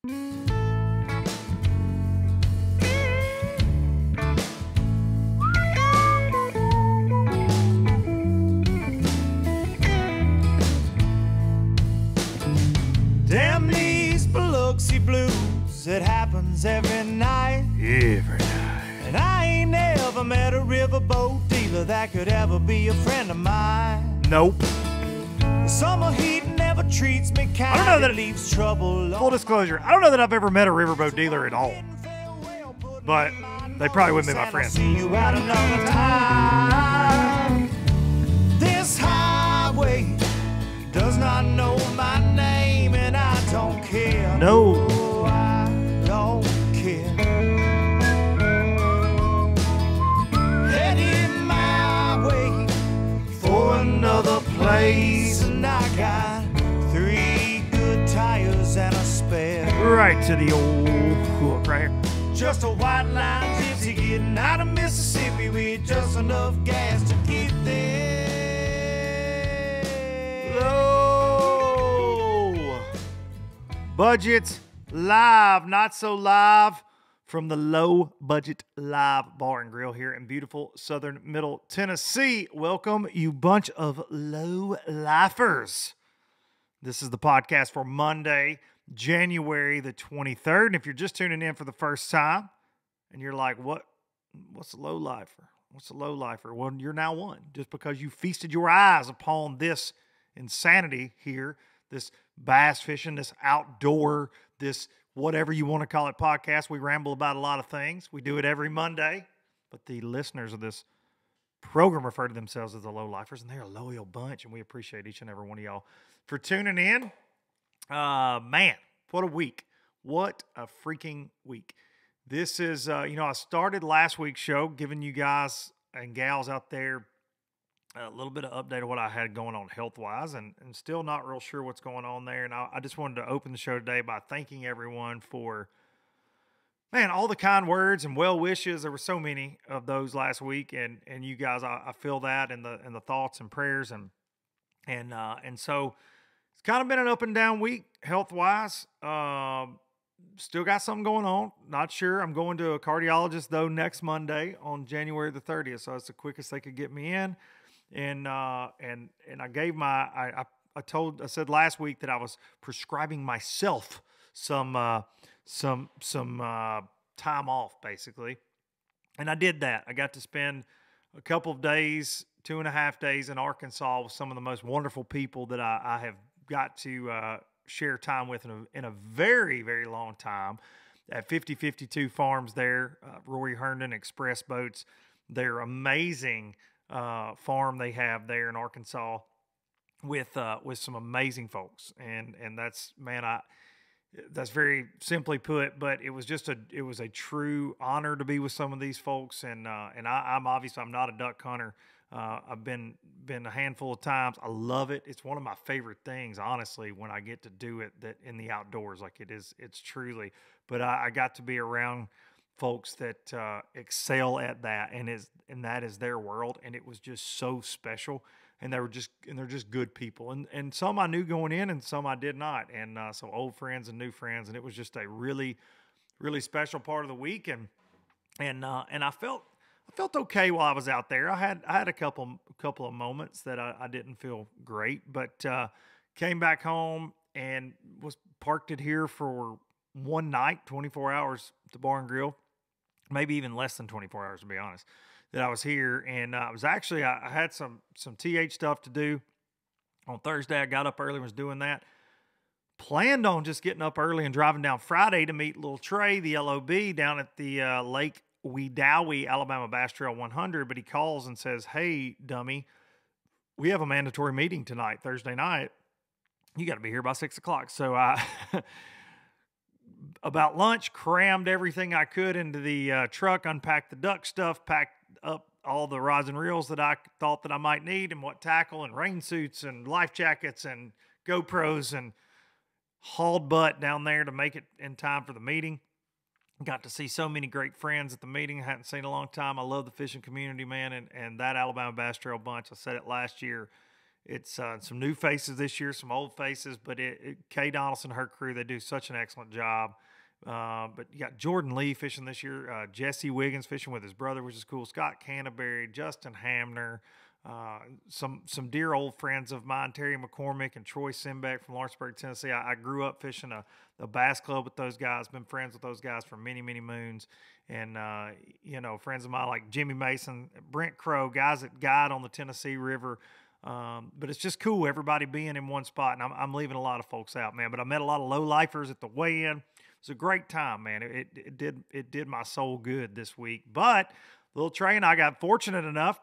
Damn these Biloxi blues, it happens every night. Every night. And I ain't never met a riverboat dealer that could ever be a friend of mine. Nope. The summer heat never treats me kind. I don't know that it leaves trouble. Full disclosure, I don't know that I've ever met a riverboat dealer at all. But they probably wouldn't be my friends. See you at another time. This highway does not know my name, and I don't care. No. I don't care. Heading my way for another place, and I got 3 good tires and a spare. Right to the old hook right here. Just a white line gypsy getting out of Mississippi with just enough gas to get there. Low budget live, not so live, from the Low Budget Live Bar and Grill here in beautiful southern Middle Tennessee. Welcome, you bunch of low lifers. This is the podcast for Monday, January the 23rd. And if you're just tuning in for the first time and you're like, what's a low lifer? What's a low lifer? Well, you're now one, just because you feasted your eyes upon this insanity here, this bass fishing, this outdoor, this whatever you want to call it podcast. We ramble about a lot of things. We do it every Monday, but the listeners of this program refer to themselves as the low lifers, and they're a loyal bunch, and we appreciate each and every one of y'all for tuning in. Man, what a week. What a freaking week. This is, I started last week's show giving you guys and gals out there a little bit of update of what I had going on health-wise, and still not real sure what's going on there. And I just wanted to open the show today by thanking everyone for, man, all the kind words and well wishes. There were so many of those last week, and you guys, I feel that, and the thoughts and prayers, and so it's kind of been an up and down week health-wise. Still got something going on. Not sure. I'm going to a cardiologist though next Monday on January the 30th. So that's the quickest they could get me in. And I gave I said last week that I was prescribing myself some time off basically. And I did that. I got to spend a couple of days, 2.5 days in Arkansas with some of the most wonderful people that I have got to share time with in a very, very long time at 5052 Farms there, Rory, Herndon, Xpress Boats. They're amazing farm they have there in Arkansas with some amazing folks. And that's, man, that's very simply put, but it was a true honor to be with some of these folks. And I'm obviously, I'm not a duck hunter. I've been a handful of times. I love it. It's one of my favorite things, honestly, when I get to do it that in the outdoors, like it's truly, but I got to be around folks that excel at that, and that is their world. And it was just so special. And they're just good people. And some I knew going in and some I did not. And so old friends and new friends. And it was just a really, really special part of the week. And I felt okay while I was out there. I had a couple of moments that I didn't feel great, but came back home and was parked it here for one night, 24 hours at the Bar and Grill, maybe even less than 24 hours to be honest, that I was here. And I had some TH stuff to do on Thursday. I got up early and was doing that. Planned on just getting up early and driving down Friday to meet little Trey, the LOB, down at the Lake Wedowee, Alabama Bass Trail 100, but he calls and says, "Hey, dummy, we have a mandatory meeting tonight, Thursday night. You got to be here by 6 o'clock. So I, about lunch, crammed everything I could into the truck, unpacked the duck stuff, packed up all the rods and reels that I thought that I might need, and what tackle and rain suits and life jackets and GoPros, and hauled butt down there to make it in time for the meeting. Got to see so many great friends at the meeting I hadn't seen in a long time. I love the fishing community, man, and that Alabama Bass Trail bunch. I said it last year. It's some new faces this year, some old faces, but Kay Donaldson, her crew, they do such an excellent job. But you got Jordan Lee fishing this year, Jesse Wiggins fishing with his brother, which is cool, Scott Canterbury, Justin Hamner, some dear old friends of mine, Terry McCormick and Troy Simbeck from Lawrenceburg, Tennessee. I grew up fishing a bass club with those guys, been friends with those guys for many, many moons. And, friends of mine like Jimmy Mason, Brent Crow, guys that guide on the Tennessee River. But it's just cool, everybody being in one spot. And I'm leaving a lot of folks out, man. But I met a lot of low-lifers at the weigh-in. It was a great time, man. It did my soul good this week. But little Trey and I got fortunate enough.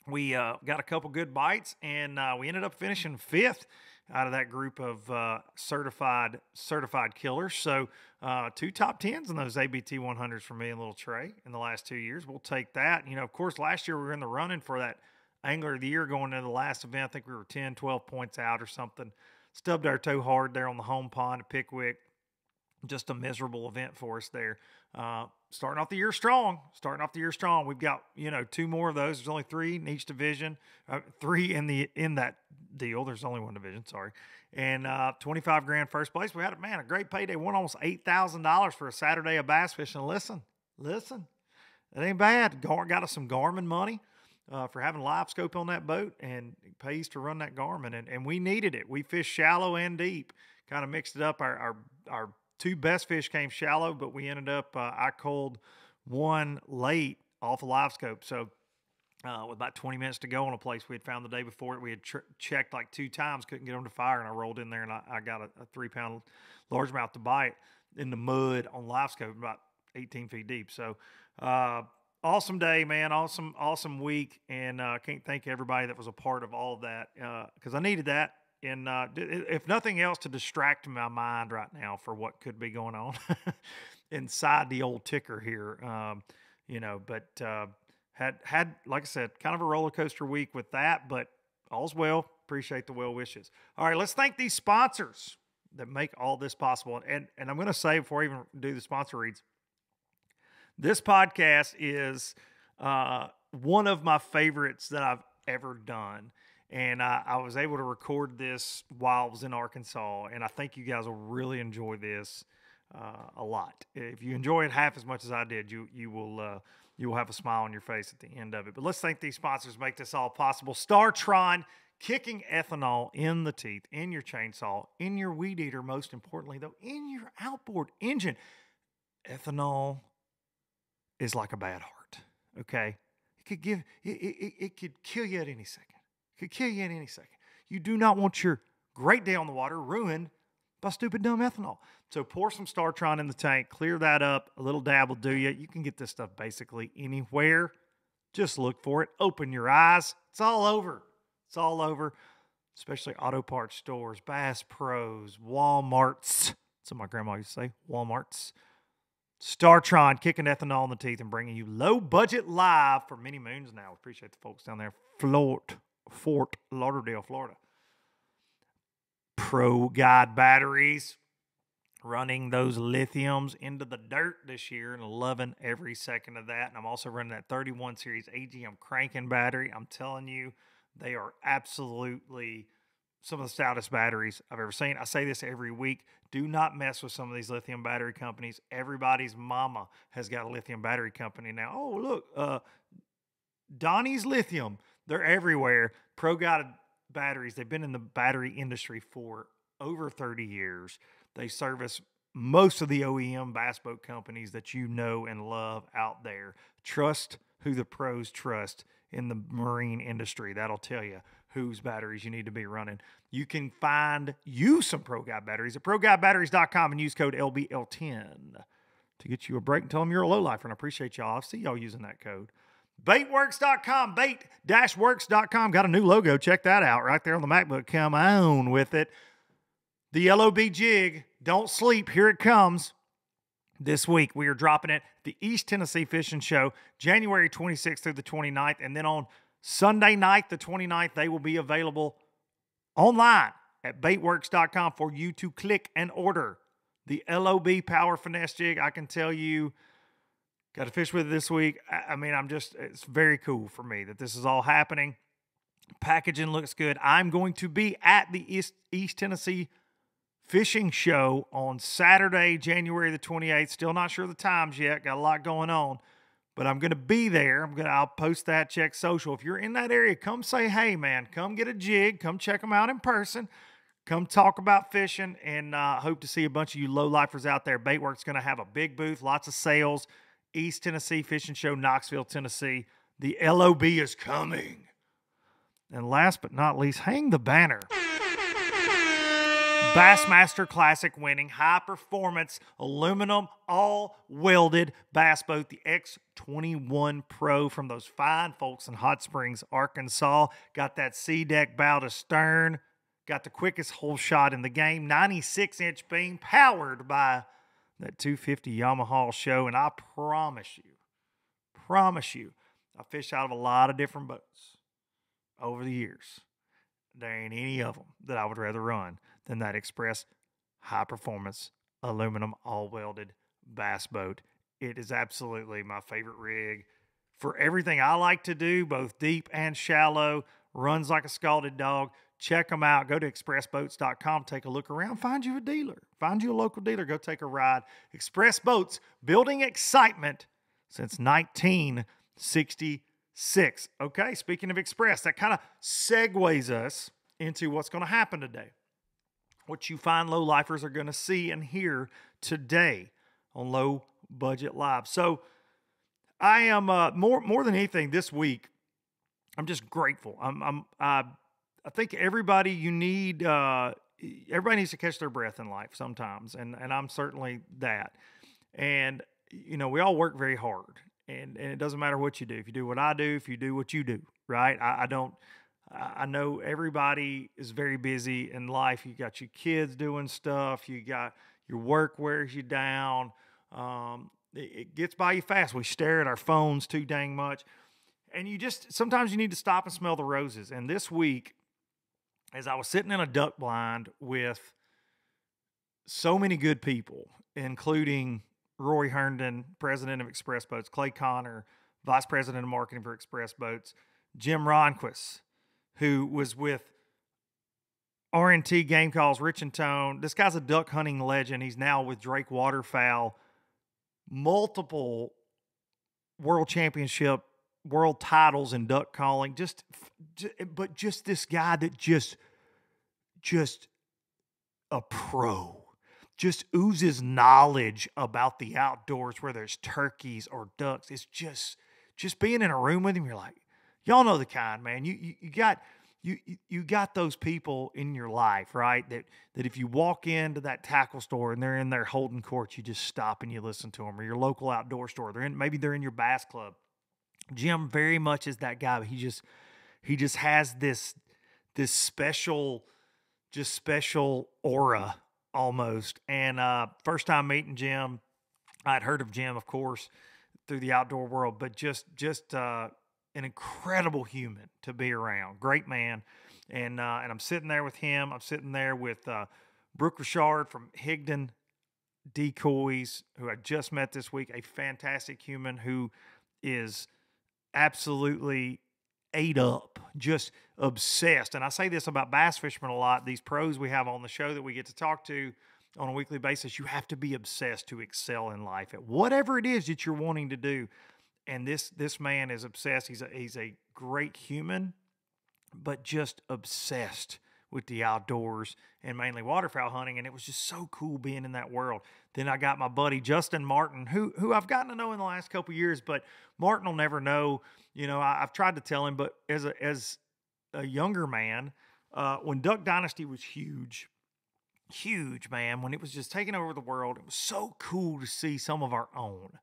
We got a couple good bites, and we ended up finishing 5th out of that group of certified killers. So 2 top 10s in those ABT 100s for me and little Trey in the last 2 years. We'll take that. Of course, last year we were in the running for that Angler of the Year going into the last event. I think we were 10, 12 points out or something. Stubbed our toe hard there on the home pond at Pickwick. Just a miserable event for us there. Starting off the year strong. We've got, 2 more of those. There's only 3 in each division. 3 in that deal. There's only 1 division, sorry. And $25,000 first place. We had a great payday. Won almost $8,000 for a Saturday of bass fishing. Listen. It ain't bad. Got us some Garmin money for having live scope on that boat, and it pays to run that Garmin. And we needed it. We fished shallow and deep. Kind of mixed it up. Our 2 best fish came shallow, but we ended up, I called 1 late off a live scope. So with about 20 minutes to go on a place we had found the day before, we had checked like 2 times, couldn't get them to fire, and I rolled in there and I got a 3-pound largemouth to bite in the mud on live scope about 18 feet deep. So awesome day, man. Awesome week. And can't thank everybody that was a part of all of that because I needed that. And if nothing else, to distract my mind right now for what could be going on inside the old ticker here, but had, like I said, kind of a roller coaster week with that, but all's well. Appreciate the well wishes. All right, let's thank these sponsors that make all this possible. And I'm going to say before I even do the sponsor reads, this podcast is one of my favorites that I've ever done. And I was able to record this while I was in Arkansas, and I think you guys will really enjoy this a lot. If you enjoy it half as much as I did, you will have a smile on your face at the end of it. But let's thank these sponsors make this all possible. StarTron, kicking ethanol in the teeth, in your chainsaw, in your weed eater, most importantly, though, in your outboard engine. Ethanol is like a bad heart, okay? It could kill you at any second. Could kill you in any second. You do not want your great day on the water ruined by stupid, dumb ethanol. So pour some StarTron in the tank, clear that up. A little dab will do you. You can get this stuff basically anywhere. Just look for it. Open your eyes. It's all over. Especially auto parts stores, Bass Pros, Walmarts. That's what my grandma used to say, Walmarts. StarTron, kicking ethanol in the teeth and bringing you low budget live for many moons now. Appreciate the folks down there. Fort Lauderdale, Florida. Pro Guide batteries, running those lithiums into the dirt this year and loving every second of that. And I'm also running that 31 series AGM cranking battery. I'm telling you, they are absolutely some of the stoutest batteries I've ever seen. I say this every week. Do not mess with some of these lithium battery companies. Everybody's mama has got a lithium battery company now. Oh, look, Donnie's Lithium. They're everywhere. Pro Guided batteries. They've been in the battery industry for over 30 years. They service most of the OEM bass boat companies that you know and love out there. Trust who the pros trust in the marine industry. That'll tell you whose batteries you need to be running. You can use some Pro Guide batteries at ProGuideBatteries.com and use code LBL10 to get you a break and tell them you're a lowlifer. And I appreciate y'all. I'll see y'all using that code. Baitworks.com, bait-works.com. Got a new logo. Check that out right there on the MacBook. Come on with it. The LOB jig, don't sleep. Here it comes. This week, we are dropping it. The East Tennessee Fishing Show, January 26th through the 29th. And then on Sunday night, the 29th, they will be available online at baitworks.com for you to click and order. The LOB Power Finesse Jig, I can tell you, got to fish with it this week. I mean, it's very cool for me that this is all happening. Packaging looks good. I'm going to be at the East Tennessee Fishing Show on Saturday, January the 28th. Still not sure the times yet. Got a lot going on. But I'm going to be there. I'll post that, check social. If you're in that area, come say hey, man. Come get a jig. Come check them out in person. Come talk about fishing, and hope to see a bunch of you low-lifers out there. Baitworks going to have a big booth, lots of sales. East Tennessee Fishing Show, Knoxville, Tennessee. The LOB is coming. And last but not least, hang the banner. Bassmaster Classic winning high-performance aluminum all-welded bass boat, the X21 Pro from those fine folks in Hot Springs, Arkansas. Got that C-deck bow to stern. Got the quickest hole shot in the game. 96-inch beam powered by that 250 Yamaha show. And I promise you, I fished out of a lot of different boats over the years. There ain't any of them that I would rather run than that Xpress high-performance aluminum all-welded bass boat. It is absolutely my favorite rig for everything I like to do, both deep and shallow. Runs like a scalded dog. Check them out. Go to xpressboats.com. Take a look around. Find you a dealer. Find you a local dealer. Go take a ride. Xpress Boats, building excitement since 1966. Okay, speaking of Express, that kind of segues us into what's going to happen today. What you fine low-lifers are going to see and hear today on Low Budget Live. So I am more than anything this week, I'm just grateful. I think everybody everybody needs to catch their breath in life sometimes, and I'm certainly that. And we all work very hard, and it doesn't matter what you do. If you do what I do, if you do what you do, right? I know everybody is very busy in life. You got your kids doing stuff. You got your work wears you down. It gets by you fast. We stare at our phones too dang much. And sometimes you need to stop and smell the roses. And this week, as I was sitting in a duck blind with so many good people, including Rory Herndon, president of Xpress Boats, Clay Connor, vice president of marketing for Xpress Boats, Jim Ronquest, who was with R&T Game Calls, Rich and Tone. This guy's a duck hunting legend. He's now with Drake Waterfowl. Multiple world championship, world titles in duck calling. But this guy that just a pro. Just oozes knowledge about the outdoors, where there's turkeys or ducks. It's just being in a room with him, you're like, y'all know the kind, man. You got those people in your life, right? That if you walk into that tackle store and they're in there holding court, you just stop and you listen to them. Or your local outdoor store, maybe they're in your bass club. Jim very much is that guy. But he just has this special aura almost. And first time meeting Jim, I'd heard of Jim, of course, through the outdoor world, but just an incredible human to be around. Great man. And I'm sitting there with him. I'm sitting there with Brooke Richard from Higdon Decoys, who I just met this week, a fantastic human who is absolutely ate up, just obsessed. And I say this about bass fishermen a lot. These pros we have on the show that we get to talk to on a weekly basis, you have to be obsessed to excel in life at whatever it is that you're wanting to do. And this man is obsessed. He's a great human, but just obsessed with the outdoors and mainly waterfowl hunting. And it was just so cool being in that world. Then I got my buddy Justin Martin, who I've gotten to know in the last couple of years, but Martin will never know. I've tried to tell him, but as a younger man, when Duck Dynasty was huge, man, when it was just taking over the world, it was so cool to see some of our own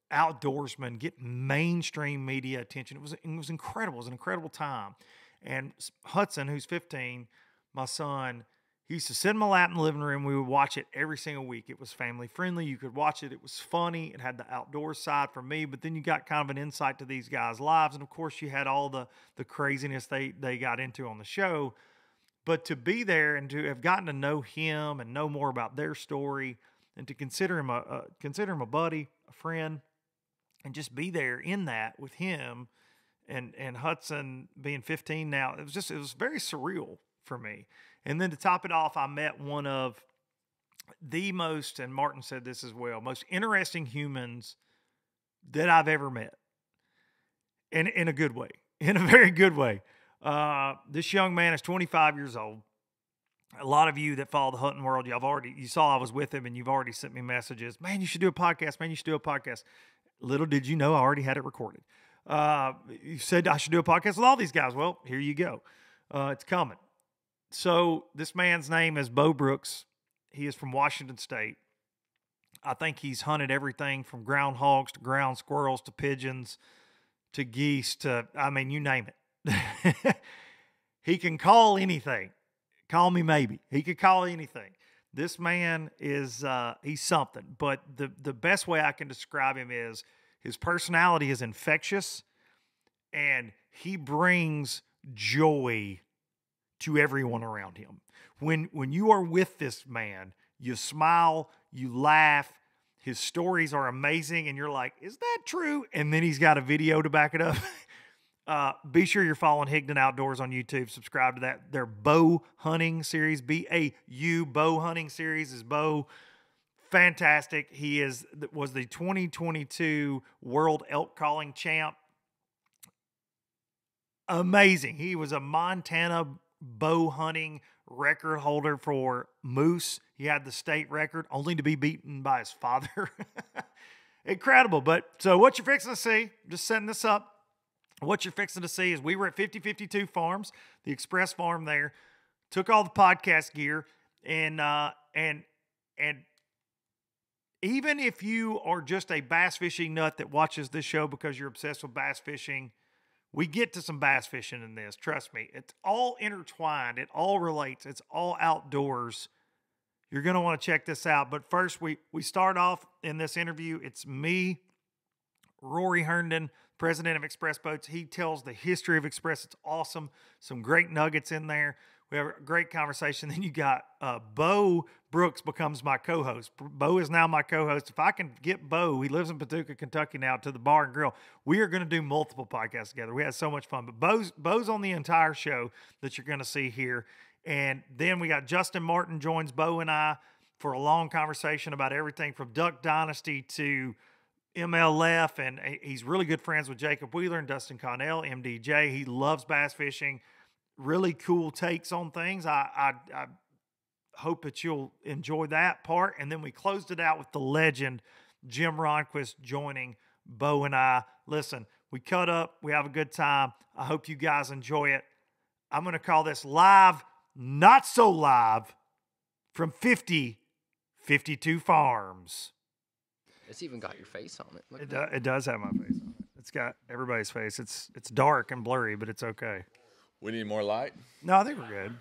outdoorsmen get mainstream media attention. It was incredible. It was an incredible time. And Hudson, who's 15, my son, he used to sit in my lap in the living room. We would watch it every single week. It was family friendly. You could watch it. It was funny. It had the outdoor side for me, but then you got kind of an insight to these guys' lives. And of course you had all the craziness they got into on the show. But to be there and to have gotten to know him and know more about their story, and to consider him a buddy, a friend, and just be there in that with him and Hudson being 15 now. It was very surreal for me. And then to top it off, I met one of the most, and Martin said this as well, most interesting humans that I've ever met. In a good way, in a very good way. This young man is 25 years old. A lot of you that follow the hunting world, you saw I was with him, and you've already sent me messages. Man, you should do a podcast. Man, you should do a podcast. Little did you know, I already had it recorded. You said I should do a podcast with all these guys. Well, here you go. It's coming. So this man's name is Beau Brooks. He is from Washington State. I think he's hunted everything from groundhogs to ground squirrels to pigeons to geese to, you name it. He can call anything. Call me maybe. He could call anything. This man is, he's something. But the best way I can describe him is his personality is infectious, and he brings joy to everyone around him. When you are with this man, you smile, you laugh. His stories are amazing, and you're like, is that true? And then he's got a video to back it up. Be sure you're following Higdon Outdoors on YouTube. Subscribe to that. Their bow hunting series, B-A-U, bow hunting series is Beau. Fantastic. He was the 2022 World Elk Calling Champ. Amazing. He was a Montana bow hunting record holder for moose. He had the state record, only to be beaten by his father. Incredible. But so what you're fixing to see, just setting this up, what you're fixing to see is we were at 5052 Farms, the Xpress farm there, took all the podcast gear, and even if you are just a bass fishing nut that watches this show because you're obsessed with bass fishing, we get to some bass fishing in this. Trust me. It's all intertwined. It all relates. It's all outdoors. You're going to want to check this out. But first, we start off in this interview. It's me, Rory Herndon, president of Xpress Boats. He tells the history of Xpress. It's awesome. Some great nuggets in there. We have a great conversation. Then you got Beau Brooks becomes my co-host. Beau is now my co-host. If I can get Beau, he lives in Paducah, Kentucky now, to the bar and grill, we are going to do multiple podcasts together. We had so much fun. But Beau's on the entire show that you're going to see here. And then we got Justin Martin joins Beau and I for a long conversation about everything from Duck Dynasty to MLF. And he's really good friends with Jacob Wheeler and Dustin Connell, MDJ. He loves bass fishing. Really cool takes on things. I hope that you'll enjoy that part. And then we closed it out with the legend, Jim Ronquest, joining Beau and I. Listen, we cut up. We have a good time. I hope you guys enjoy it. I'm going to call this live, not so live, from 5052 Farms. It's even got your face on it. It does have my face on it. It's got everybody's face. It's dark and blurry, but it's okay. We need more light? No, I think we're good.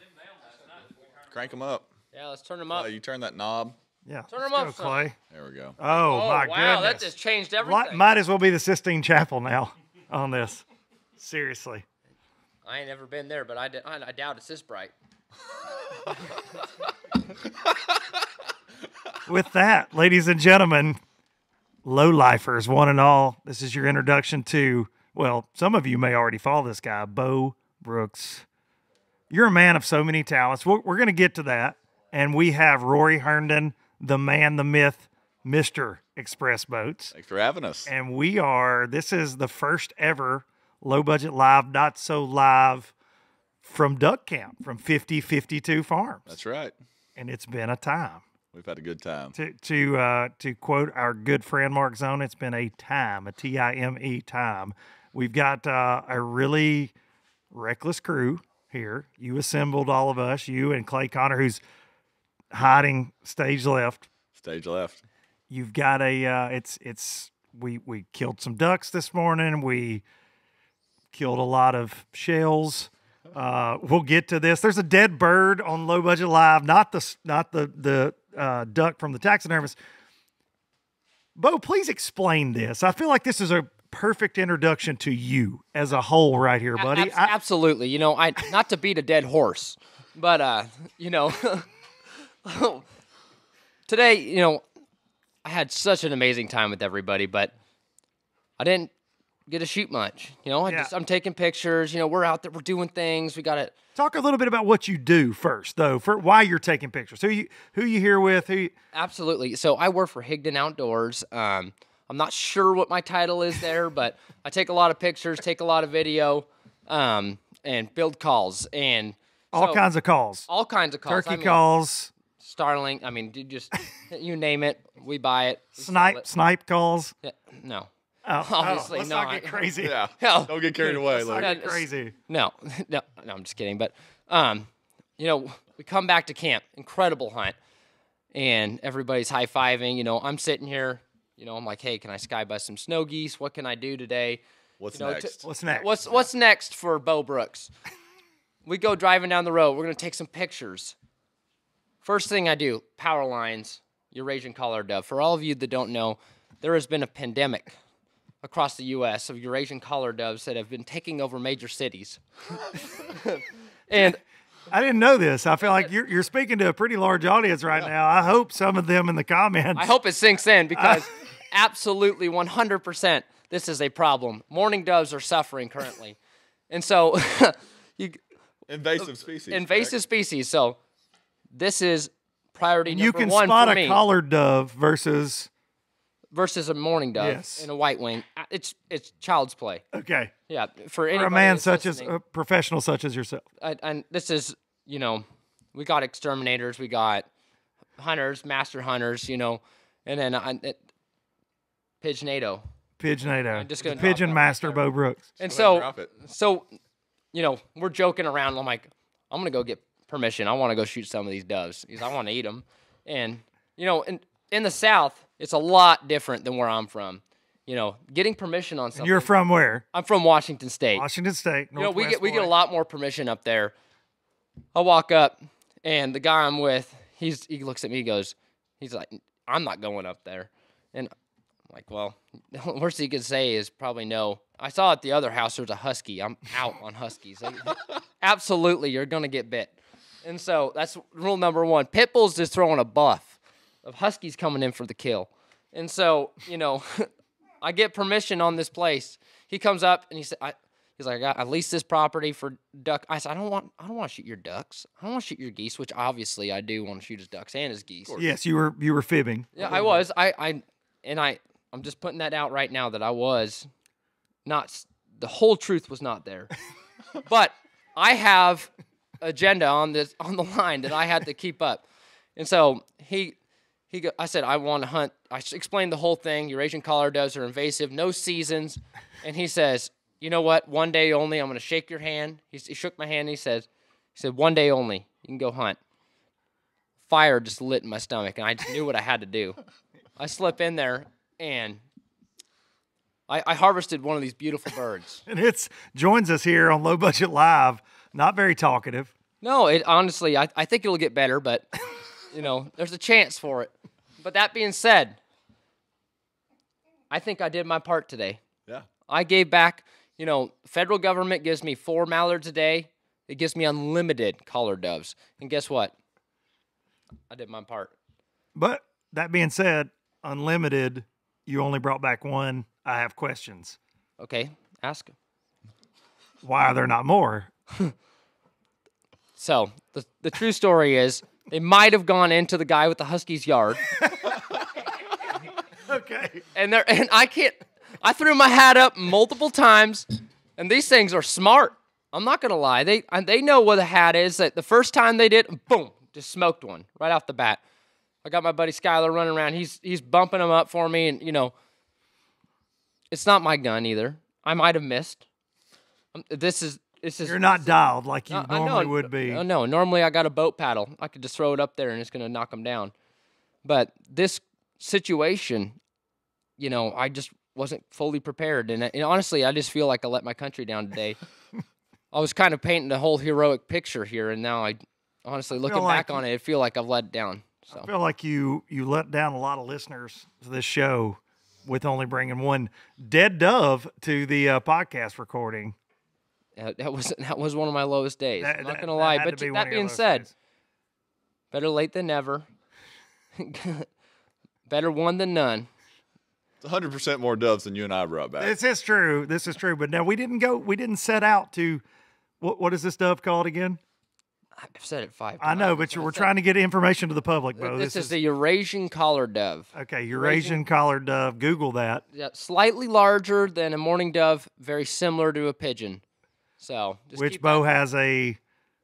Crank them up. Yeah, let's turn them up. You turn that knob. Yeah. Turn them up, Clay. There we go. Oh, my wow, goodness. that just changed everything. Might as well be the Sistine Chapel now on this. Seriously. I ain't never been there, but I doubt it's this bright. With that, ladies and gentlemen, low-lifers, one and all, this is your introduction to, well, some of you may already follow this guy, Beau Brooks. You're a man of so many talents. We're going to get to that. And we have Rory Herndon, the man, the myth, Mr. Xpress Boats. Thanks for having us. And this is the first ever low-budget live, not so live, from Duck Camp, from 5052 Farms. That's right. And it's been a time. We've had a good time. To quote our good friend Mark Zone, it's been a time, a T-I-M-E time. We've got a really reckless crew here. You assembled all of us, you and Clay Connor, who's hiding stage left. Stage left. You've got we killed some ducks this morning. We killed a lot of shells. We'll get to this. There's a dead bird on Low Budget Live, not the duck from the taxidermist. Beau, please explain this. I feel like this is a perfect introduction to you as a whole right here, buddy. Absolutely. You know, not to beat a dead horse, but today, I had such an amazing time with everybody, but I didn't get to shoot much. You know, Yeah. I'm taking pictures. You know, we're out there, we're doing things. We got to Talk a little bit about what you do first, though, for why you're taking pictures. Who you here with? Absolutely. So I work for Herndon Outdoors. I'm not sure what my title is there, but I take a lot of pictures, take a lot of video, and build calls and All kinds of calls. All kinds of calls. Turkey calls. Starling. I mean, you name it, we buy it. We sell it. Snipe calls. Yeah, no. Oh, Obviously let's not. not get crazy. Yeah. No. Don't get carried away. Let's not Like, get crazy. No, I'm just kidding. But, you know, we come back to camp, incredible hunt, and everybody's high-fiving. You know, I'm sitting here, you know, I'm like, hey, can I sky bust some snow geese? What can I do today? what's You know, next? What's next? What's next for Beau Brooks? We go driving down the road. We're going to take some pictures. First thing I do, power lines, Eurasian collared dove. For all of you that don't know, there has been a pandemic across the U.S. of Eurasian collared doves that have been taking over major cities. And I didn't know this. I feel like you're speaking to a pretty large audience right now. I hope some of them in the comments. I hope it sinks in because absolutely 100% this is a problem. Mourning doves are suffering currently. And so Invasive species. invasive species. So this is priority you number can one spot for a me collared dove versus versus a mourning dove Yes. and a white wing. It's child's play. okay Yeah, for for anybody a man that's such as listening. a professional such as yourself. And this is, you know, we got exterminators, we got hunters, master hunters, you know, and then Pigeonado. Pigeonado. I'm just gonna The drop Pigeon that Master right Beau Brooks. And Go ahead and so, drop it. you know, we're joking around. I'm like, I'm gonna go get permission. I want to go shoot some of these doves because I want to eat them. And you know, in the South, it's a lot different than where I'm from. You know, getting permission on something. You're from where? I'm from Washington State. Washington State. You know, we Northwest get a boy. lot more permission up there. I walk up, and the guy I'm with, he looks at me, he's like, I'm not going up there. And I'm like, well, the worst he could say is probably no. I saw at the other house there's a husky. I'm out on huskies. Absolutely, you're gonna get bit. And so that's rule number one. Pit bulls just throwing a buff of huskies coming in for the kill. And so, you know, I get permission on this place. He comes up and he said, he's like, I leased this property for duck. I said, I don't want to shoot your ducks. I don't want to shoot your geese, which obviously I do want to shoot his ducks and his geese. Yes, you were fibbing. Yeah, I was. I'm just putting that out right now that I was not. The whole truth was not there, but I have agenda on the line that I had to keep up, and so I said I want to hunt. I explained the whole thing. Eurasian collared doves are invasive, no seasons, and he says, you know what? One day only. I'm going to shake your hand. He shook my hand. And he said, one day only. You can go hunt. Fire just lit in my stomach, and I just knew what I had to do. I slip in there, and I harvested one of these beautiful birds. And joins us here on Low Budget Live. Not very talkative. No, honestly, I think it'll get better, but, you know, there's a chance for it. But that being said, I think I did my part today. Yeah. I gave back, you know, federal government gives me 4 mallards a day. It gives me unlimited collared doves. And guess what? I did my part. But that being said, unlimited, you only brought back one. I have questions. Okay, ask. Why are there not more? So, the true story is they might have gone into the guy with the Huskies yard. Okay. And I threw my hat up multiple times, and these things are smart. I'm not going to lie. They know what a hat is. That the first time they did, boom, just smoked one right off the bat. I got my buddy Skyler running around. He's bumping them up for me, and, you know, it's not my gun either. I might have missed. This is You're not dialed like you I normally know. would be. No, normally I got a boat paddle. I could just throw it up there and it's going to knock them down. But this situation, you know, I just wasn't fully prepared. And honestly, I just feel like I let my country down today. I was kind of painting the whole heroic picture here, and now honestly, looking back on it, I feel like I've let down. So. I feel like you let down a lot of listeners to this show with only bringing one dead dove to the podcast recording. That was one of my lowest days. I'm not going to lie. had But to be one that of your being lowest said, days. better late than never. Better one than none. It's 100% more doves than you and I brought back. This is true. This is true. But now we didn't set out to, what is this dove called again? I've said it 5 times. I know, but we're trying to get information to the public, Beau. This is the Eurasian collared dove. Okay, Eurasian collared dove. Google that. Yeah, slightly larger than a mourning dove, very similar to a pigeon. So, just Which keep Beau that- has a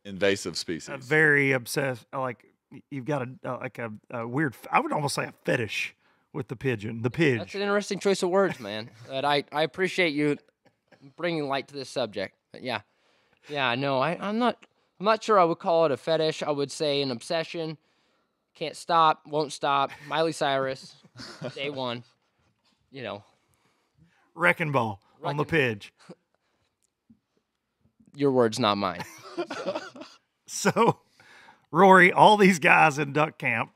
Invasive species. very obsessed, like you've got a weird, I would almost say a fetish with the pigeon, the pidge. That's an interesting choice of words, man. But I appreciate you bringing light to this subject. But yeah, no, I'm not sure I would call it a fetish. I would say an obsession. Can't stop, won't stop. Miley Cyrus, day one. You know, Wrecking ball on the pidge. your words, not mine. So, Rory, all these guys in duck camp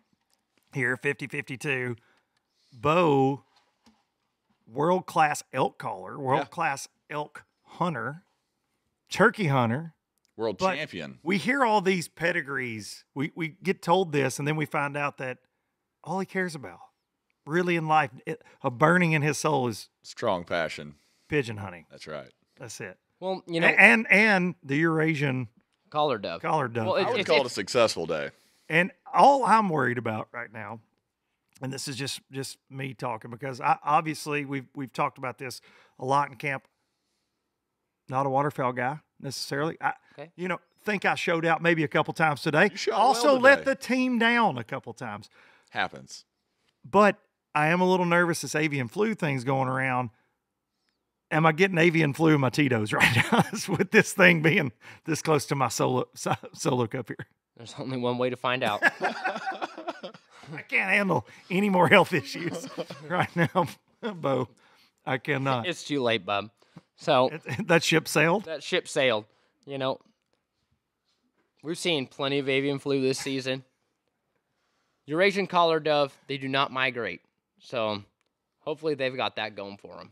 here, 50-52, Beau, world-class elk caller, world-class elk hunter, turkey hunter. World But champion. we hear all these pedigrees. We get told this, and then we find out that all he cares about, really in life, a burning in his soul, is Strong passion. pigeon hunting. That's right. That's it. Well, you know, And the Eurasian collared dove. collared dove. Well, I would call it a successful day. And all I'm worried about right now, and this is just me talking, because obviously we've talked about this a lot in camp. Not a waterfowl guy necessarily. Okay. Think I showed out maybe a couple times today. You shot Also well let today. the team down a couple times. Happens. But I am a little nervous this avian flu thing's going around. Am I getting avian flu in my Tito's right now with this thing being this close to my solo cup here? There's only one way to find out. I can't handle any more health issues right now, Beau. I cannot. It's too late, bub. So That ship sailed. that ship sailed. You know, we've seen plenty of avian flu this season. Eurasian collared dove, they do not migrate. So hopefully they've got that going for them.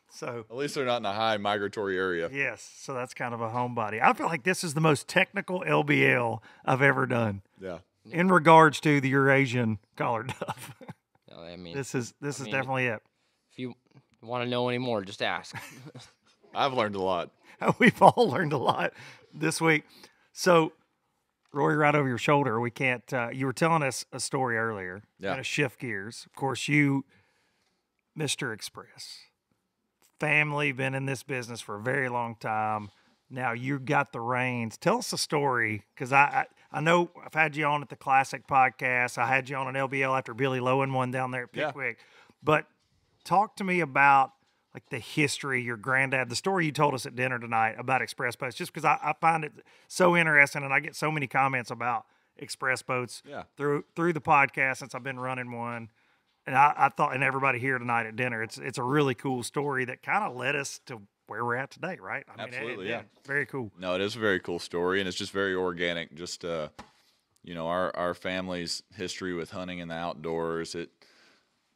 So, At least they're not in a high migratory area. yes, so that's kind of a homebody. I feel like this is the most technical LBL I've ever done Yeah. in regards to the Eurasian collared dove. I mean, This is definitely it. if you want to know any more, just ask. I've learned a lot. We've all learned a lot this week. So, Rory, right over your shoulder, we can't. You were telling us a story earlier. Yeah. Kind of shift gears. Of course, you, Mr. Express, family, been in this business for a very long time. Now you got the reins. Tell us a story, because I know I've had you on at the Classic Podcast. I had you on an LBL after Billy Lowen won down there at Yeah. Pickwick. But talk to me about like the history, your granddad, the story you told us at dinner tonight about Express Boats, just because I find it so interesting, and I get so many comments about Express Boats Yeah. through the podcast since I've been running one. And I thought, and everybody here tonight at dinner, it's a really cool story that kind of led us to where we're at today, right? I mean, Absolutely, yeah. Very cool. No, it is a very cool story, and it's just very organic. Just our family's history with hunting in the outdoors.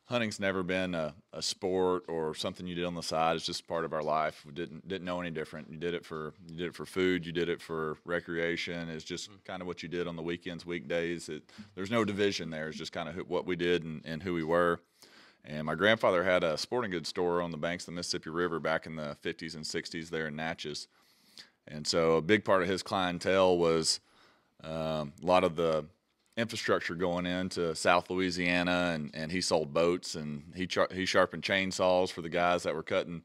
Hunting's never been a sport or something you did on the side. It's just part of our life. We didn't know any different. You did it for food. You did it for recreation. It's just kind of what you did on the weekends, weekdays. There's no division there. It's just kind of what we did and who we were. And my grandfather had a sporting goods store on the banks of the Mississippi River back in the 50s and 60s there in Natchez. And so a big part of his clientele was a lot of the infrastructure going into South Louisiana, and he sold boats, and he sharpened chainsaws for the guys that were cutting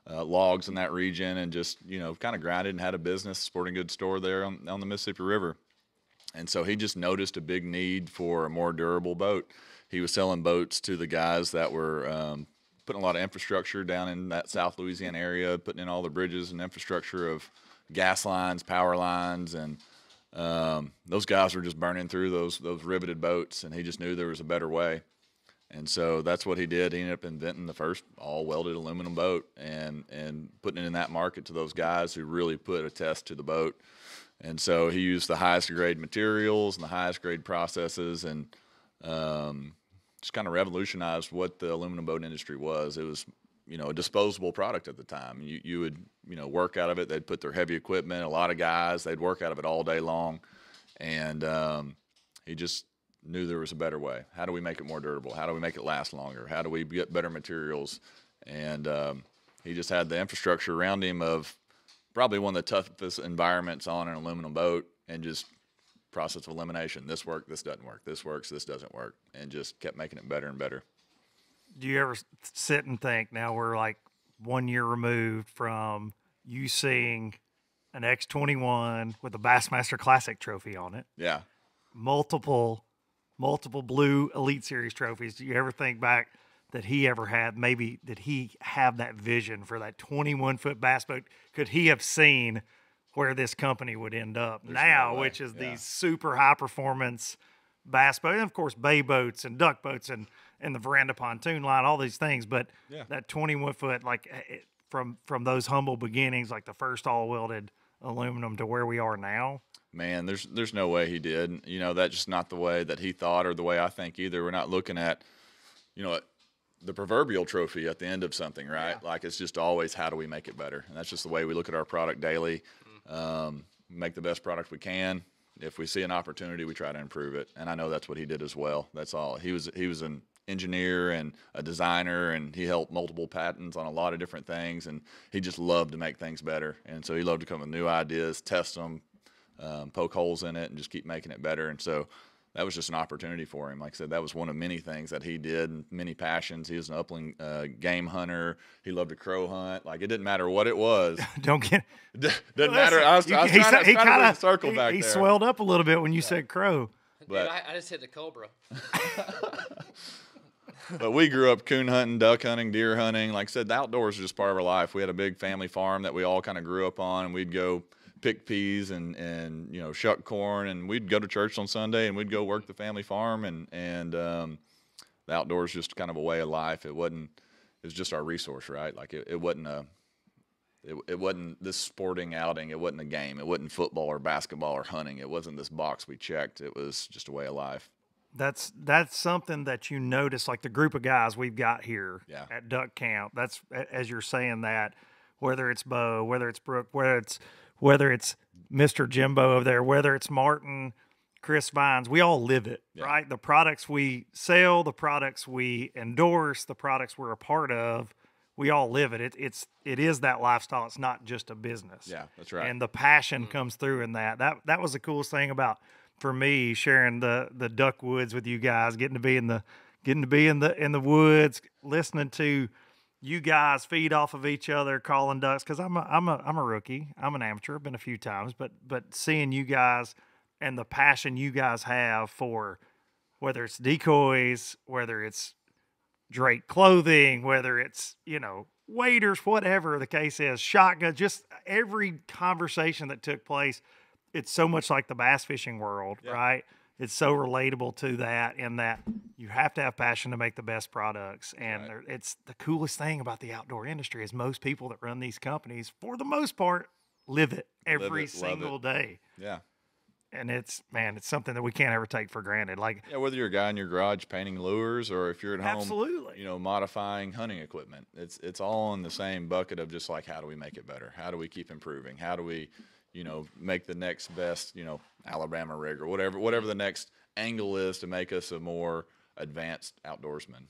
logs in that region, and just kind of grinded and had a business sporting goods store there on the Mississippi River. And so he just noticed a big need for a more durable boat. He was selling boats to the guys that were putting a lot of infrastructure down in that South Louisiana area, putting in all the bridges and infrastructure of gas lines, power lines, and those guys were just burning through those riveted boats, and he just knew there was a better way. And so that's what he did. He ended up inventing the first all-welded aluminum boat and putting it in that market to those guys who really put a test to the boat. And so he used the highest grade materials and the highest grade processes, and just kind of revolutionized what the aluminum boat industry was. It was a disposable product at the time. You would, work out of it. They'd put their heavy equipment, a lot of guys, they'd work out of it all day long. And he just knew there was a better way. How do we make it more durable? How do we make it last longer? How do we get better materials? And he just had the infrastructure around him of probably one of the toughest environments on an aluminum boat, and just process of elimination. This worked, this doesn't work. This works, this doesn't work, and just kept making it better and better. Do you ever sit and think, now we're like 1 year removed from you seeing an X21 with a Bassmaster Classic trophy on it? Yeah. Multiple blue Elite Series trophies. Do you ever think back that he ever had, maybe did he have that vision for that 21-foot bass boat? Could he have seen where this company would end up now, no way. which is these super high performance bass boats, and of course bay boats and duck boats and the veranda pontoon line, all these things. But that 21-foot, like from those humble beginnings, like the first all welded aluminum to where we are now. Man, there's no way he did. You know, that's just not the way that he thought, or the way I think either. We're not looking at, you know, the proverbial trophy at the end of something, right? Like, it's just always, how do we make it better? And that's just the way we look at our product daily. Make the best product we can. If we see an opportunity, we try to improve it. And I know that's what he did as well. That's all. He was an engineer and a designer, and he held multiple patents on a lot of different things, and he just loved to make things better. And so he loved to come with new ideas, test them, poke holes in it, and just keep making it better. And so that was just an opportunity for him. Like I said, that was one of many things that he did, and many passions. He was an upland game hunter. He loved to crow hunt. Like, it didn't matter what it was. Doesn't matter. I was trying to circle back he there. swelled up a little bit when you said crow. Dude, I just hit the cobra. But we grew up coon hunting, duck hunting, deer hunting. Like I said, the outdoors are just part of our life. We had a big family farm that we all kind of grew up on, and we'd go pick peas and you know, shuck corn, and we'd go to church on Sunday, and we'd go work the family farm, and the outdoors just kind of a way of life. It was just our resource, right? Like, it wasn't it wasn't this sporting outing. It wasn't a game. It wasn't football or basketball or hunting. It wasn't this box we checked. It was just a way of life. That's something that you notice, like the group of guys we've got here at Duck Camp. That's, as you're saying that, whether it's Beau, whether it's Brooke, whether it's Mr. Jimbo over there, whether it's Martin, Chris Vines, we all live it, right? The products we sell, the products we endorse, the products we're a part of, we all live it. It is that lifestyle. It's not just a business. Yeah, that's right. And the passion comes through in that. That was the coolest thing about, for me, sharing the duck woods with you guys, getting to be in the woods, listening to you guys feed off of each other, calling ducks. Because I'm a rookie. I'm an amateur. I've been a few times, but seeing you guys and the passion you guys have for, whether it's decoys, whether it's Drake clothing, whether it's, you know, waders, whatever the case is, shotgun, just every conversation that took place. It's so much like the bass fishing world, right? It's so relatable to that, in that you have to have passion to make the best products. And it's the coolest thing about the outdoor industry is most people that run these companies, for the most part, live it every single day. Yeah. And it's something that we can't ever take for granted. Like, whether you're a guy in your garage painting lures, or if you're at home, absolutely, you know, modifying hunting equipment, it's all in the same bucket of just like, how do we make it better? How do we keep improving? How do we, you know, make the next best, you know, Alabama rig or whatever the next angle is to make us a more advanced outdoorsman.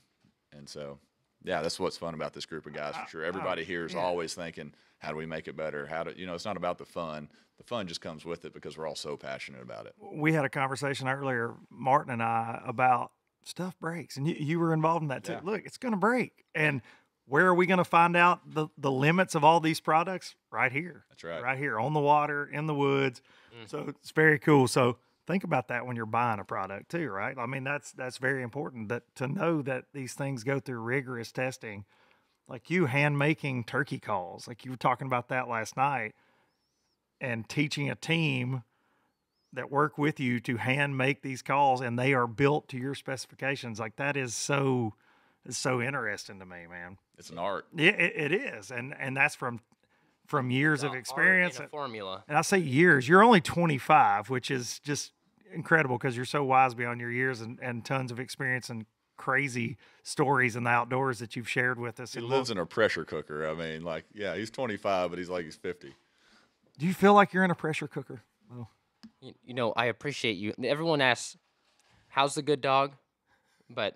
And so, yeah, that's what's fun about this group of guys, for sure. Everybody here is always thinking, how do we make it better? You know, it's not about the fun. The fun just comes with it because we're all so passionate about it. We had a conversation earlier, Martin and I, about stuff breaks, and you were involved in that too. Look, it's going to break. And where are we going to find out the limits of all these products? Right here. That's right. Right here, on the water, in the woods. So it's very cool. So think about that when you're buying a product too, right? I mean, that's very important, that to know that these things go through rigorous testing. Like you hand making turkey calls, like you were talking about that last night, and teaching a team that work with you to hand make these calls, and they are built to your specifications. Like, that is so interesting to me, man. It's an art. Yeah, it is. And that's from years of experience. A formula. And I say years, you're only 25, which is just incredible because you're so wise beyond your years, and tons of experience and crazy stories in the outdoors that you've shared with us. He lives in a pressure cooker. I mean, like, yeah, he's 25, but he's like he's 50. Do you feel like you're in a pressure cooker? Oh. You know, I appreciate you. Everyone asks, how's the good dog, but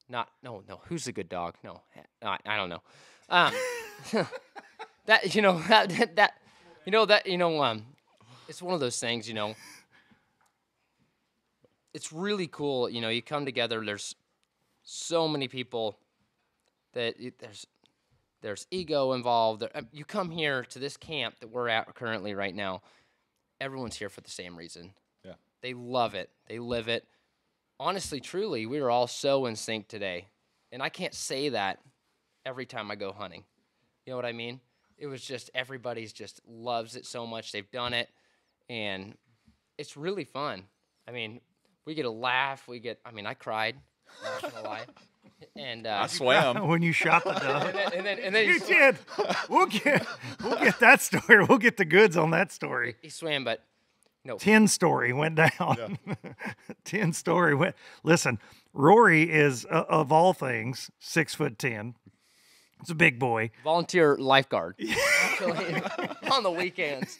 not no. Who's the good dog? No, I don't know. That it's one of those things. It's really cool. You come together. There's so many people that there's ego involved. You come here to this camp that we're at currently right now. Everyone's here for the same reason. Yeah. They love it. They live it. Honestly, truly, we were all so in sync today. And I can't say that every time I go hunting. You know what I mean? It was just everybody's just loves it so much. They've done it. And it's really fun. I mean, we get a laugh. I cried. I'm not going to lie. And I swam. When you shot the dog. and then You did. We'll get that story. We'll get the goods on that story. he swam, but 10 story went down. 10 story went. Listen, Rory is of all things 6'10". It's a big boy. volunteer lifeguard actually, on the weekends.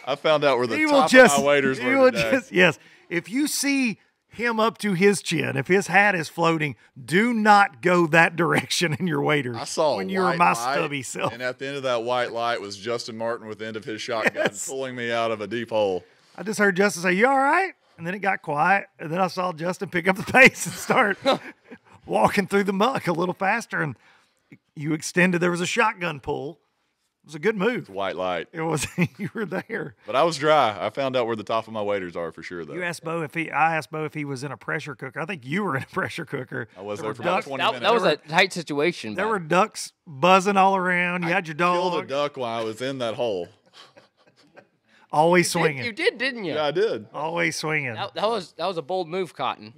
I found out where the He top will just. of my waders He were will today. just. Yes. If you see him up to his chin, if his hat is floating, do not go that direction in your waders. I saw when a you were white my light, stubby self. and at the end of that white light was Justin Martin with the end of his shotgun Yes. pulling me out of a deep hole. I just heard Justin say, "You all right?" And then it got quiet, and then I saw Justin pick up the pace and start walking through the muck a little faster. And you extended. There was a shotgun pull. It was a good move. White light. It was. You were there. But I was dry. I found out where the top of my waders are for sure, though. You asked Beau I asked Beau if he was in a pressure cooker. I think you were in a pressure cooker. I was There there were for about ducks- 20 That, minutes. that was a tight situation. There but were ducks buzzing all around. You had your Killed a dog. duck while I was in that hole. Always swinging. You did, didn't you? Yeah, I did. Always swinging. That was a bold move, Cotton.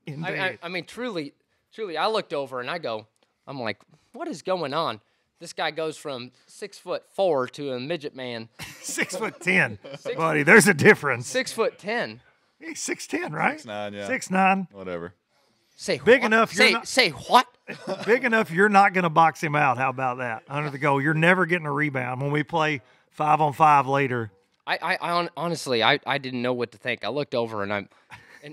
Indeed. I mean, truly, I looked over and I'm like, what is going on? This guy goes from 6'4" to a midget man, 6'10", buddy. There's a difference. 6'10". He's 6'10", right? 6'9", yeah. 6'9". Whatever. Say Big what? enough, you're Say not- say what? Big enough, you're not going to box him out. How about that? Under the goal. You're never getting a rebound when we play 5-on-5 later. Honestly, I didn't know what to think. I looked over and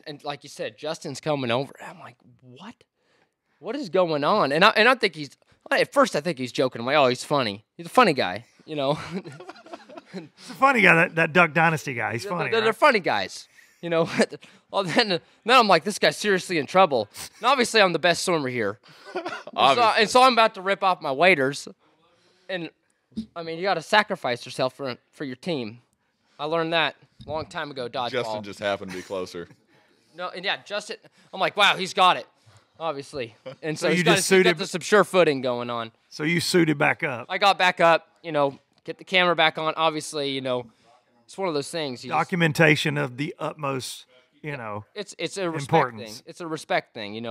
and like you said, Justin's coming over. I'm like, what? What is going on? And I think at first I think he's joking. I'm like, oh, he's funny. He's a funny guy, He's a funny guy, that Duck Dynasty guy. He's funny. They're Right? funny guys, Well, then I'm like, this guy's seriously in trouble. And obviously, I'm the best swimmer here. So I'm about to rip off my waders. And, I mean, you got to sacrifice yourself for your team. I learned that a long time ago, dodgeball. Justin just happened to be closer. No, and yeah, Justin, I'm like, wow, he's got it, obviously. And so you he's just got suited- some sure footing going on. So you suited back up. I got back up, get the camera back on. Obviously, it's one of those things. Documentation of the utmost, It's a respect importance. thing. It's a respect thing,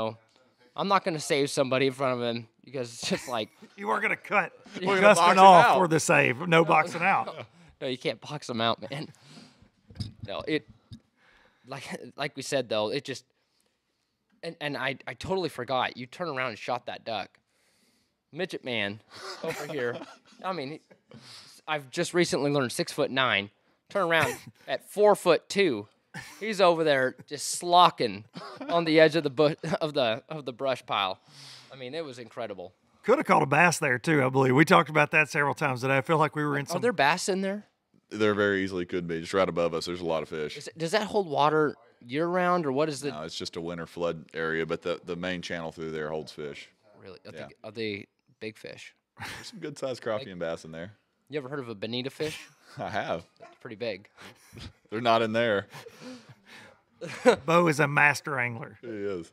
I'm not going to save somebody in front of him because it's just like, You weren't going to cut gonna box Justin him off out. for the save. No boxing out. no, you can't box them out, man. No, like we said though, it just, and I totally forgot. You turn around and shot that duck. Midget man over here. I mean, I've just recently learned 6'9". Turn around at 4'2". He's over there just slocking on the edge of the brush pile. I mean, it was incredible. Could have caught a bass there too, I believe. We talked about that several times today. I feel like we were in Are some. there bass in there? There very easily could be. Just right above us, there's a lot of fish. Does that hold water year round, or what is the? No, it's just a winter flood area, but the main channel through there holds fish. Really? Yeah. Are they big fish? There's some good-sized crappie and bass in there. You ever heard of a bonita fish? I have. It's pretty big. They're not in there. Beau is a master angler. He is.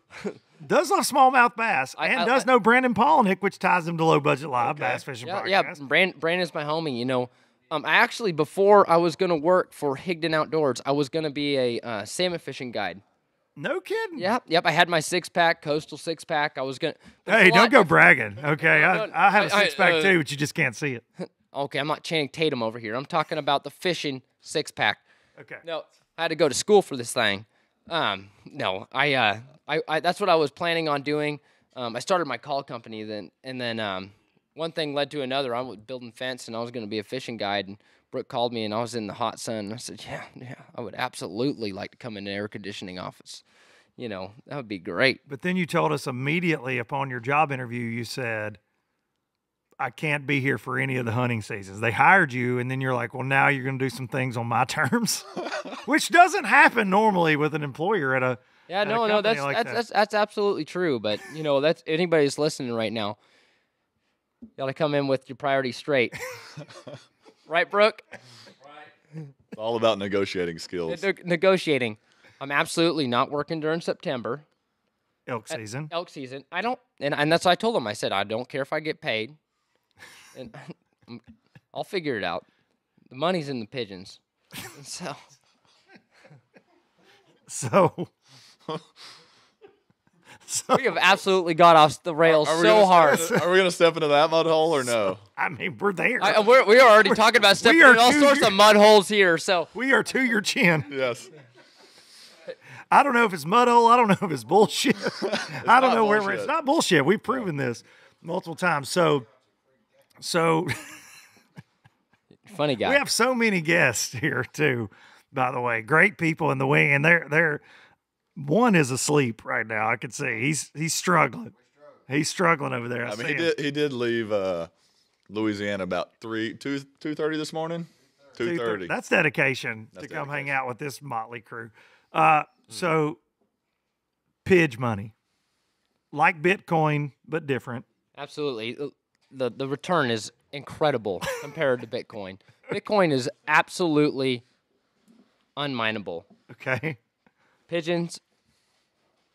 Does love smallmouth bass and does know Brandon Polnick, which ties him to Low Budget Live Bass Fishing Yeah, Podcast. yeah. Brandon's my homie. I actually, before I was gonna work for Higdon Outdoors, I was gonna be a salmon fishing guide. No kidding. Yep. I had my 6-pack, coastal 6-pack. I was gonna. Hey, don't go bragging. Okay, No, I have a I- 6-pack too, but you just can't see it. Okay, I'm not Channing Tatum over here. I'm talking about the fishing 6-pack. Okay. No, I had to go to school for this thing. No, I that's what I was planning on doing. I started my call company then, and then one thing led to another. I was building fence, and I was going to be a fishing guide. And Brooke called me and I was in the hot sun. And I said, yeah, I would absolutely like to come in an air conditioning office. You know, that would be great. But then you told us immediately upon your job interview, you said, I can't be here for any of the hunting seasons. They hired you, and then you're like, well, now you're going to do some things on my terms, which doesn't happen normally with an employer at a Yeah, at a no, company like that. that's absolutely true. But, you know, that's anybody that's listening right now, you got to come in with your priorities straight. Right, Brooke? It's all about negotiating skills. Negotiating. I'm absolutely not working during September. Elk season. Elk season. I don't, and that's what I told them. I said, I don't care if I get paid. And I'll figure it out. The money's in the pigeons. So we have absolutely got off the rails so hard. Are we going to step into that mud hole or no? I mean, we're there. We are already talking about stepping in all sorts of mud holes here. So we are to your chin. Yes. I don't know if it's mud hole. I don't know if it's bullshit. I don't know where we're. bullshit. It's not bullshit. We've proven this multiple times. So funny guy. we have so many guests here too. By the way, great people in the wing, and they're one is asleep right now. I can see he's struggling. He's struggling over there. I mean, he did leave Louisiana about 2:30 this morning. 2:30. That's dedication to come hang out with this motley crew. So, Pidge money, like Bitcoin, but different. Absolutely. The return is incredible compared to Bitcoin. Bitcoin is absolutely unminable. Okay. Pigeons,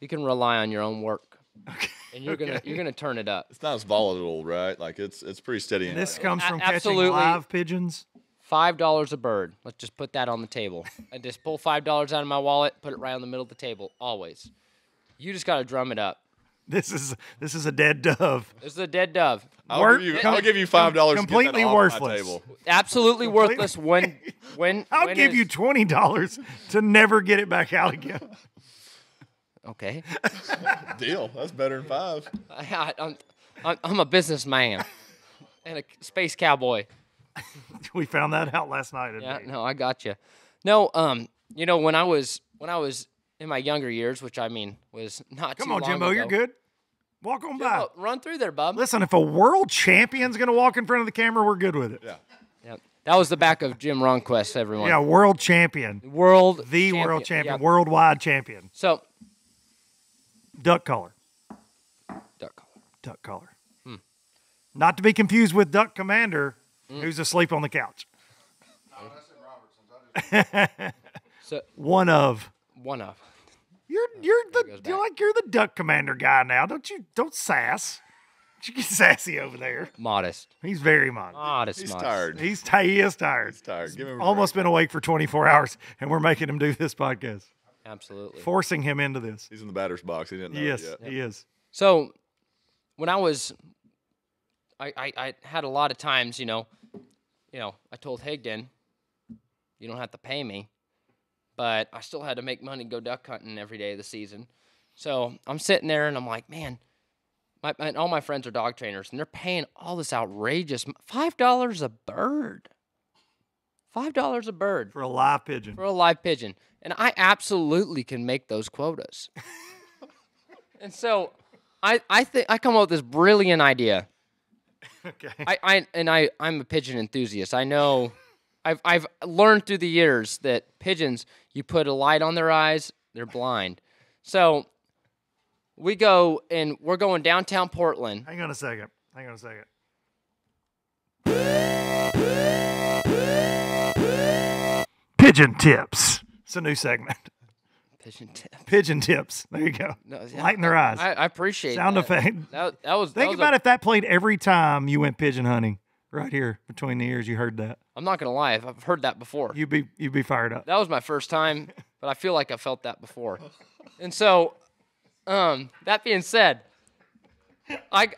you can rely on your own work. Okay. And you're gonna turn it up. It's not as volatile, right? Like it's pretty steady. And this comes from catching absolutely. live pigeons. $5 a bird. Let's just put that on the table. I just pull $5 out of my wallet, put it right on the middle of the table, always. You just gotta drum it up. This is a dead dove. This is a dead dove. I'll give you $5. Completely to get that off worthless. My table. Absolutely worthless. When I'll give you $20 to never get it back out again. Okay. Deal. That's better than 5. I'm a businessman and a space cowboy. We found that out last night. Yeah, we? no, I got you. No, you know, when I was in my younger years, which I mean was not Come too on, long Jimbo, ago. you're good. Walk on by. Jimbo, run through there, bub. Listen, if a world champion's going to walk in front of the camera, we're good with it. Yeah. Yeah, that was the back of Jim Ronquest, everyone. Yeah, world champion. The world champion, Yep. worldwide champion. So, Duck collar. duck collar. Duck collar. Not to be confused with Duck Commander, who's asleep on the couch. So One of. You're the Duck Commander guy now. Don't sass. Don't you get sassy over there. modest. He's very modest. Modest. He's modest. tired. He is tired. He's tired. Give him a Almost been awake for 24 hours, and we're making him do this podcast. Absolutely. Forcing him into this. break. He's in the batter's box. He didn't know Yes, it yet. he is. So, when I was, I had a lot of times, you know, I told Higdon, you don't have to pay me, but I still had to make money to go duck hunting every day of the season. So I'm sitting there and I'm like, man, all my friends are dog trainers and they're paying all this outrageous $5 a bird. $5 a bird For a live pigeon. for a live pigeon. And I absolutely can make those quotas. And so I think I come up with this brilliant idea. Okay. I'm a pigeon enthusiast. I know I've learned through the years that pigeons, you put a light on their eyes, they're blind. So we're going downtown Portland. Hang on a second. Pigeon tips. It's a new segment. Pigeon tip. Pigeon tips. There you go. No, yeah, Light in their eyes. I appreciate Sound that. effect. That was. Think about if that played every time you went pigeon hunting. Right here between the ears, you heard that. I'm not gonna lie. I've heard that before. You'd be fired up. That was my first time, but I feel like I felt that before. And so, that being said, I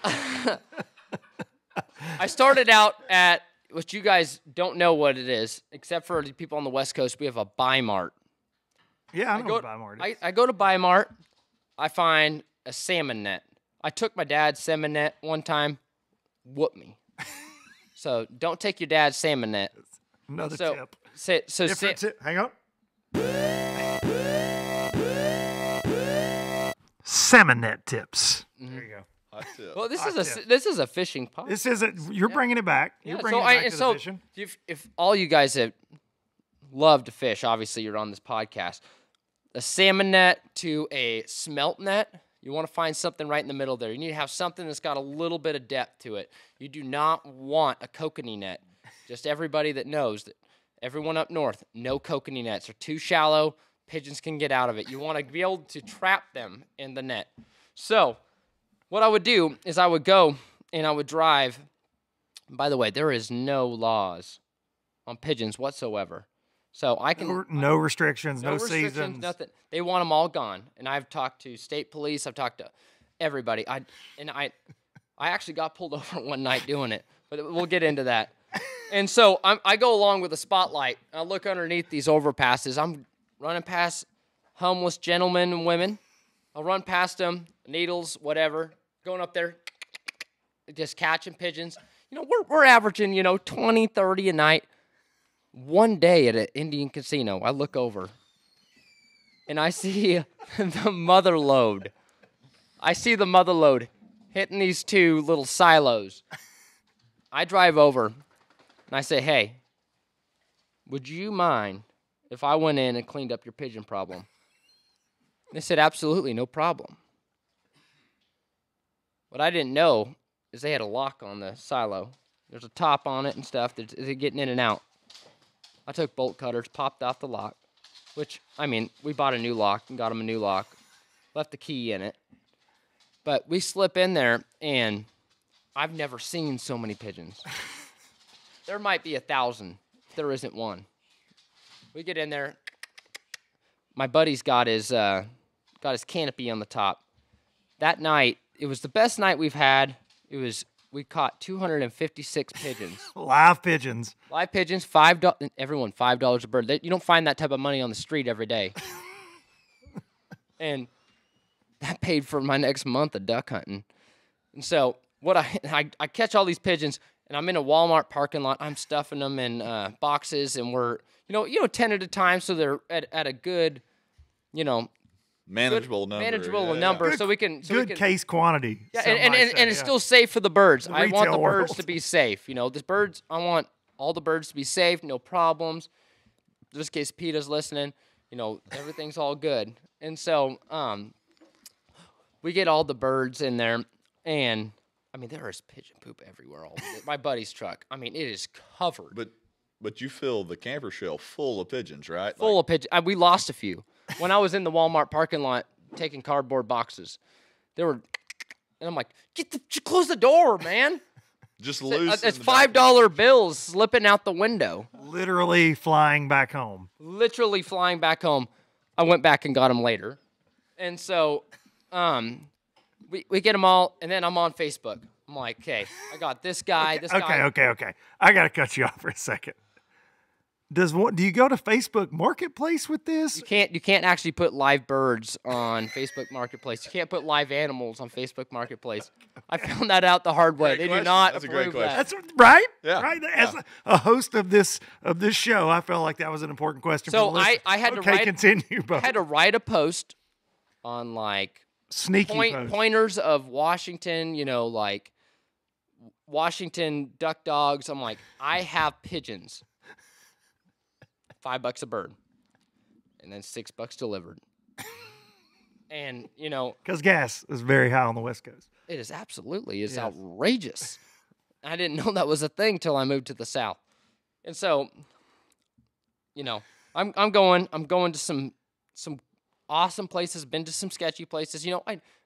started out at, which you guys don't know what it is, except for the people on the West Coast, we have a buy mart. Yeah, I know what Buy-Mart is. I go to buy mart, I find a salmon net. I took my dad's salmon net one time, whooped me. So don't take your dad's salmon net. Another So, tip. so Tip. Hang on. Salmon net tips. There you go. Hot tip. well, this Hot is tip. this is a fishing podcast. This isn't. You're bringing it back. You're bringing it back to the fishing. If all you guys have love to fish, obviously you're on this podcast. A salmon net to a smelt net. You want to find something right in the middle there. You need to have something that's got a little bit of depth to it. You do not want a kokanee net. Just everybody that knows that, everyone up north, no kokanee nets are too shallow. Pigeons can get out of it. You want to be able to trap them in the net. So what I would do is I would go and I would drive. By the way, there is no laws on pigeons whatsoever. So I can No restrictions, no restrictions, seasons. nothing. They want them all gone. And I've talked to state police. I've talked to everybody. I actually got pulled over one night doing it, but we'll get into that. And so I go along with a spotlight. I look underneath these overpasses. I'm running past homeless gentlemen and women. I'll run past them, needles, whatever, going up there, just catching pigeons. You know, we're averaging, 20, 30 a night. One day at an Indian casino, I look over, and I see the mother lode. I see the mother lode hitting these two little silos. I drive over, and I say, hey, would you mind if I went in and cleaned up your pigeon problem? They said, absolutely, no problem. What I didn't know is they had a lock on the silo. There's a top on it and stuff. They're getting in and out. I took bolt cutters, popped off the lock, which, we bought a new lock and got them a new lock. Left the key in it. But we slip in there, and I've never seen so many pigeons. There might be 1,000 if there isn't one. We get in there. My buddy's got his canopy on the top. That night, it was the best night we've had. We caught 256 pigeons. Live pigeons. Live pigeons, $5. Everyone, $5 a bird. You don't find that type of money on the street every day. And that paid for my next month of duck hunting. And so what I catch all these pigeons, and I'm in a Walmart parking lot. I'm stuffing them in boxes, and we're 10 at a time, so they're at a good, Manageable number. Good, so we can case quantity. Yeah, and it's still safe for the birds. I want the birds world. to be safe. I want all the birds to be safe, no problems. Just in case PETA's listening, everything's all good. And so we get all the birds in there, and there is pigeon poop everywhere. My buddy's truck. It is covered. But you fill the camper shell full of pigeons, right? Full of pigeons. We lost a few. When I was in the Walmart parking lot taking cardboard boxes, and I'm like, close the door, man. Just loose. It's $5 bills slipping out the window. Literally flying back home. I went back and got them later. And so we get them all, and then I'm on Facebook. I'm like, okay, I got this guy, guy. Okay. I got to cut you off for a second. Do you go to Facebook Marketplace with this? You can't actually put live birds on Facebook Marketplace. You can't put live animals on Facebook Marketplace. I found that out the hard way. They do not approve that. That's right. Yeah. Right. As a host of this show, I felt like that was an important question. So for the listener. I had to continue. I had to write a post on sneaky pointers of Washington. Washington duck dogs. I'm like, I have pigeons. $5 a bird, and then $6 delivered. And because gas is very high on the West Coast. It is absolutely outrageous. I didn't know that was a thing till I moved to the South. And so, I'm going to some awesome places. Been to some sketchy places.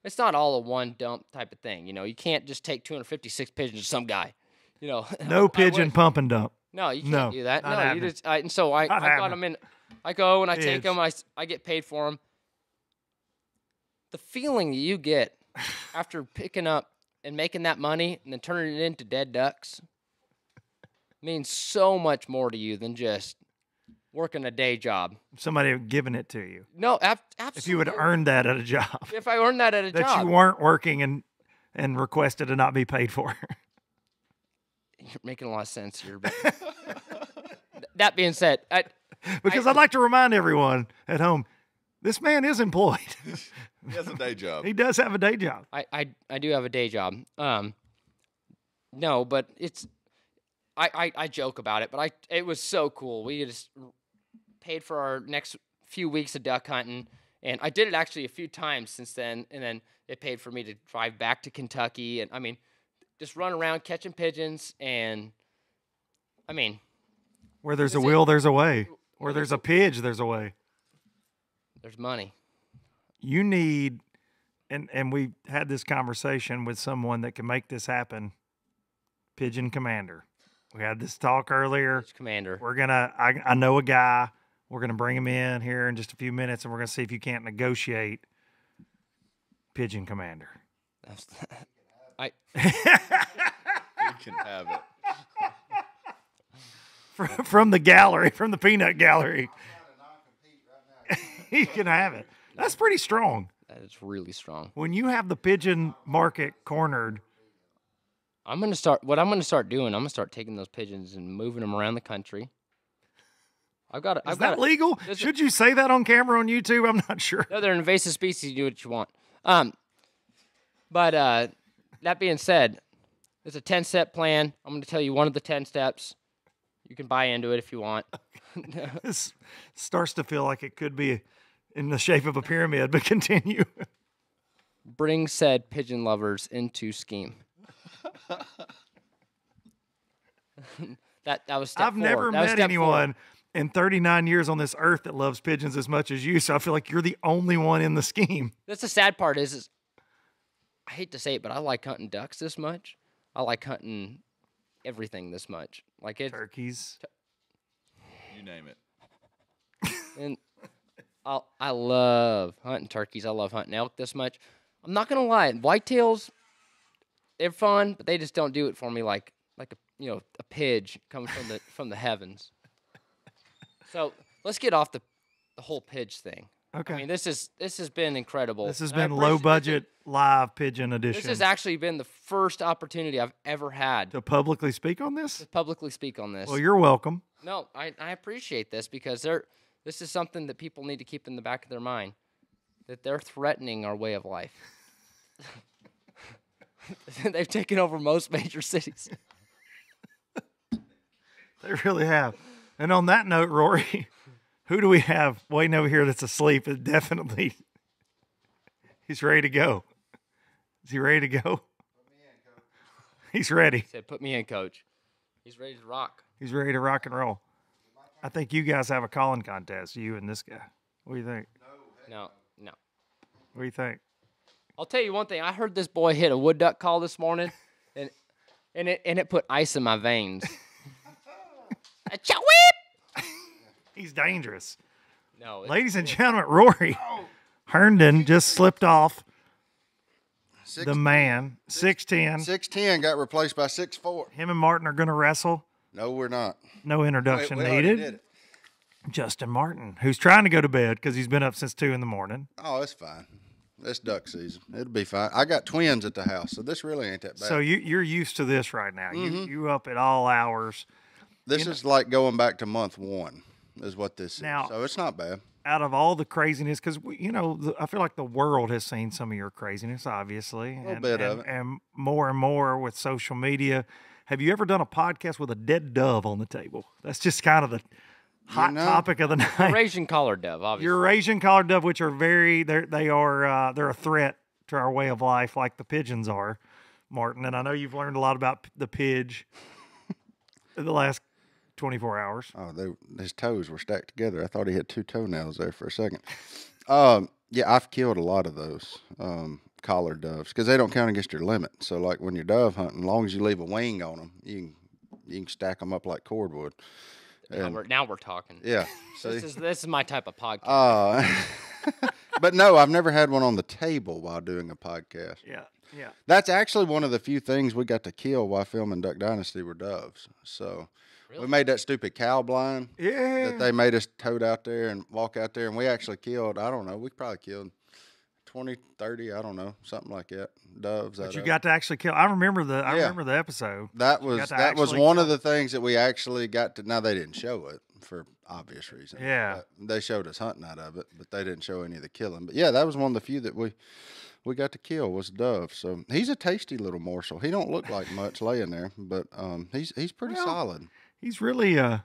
It's not all a one dump type of thing. You can't just take 256 pigeons to some guy. No pigeon pump and dump. No, you can't do that. No, you just. I got them in. I go and I take them. I get paid for them. The feeling that you get after picking up and making that money and then turning it into dead ducks means so much more to you than just working a day job. Somebody giving it to you. No, absolutely. If you would earn that at a job. If I earned that at a job. That you weren't working and requested to not be paid for. You're making a lot of sense here. But that being said, Because I'd like to remind everyone at home, this man is employed. He has a day job. He does have a day job. I do have a day job. No, but it's I joke about it, but it was so cool. We just paid for our next few weeks of duck hunting, and I did it actually a few times since then, and then it paid for me to drive back to Kentucky, and I mean, just run around catching pigeons, and I mean, where there's a will, there's a way. Where there's a pidge, there's a way. There's money. You need, and we had this conversation with someone that can make this happen. Pigeon Commander. We had this talk earlier. Commander. We're gonna. I know a guy. We're gonna bring him in here in just a few minutes, and we're gonna see if you can't negotiate Pigeon Commander. You can have it. From the gallery, from the peanut gallery. You can have it. That's pretty strong. That is really strong. When you have the pigeon market cornered, What I'm gonna start doing, I'm gonna start taking those pigeons and moving them around the country. Is that legal? Should you say that on camera on YouTube? I'm not sure. No, they're an invasive species. You do what you want. But that being said, it's a 10-step plan. I'm going to tell you one of the 10 steps. You can buy into it if you want. This starts to feel like it could be in the shape of a pyramid, but continue. Bring said pigeon lovers into scheme. that was step 4. I've never met anyone in 39 years on this earth that loves pigeons as much as you, so I feel like you're the only one in the scheme. That's the sad part is I hate to say it, but I like hunting ducks this much. I like hunting everything this much. Like turkeys. You name it. And I love hunting turkeys. I love hunting elk this much. I'm not gonna lie, whitetails, they're fun, but they just don't do it for me like a pidge coming from the heavens. So let's get off the whole pidge thing. Okay. I mean, this has been incredible. This has been low budget live pigeon edition. This has actually been the first opportunity I've ever had to publicly speak on this. Well, you're welcome. No, I appreciate this because this is something that people need to keep in the back of their mind, that they're threatening our way of life. They've taken over most major cities. They really have. And on that note, Rory, who do we have waiting over here that's asleep? It definitely, he's ready to go. Is he ready to go? Put me in, Coach. He's ready. He said, put me in, Coach. He's ready to rock. He's ready to rock and roll. I think you guys have a calling contest, you and this guy. What do you think? No. What do you think? I'll tell you one thing. I heard this boy hit a wood duck call this morning, and it put ice in my veins. Chow-whip! He's dangerous. No, ladies and gentlemen, Rory Herndon just slipped off. 6'10". The man, 6'10". 6'10" got replaced by 6'4". Him and Martin are going to wrestle. No, we're not. No introduction we already needed. did it. Justin Martin, who's trying to go to bed because he's been up since 2 a.m. Oh, it's fine. It's duck season. It'll be fine. I got twins at the house, so this really ain't that bad. So you're used to this right now. You up at all hours. This is like going back to month 1 is what this Now, is. So it's not bad. Out of all the craziness, because, I feel like the world has seen some of your craziness, obviously. A little bit of it. And more with social media. Have you ever done a podcast with a dead dove on the table? That's just kind of the hot topic of the night. Eurasian collared dove, obviously. Eurasian collared dove, which are they're a threat to our way of life, like the pigeons are, Martin. And I know you've learned a lot about the pidge in the last 24 hours. Oh, his toes were stacked together. I thought he had 2 toenails there for a second. Yeah, I've killed a lot of those collared doves because they don't count against your limit. So, like when you're dove hunting, as long as you leave a wing on them, you can stack them up like cordwood. Now we're talking. Yeah. This is my type of podcast. But no, I've never had one on the table while doing a podcast. Yeah. That's actually one of the few things we got to kill while filming Duck Dynasty were doves. So we made that stupid cow blind that they made us tote out there and walk out there, and we actually killed, I don't know, we probably killed 20, 30, I don't know, something like that, doves. But you got to actually kill. I remember the episode. That was one of the things that we actually got to. Now they didn't show it, for obvious reasons. Yeah. They showed us hunting out of it, but they didn't show any of the killing. But yeah, that was one of the few that we got to kill was dove. So he's a tasty little morsel. He don't look like much laying there, but he's pretty solid. He's really kind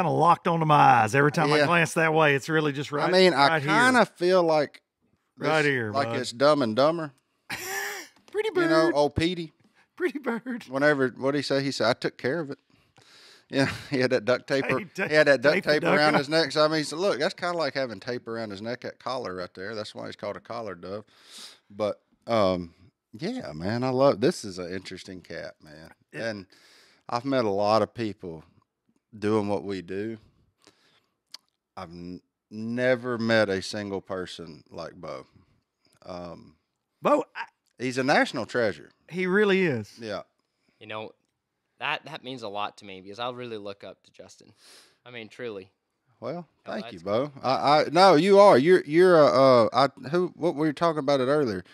of locked onto my eyes every time I glance that way. It's really just right. I mean, right I kind of feel like right here, like bud. it's Dumb and Dumber. Pretty bird. You know, old Petey. Pretty bird. Whenever what did he say? He said, "I took care of it." Yeah, he had that duct tape. He had that duct taped tape the duck around up. his neck. So I mean, he said, "Look, that's kind of like having tape around his neck. That collar right there. That's why he's called a collar dove." But yeah, man, I love this. Is an interesting cat, man. And I've met a lot of people doing what we do. I've never met a single person like Beau. Beau, He's a national treasure. he really is. Yeah. You know, that means a lot to me because I really look up to Justin. I mean, truly. Well, Oh, thank you, that's Beau. No, you are. You're what we were talking about it earlier.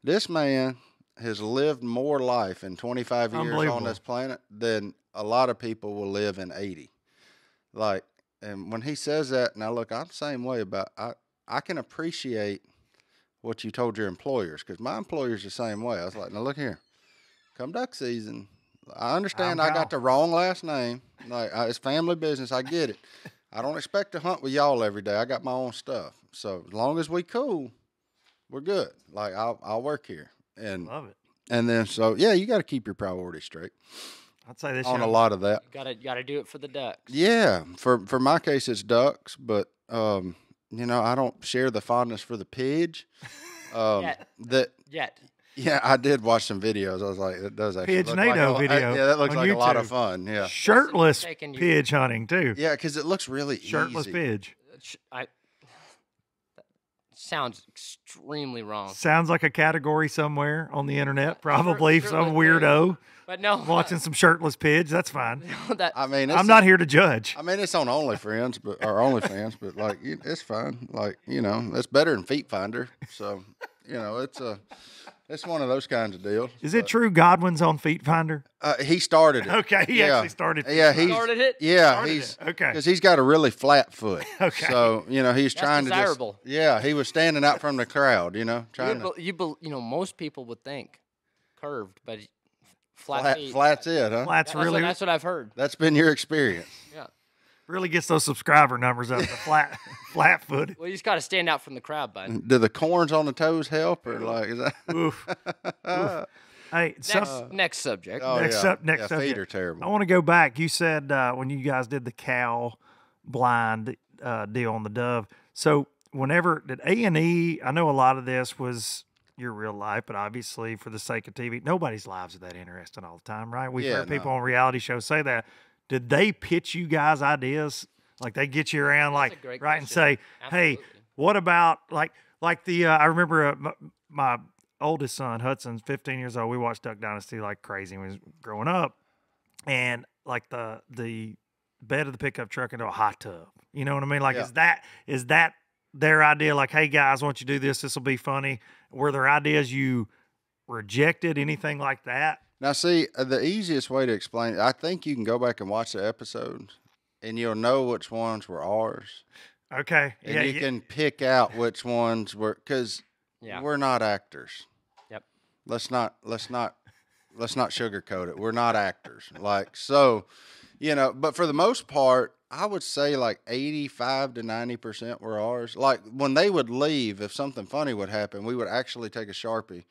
This man has lived more life in 25 years on Unbelievable. this planet than a lot of people will live in 80. Like, and when he says that, now look, I'm the same way about I can appreciate what you told your employers because my employer's the same way. I was like, now look here, come duck season. I understand I got the wrong last name. Like, it's family business. I get it. I don't expect to hunt with y'all every day. I got my own stuff. So as long as we cool, we're good. Like I'll work here. And Love it. And then so yeah, you got to keep your priorities straight I'd say this on a young- lot of that. You gotta do it for the ducks. Yeah, for my case it's ducks, but you know I don't share the fondness for the pidge. Yet. Yeah, I did watch some videos. I was like, it does actually look like Pigeonado video yeah, that looks on like a lot of YouTube. fun. Yeah, Shirtless Taking you- pidge hunting too. yeah, because it looks really Shirtless easy. pidge. That sounds extremely wrong. Sounds like a category somewhere on the internet. Probably Shirtless some pidge. weirdo But no, watching some shirtless pidge. That's fine. that I mean, I'm not here to judge. I mean, it's on OnlyFans, but or OnlyFans, but like it's fine. Like it's better than Feet Finder. So it's one of those kinds of deals. Is it true Godwin's on Feet Finder? He started it. Okay, he actually started. Yeah, he started it? Yeah, Started he's it. Okay. because he's got a really flat foot. Okay. So he's trying desirable. to just yeah. He was standing out from the crowd. Trying to Most people would think curved, but flat feet. flat's it, huh? Flats really That's what I've heard. That's been your experience. Yeah. really gets those subscriber numbers up. The flat foot. Well, you just got to stand out from the crowd, bud. Do the corns on the toes help, or like is that? Oof. Oof. Hey, Next subject. Oh, Next yeah. up, next yeah, subject. feet are terrible. I want to go back. You said when you guys did the cow blind deal on the dove. So whenever did A&E, I know a lot of this was your real life, but obviously for the sake of TV, nobody's lives are that interesting all the time, right? We've heard people on reality shows say that. Did they pitch you guys ideas? Like they get you around, That's like a great right, and question. say, "Hey, what about like the?" I remember my oldest son Hudson's 15 years old. We watched Duck Dynasty like crazy when he was growing up, and like the bed of the pickup truck into a hot tub. You know what I mean? Like, is that their idea? Like, hey guys, why don't you do this? This will be funny. Were there ideas you rejected? Anything like that? Now, see, the easiest way to explain it, I think you can go back and watch the episodes, and you'll know which ones were ours. Okay. And you can pick out which ones were, because we're not actors. Yep. Let's not sugarcoat it. We're not actors. Like, so, but for the most part, I would say like 85 to 90% were ours. Like when they would leave, if something funny would happen, we would actually take a Sharpie.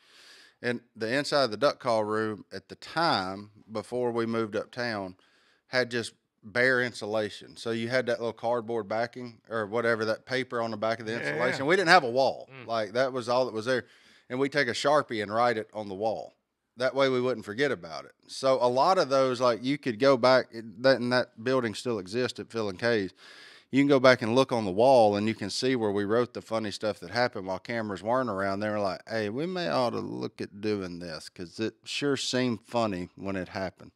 And the inside of the duck call room at the time, before we moved uptown, had just bare insulation. So you had that little cardboard backing or whatever, that paper on the back of the insulation. We didn't have a wall. Like that was all that was there. And we'd take a Sharpie and write it on the wall. That way we wouldn't forget about it. So a lot of those, like you could go back, that building still exists at Phil and Kay's. You can go back and look on the wall and you can see where we wrote the funny stuff that happened while cameras weren't around. They were like, hey, we may ought to look at doing this because it sure seemed funny when it happened.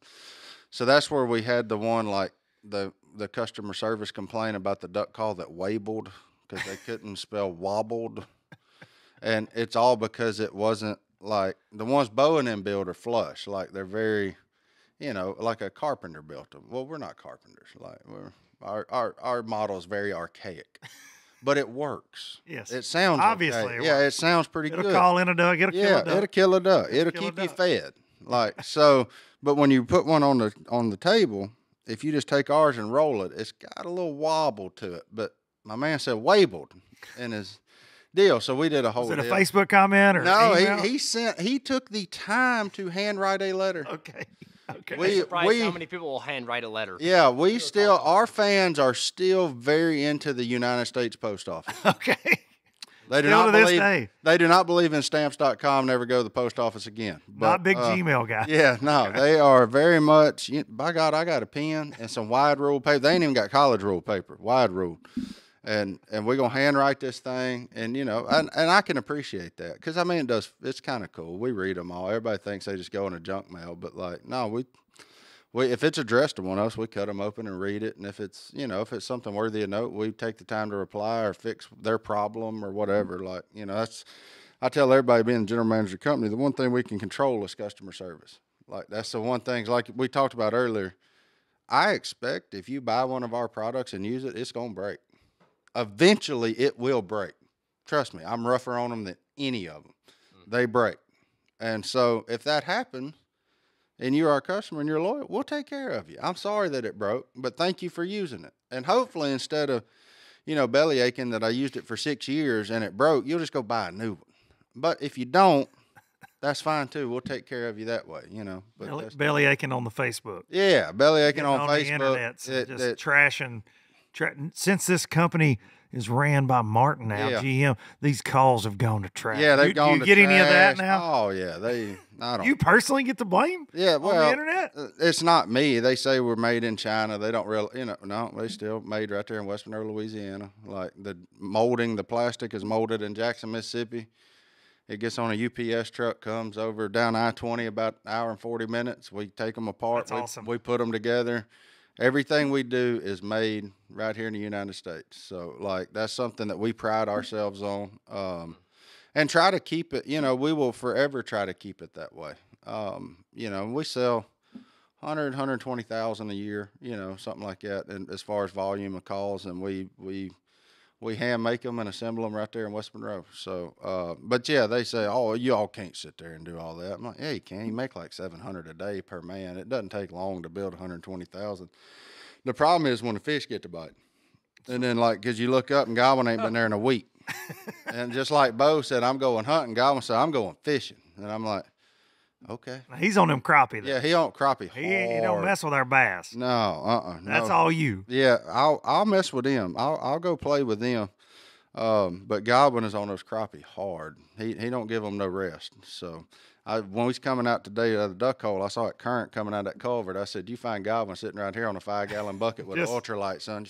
So that's where we had the one, like the customer service complaint about the duck call that wabled because they couldn't spell wobbled. And it's all because it wasn't like the ones Beau and them build are flush. Like they're very, like a carpenter built them. Well, we're not carpenters. Like our model is very archaic, but it works. Yes. It sounds obviously. okay. It Yeah, works. it sounds pretty It'll good. call in a duck. It'll kill a duck. It'll kill a duck. It'll kill a keep you duck. fed. Like so, but when you put one on the table, if you just take ours and roll it, it's got a little wobble to it. But my man said wabled in his deal, so we did a whole. Was it a deal. Facebook comment or No, email? he took the time to handwrite a letter. Okay. Okay. I'm surprised how many people will handwrite a letter. Yeah, our fans are still very into the United States Post Office. Okay. They do Still not to this believe day. they do not believe in stamps.com. Never go to the post office again. But, Not big Gmail guy. Yeah, no, they are very much. By God, I got a pen and some wide rule paper. They ain't even got college rule paper, wide rule, and we're gonna handwrite this thing, and and I can appreciate that because I mean it's kind of cool. We read them all. Everybody thinks they just go in a junk mail, but like no, we if it's addressed to one of us, we cut them open and read it, and if it's if it's something worthy of note, we take the time to reply or fix their problem or whatever. Like that's. I tell everybody being the general manager of the company, the one thing we can control is customer service. Like that's the one thing, like we talked about earlier. I expect if you buy one of our products and use it, it's going to break. Eventually it will break. Trust me, I'm rougher on them than any of them. They break. And so if that happens and you're our customer and you're loyal, we'll take care of you. I'm sorry that it broke, but thank you for using it. And hopefully instead of, belly aching that I used it for 6 years and it broke, you'll just go buy a new one. But if you don't, that's fine too. We'll take care of you that way, But belly aching on the Facebook. Yeah, belly aching on the Facebook. internet, just trashing. Since this company is ran by Martin now, GM, these calls have gone to trash. Yeah, they've gone to trash. You get any of that trash. now? Oh, yeah. I don't. You personally get the blame? Yeah, well, on the internet? It's not me. They say we're made in China. They don't really, no, they still made right there in West Monroe, Louisiana. Like the molding, the plastic is molded in Jackson, Mississippi. It gets on a UPS truck, comes over down I-20 about an hour and 40 minutes. We take them apart. That's awesome. We put them together. Everything we do is made right here in the United States. So, like, that's something that we pride ourselves on and try to keep it, we will forever try to keep it that way. We sell 120,000 a year, something like that, and as far as volume of calls, and we hand make them and assemble them right there in West Monroe. So, but yeah, they say, oh, you all can't sit there and do all that. I'm like, yeah, you can. You make like 700 a day per man. It doesn't take long to build 120,000. The problem is when the fish get to bite. And then because you look up and Godwin ain't been there in a week. And just like Beau said, I'm going hunting. Godwin said, I'm going fishing. And I'm like, okay. He's on them crappie, though. Yeah, he on crappie hard. He don't mess with our bass. No, That's no. all you. Yeah, I'll mess with them. I'll go play with them. But Godwin is on those crappie hard. He don't give them no rest. So when we was coming out today out of the duck hole, I saw it current coming out of that culvert. I said, you find Godwin sitting right here on a 5-gallon bucket with an ultralight, son.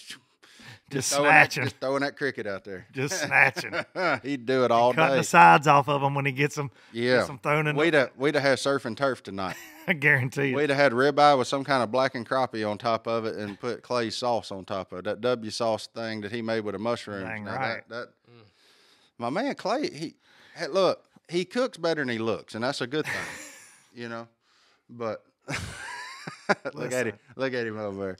Just snatching. Just throwing that cricket out there. Just snatching. He'd do it all day. Cutting the sides off of them when he gets them. Yeah. Gets them thrown in. We'd have had surf and turf tonight. I guarantee you. We'd have had ribeye with some kind of blackened crappie on top of it and put clay sauce on top of it. That W sauce thing that he made with the mushrooms. Dang now right. My man Clay, he cooks better than he looks, and that's a good thing, But look at him over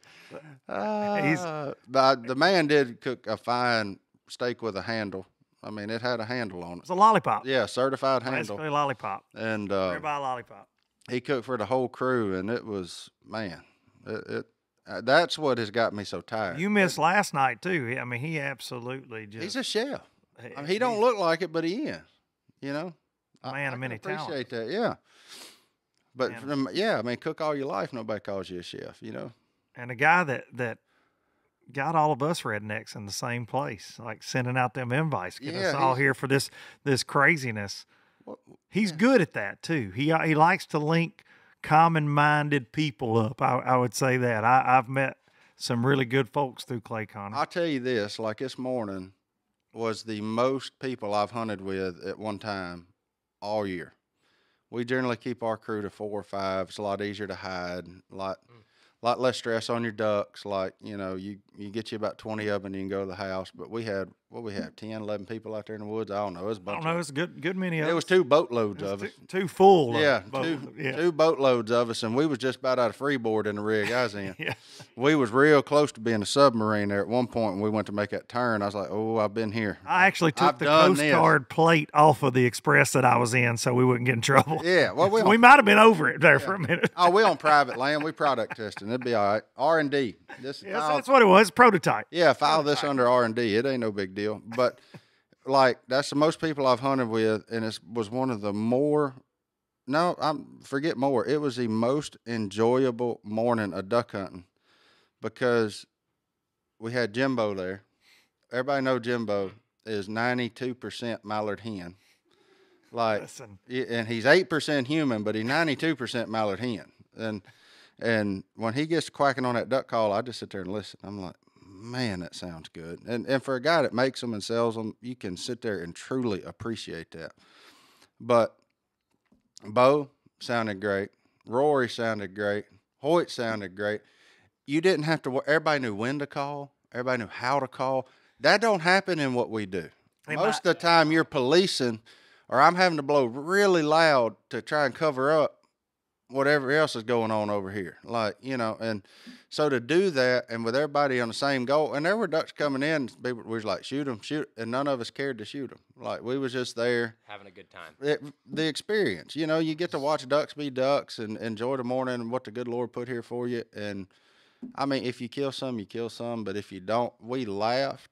there. But the man did cook a fine steak with a handle. I mean, it had a handle on it. It's a lollipop. Yeah, certified handle. Basically a lollipop. And ribeye lollipop. He cooked for the whole crew, and it was, man, that's what has got me so tired. You missed last night too. I mean, he absolutely just. He's a chef. I mean, he don't look like it, but he is. Man of many talents. Appreciate that, yeah. But I mean, cook all your life, nobody calls you a chef, And a guy that got all of us rednecks in the same place, like sending out them invites, get us all here for this craziness. He's good at that too. He likes to link common-minded people up. I would say that. I've met some really good folks through Clay Connor. I'll tell you this, like this morning was the most people I've hunted with at one time all year. We generally keep our crew to 4 or 5. It's a lot easier to hide, a lot less stress on your ducks. Like, you get you about 20 of them and you can go to the house. But we had what we have, 10, 11 people out there in the woods. I don't know. It was a bunch. I don't know. It's good many of us. It was 2 boatloads of us. Two full. Yeah, of two boatloads of us, and we was just about out of freeboard in the rig I was in. Yeah. We was real close to being a submarine there at one point when we went to make that turn. I was like, oh, I've been here. I actually took the Coast Guard plate off of the Express that I was in so we wouldn't get in trouble. Yeah, well, we might have been over it there for a minute. Oh, we on private land. We product testing. It'd be all right. R&D. That's what it was. Prototype. Yeah, file this under R&D. It ain't no big deal. But like that's the most people I've hunted with, and it was one of the forget more. It was the most enjoyable morning of duck hunting because we had Jimbo there. Everybody know Jimbo is 92% mallard hen. Like, listen. And he's 8% human, but he's 92% mallard hen. And when he gets quacking on that duck call, I just sit there and listen. I'm like, man, that sounds good. And for a guy that makes them and sells them, you can sit there and truly appreciate that. But Beau sounded great. Rory sounded great. Hoyt sounded great. You didn't have to. Everybody knew when to call. Everybody knew how to call. That don't happen in what we do. Most of the time, you're policing, or I'm having to blow really loud to try and cover up whatever else is going on over here. Like, you know, and so to do that and with everybody on the same goal, and there were ducks coming in, we was like, shoot them, and none of us cared to shoot them. Like, we was just there. Having a good time. The experience, you know, you get to watch ducks be ducks and enjoy the morning and what the good Lord put here for you. And, I mean, if you kill some, you kill some, but if you don't, we laughed.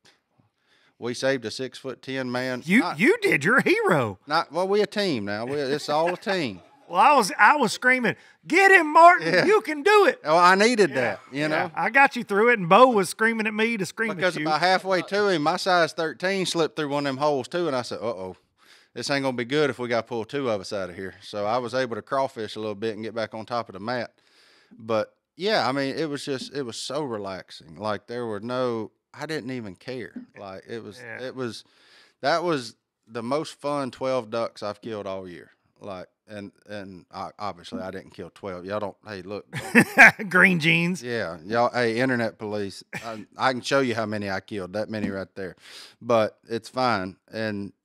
We saved a 6'10" man. You did. You're a hero. Well, we a team now. It's all a team. Well, I was screaming, "Get him, Martin! Yeah. You can do it!" Oh, I needed that. You know, I got you through it, and Beau was screaming at me to scream at you. Because about halfway to him, my size 13 slipped through one of them holes too, and I said, "Uh-oh, this ain't gonna be good if we got to pull 2 of us out of here." So I was able to crawfish a little bit and get back on top of the mat. But yeah, I mean, it was so relaxing. Like I didn't even care. Like that was the most fun 12 ducks I've killed all year. Like, and obviously I didn't kill 12. Y'all don't, hey, look. Green jeans. Yeah. Y'all, hey, internet police. I can show you how many I killed, that many right there. But it's fine.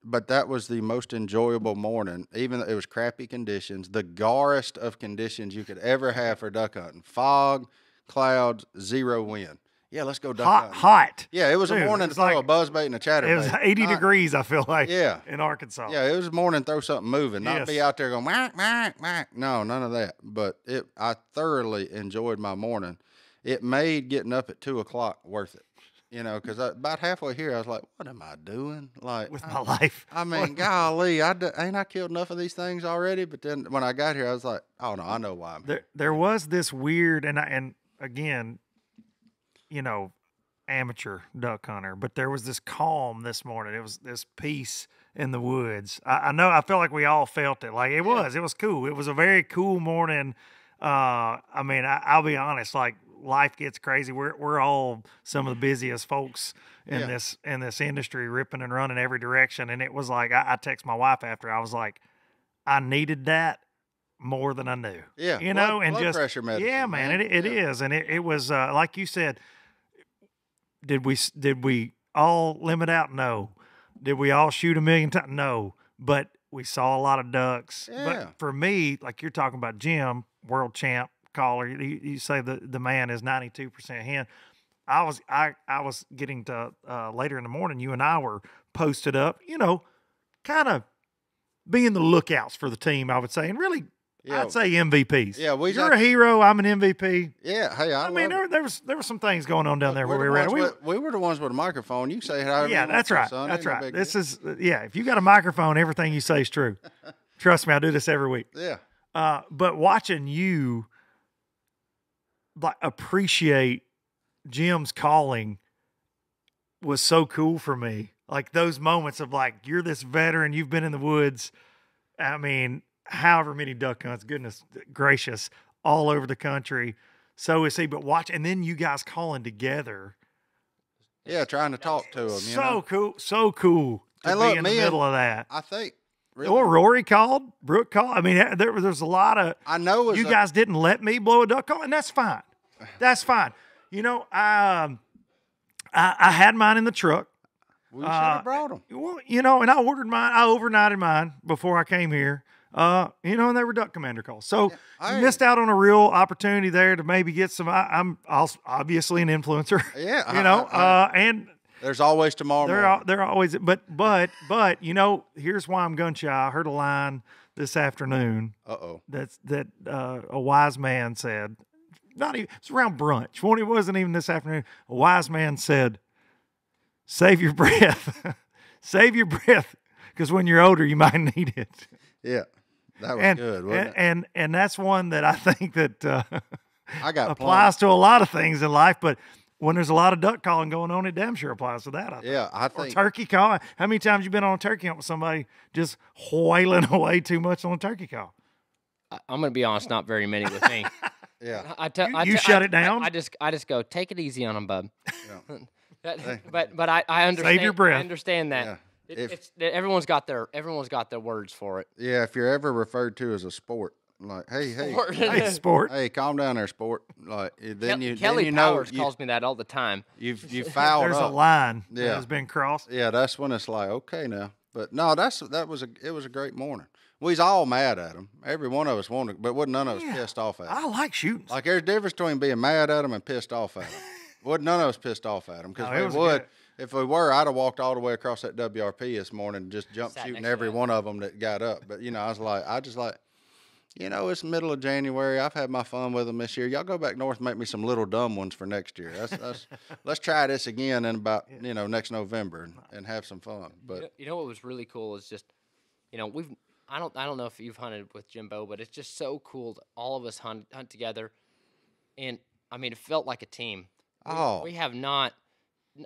But that was the most enjoyable morning, even though it was crappy conditions, the garest of conditions you could ever have for duck hunting. Fog, clouds, 0 wind. Yeah, let's go duck hunting. Hot. Yeah, it was a morning to throw a buzzbait and a chatterbait. It was 80 degrees, I feel like, in Arkansas. Yeah, it was a morning to throw something moving, not be out there going, whack, whack, whack. No, none of that. But I thoroughly enjoyed my morning. It made getting up at 2 o'clock worth it, you know, because about halfway here, I was like, what am I doing? Like, with my life. I mean, golly, ain't I killed enough of these things already? But then when I got here, I was like, oh, no, I know why I'm here. There was this weird, and again, you know, amateur duck hunter, but there was this calm this morning. It was this peace in the woods. I know, I felt like we all felt it. Like it was cool. It was a very cool morning. I mean, I'll be honest, like life gets crazy. We're all some of the busiest folks in this industry, ripping and running every direction. And it was like, I text my wife after, I was like, I needed that more than I knew. Yeah. You know, and blood just pressure medicine. Yeah, man, it is. And it was, like you said, did we all limit out? No. Did we all shoot 1 million times? No. But we saw a lot of ducks. Yeah. But for me, like you're talking about Jim, world champ caller, you say the man is 92% hen. I was getting to later in the morning, you and I were posted up, you know, kind of being the lookouts for the team, I would say, and really I'd say MVPs. Yeah, you're a hero. I'm an MVP. Yeah, hey, I mean, there were some things going on down there where we were at. We were the ones with a microphone. You say however. Yeah, that's right. That's right. This is if you got a microphone, everything you say is true. Trust me, I do this every week. Yeah. But watching you like appreciate Jim's calling was so cool for me. Like those moments of like, you're this veteran, you've been in the woods. I mean, however many duck hunts, goodness gracious, all over the country. So is he, but watch, and then you guys calling together. Yeah, trying to talk to him. So cool to be in the middle of that. I think. Really? Or Rory called, Brooke called. I mean, there's a lot of. I know you guys didn't let me blow a duck call, and that's fine. That's fine. You know, I had mine in the truck. We should have brought them. Well, you know, and I ordered mine. I overnighted mine before I came here. You know, and they were Duck Commander calls. So you missed out on a real opportunity there to maybe get some. I'm also obviously an influencer. Yeah, you know, and there's always tomorrow morning. They're always, but you know, here's why I'm gun shy. I heard a line this afternoon. That a wise man said. Not even. It's around brunch. It wasn't even this afternoon. A wise man said, "Save your breath, save your breath, because when you're older, you might need it." Yeah, that was good, wasn't it? And that's one that I think that I got applies to a lot of things in life, but when there's a lot of duck calling going on, it damn sure applies to that. I think. Yeah, I think. Or turkey call. How many times you been on a turkey hunt with somebody just wailing away too much on a turkey call? I'm going to be honest, not very many with me. Yeah, you shut it down. I just go, take it easy on them, bub. Yeah. but I understand. Save your breath. I understand that. Yeah. Everyone's got their words for it. Yeah, if you're ever referred to as a sport, like, hey, hey, sport. Hey, calm down there, sport. Like, Kelly Powers calls me that all the time. You fouled There's up. a line that has been crossed. Yeah, that's when it's like, okay now. But no, it was a great morning. We was all mad at him. Every one of us wanted, but wasn't none of us pissed off at him. I like shooting. Like, there's a difference between being mad at him and pissed off at him. Wasn't none of us pissed off at him, because if we were, I'd have walked all the way across that WRP this morning and just jumped shooting every one of them that got up. But, you know, you know, it's the middle of January. I've had my fun with them this year. Y'all go back north and make me some little dumb ones for next year. Let's try this again in about, you know, next November and have some fun. But you know what was really cool is just, you know, I don't know if you've hunted with Jimbo, but it's just so cool that all of us hunt together. And I mean, it felt like a team. We have not.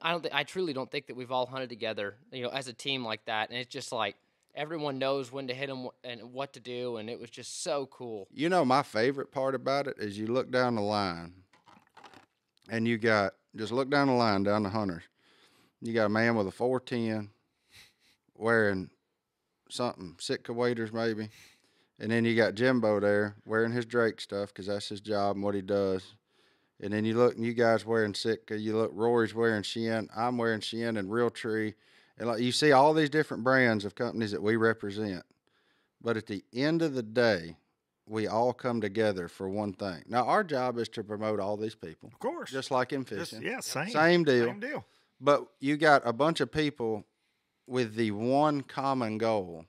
I truly don't think that we've all hunted together, you know, as a team like that. And it's just like everyone knows when to hit them and what to do, and it was just so cool. You know, my favorite part about it is you look down the line, and just look down the line down the hunters. You got a man with a 410 wearing something, Sitka waders maybe, and then you got Jimbo there wearing his Drake stuff because that's his job and what he does. And then you look, and you guys wearing Sitka. You look, Rory's wearing Shin. I'm wearing Shin and Realtree. And like, you see all these different brands of companies that we represent. But at the end of the day, we all come together for one thing. Now, our job is to promote all these people. Of course. Just like in fishing. Same deal. Same deal. But you got a bunch of people with the one common goal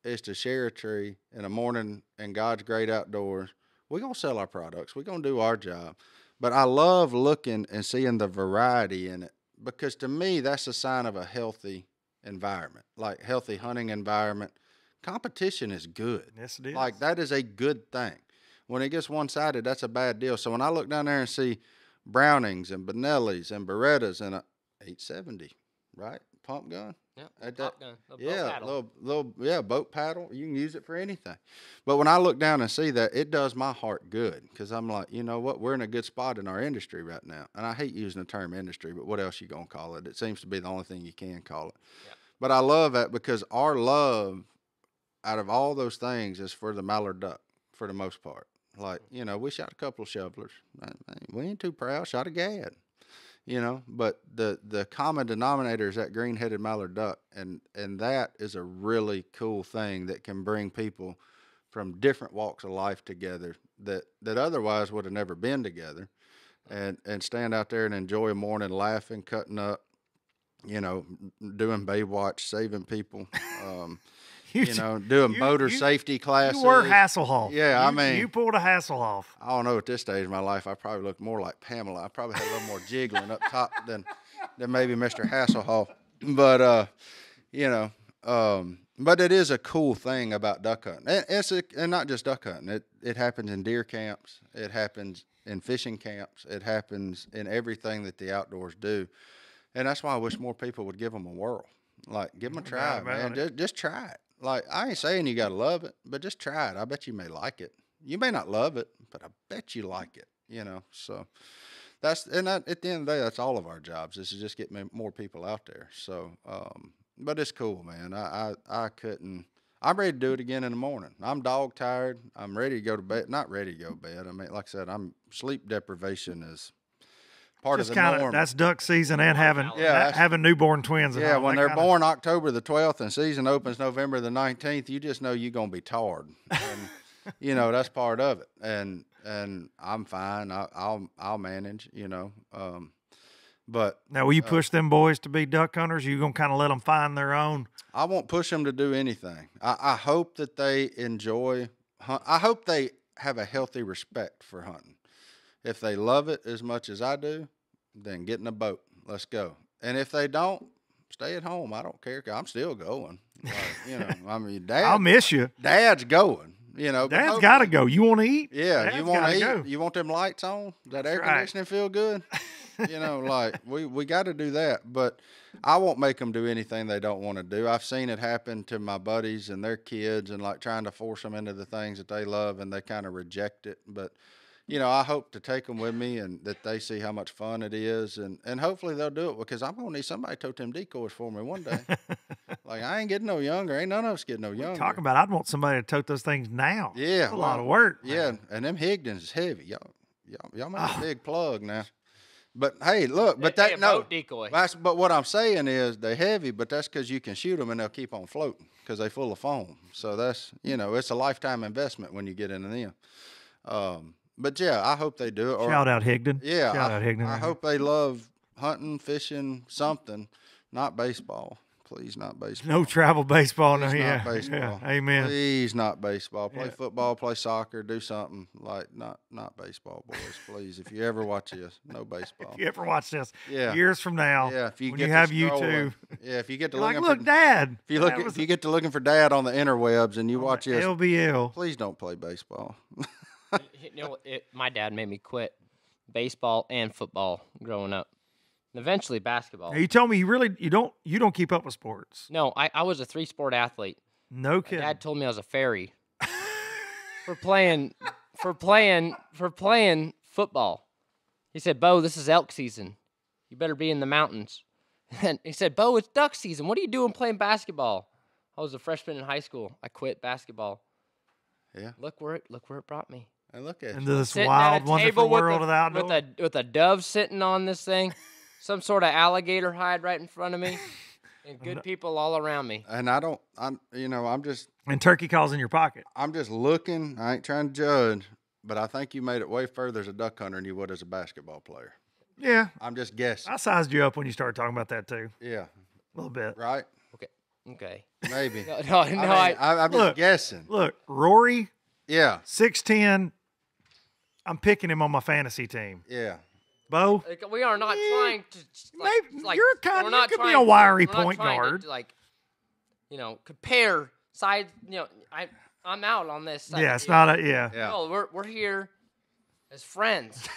is to share a tree in a morning in God's great outdoors. We're going to sell our products. We're going to do our job. But I love looking and seeing the variety in it, because to me, that's a sign of a healthy environment, like healthy hunting environment. Competition is good. Yes, it is. Like, that is a good thing. When it gets one-sided, that's a bad deal. So when I look down there and see Brownings and Benellis and Berettas and a 870, right? Pump gun. Yeah, pump gun. Boat paddle. You can use it for anything. But when I look down and see that, it does my heart good, because I'm like, you know what? We're in a good spot in our industry right now. And I hate using the term industry, but what else you going to call it? It seems to be the only thing you can call it. Yeah. But I love that, because our love out of all those things is for the mallard duck for the most part. Like, you know, we shot a couple of shovelers. We ain't too proud. Shot a gad. You know, but the common denominator is that green-headed mallard duck, and that is a really cool thing that can bring people from different walks of life together that otherwise would have never been together, and stand out there and enjoy a morning laughing, cutting up, you know, doing Baywatch, saving people, doing boater safety classes. You were Hasselhoff. Yeah, I mean. You pulled a Hasselhoff. I don't know, at this stage of my life, I probably look more like Pamela. I probably had a little more jiggling up top than maybe Mr. Hasselhoff. But, but it is a cool thing about duck hunting. And not just duck hunting. It happens in deer camps. It happens in fishing camps. It happens in everything that the outdoors do. And that's why I wish more people would give them a whirl. Like, give them a try, man. Just try it. Like, I ain't saying you got to love it, but just try it. I bet you may like it. You may not love it, but I bet you like it, you know. So at the end of the day, that's all of our jobs, is to just get more people out there. So, but it's cool, man. I couldn't. I'm ready to do it again in the morning. I'm dog tired. I'm ready to go to bed. Not ready to go to bed. I mean, like I said, sleep deprivation is part Just of the kind norm. of that's duck season and having newborn twins. At yeah, home. when That they're kinda- born October the 12th and season opens November the 19th, you just know you're gonna be tarred. And, you know, that's part of it. And I'm fine. I'll manage. You know. But now, will you push them boys to be duck hunters? Or you gonna kind of let them find their own? I won't push them to do anything. I hope that they enjoy hunt. I hope they have a healthy respect for hunting. If they love it as much as I do, then get in a boat. Let's go. And if they don't, stay at home. I don't care. 'Cause I'm still going. Like, you know, I mean, I'll miss you. Dad's going. You know, Dad's got to go. You want to eat? Yeah, Dad's you want to eat. go. You want them lights on? Does that air right. conditioning feel good? You know, like we got to do that. But I won't make them do anything they don't want to do. I've seen it happen to my buddies and their kids, and like trying to force them into the things that they love, and they kind of reject it. But you know, I hope to take them with me and that they see how much fun it is, and hopefully they'll do it, because I'm gonna need somebody to tote them decoys for me one day. Like, I ain't getting no younger. Ain't none of us getting no younger. Talk about, I'd want somebody to tote those things now. Yeah, It's a lot of work. Yeah, and them Higdons is heavy. Y'all make a big plug now. But hey, look, but Hey, a that no. boat decoy. But what I'm saying is they're heavy, but that's because you can shoot them and they'll keep on floating because they're full of foam. So that's, you know, it's a lifetime investment when you get into them. But yeah, I hope they do it. Shout out Higdon. Yeah, Shout out Higdon. I hope they love hunting, fishing, something, not baseball. Please, not baseball. No travel baseball. Please, No, not yeah. baseball. Yeah. Amen. Please, not baseball. Play Yeah. football, play soccer, do something like not baseball, boys. Please, if you ever watch this, no baseball. If you ever watch this, Yeah. years from now, Yeah, if you when get you to have scrolling- YouTube, Yeah, if you get to you're like, looking look, for Dad. if you get to looking for Dad on the interwebs and you watch this, LBL. please don't play baseball. You know, my dad made me quit baseball and football growing up, and eventually basketball. Now, you told me you don't keep up with sports. No, I was a 3-sport athlete. No My kidding. dad told me I was a fairy for playing football. He said, "Beau, this is elk season. You better be in the mountains." And he said, "Beau, it's duck season. What are you doing playing basketball?" I was a freshman in high school. I quit basketball. Yeah. Look where it brought me. And look at Into you. this Sitting wild, at a wonderful table world of the outdoors. with a dove sitting on this thing, some sort of alligator hide right in front of me, and good people all around me. And I'm just And turkey calls in your pocket. looking. I ain't trying to judge, but I think you made it way further as a duck hunter than you would as a basketball player. Yeah. I'm just guessing. I sized you up when you started talking about that too. Yeah. A little bit. Right? Okay. Maybe. I'm just Look. guessing. Look, Rory, Yeah. 6'10". I'm picking him on my fantasy team. Yeah. Beau, We are not trying to. maybe you're kind we're of, not you could be trying- a wiry we're not point trying guard. To, compare sides. I'm out on this. Yeah, it's not a, yeah. Yeah. No, we're here as friends.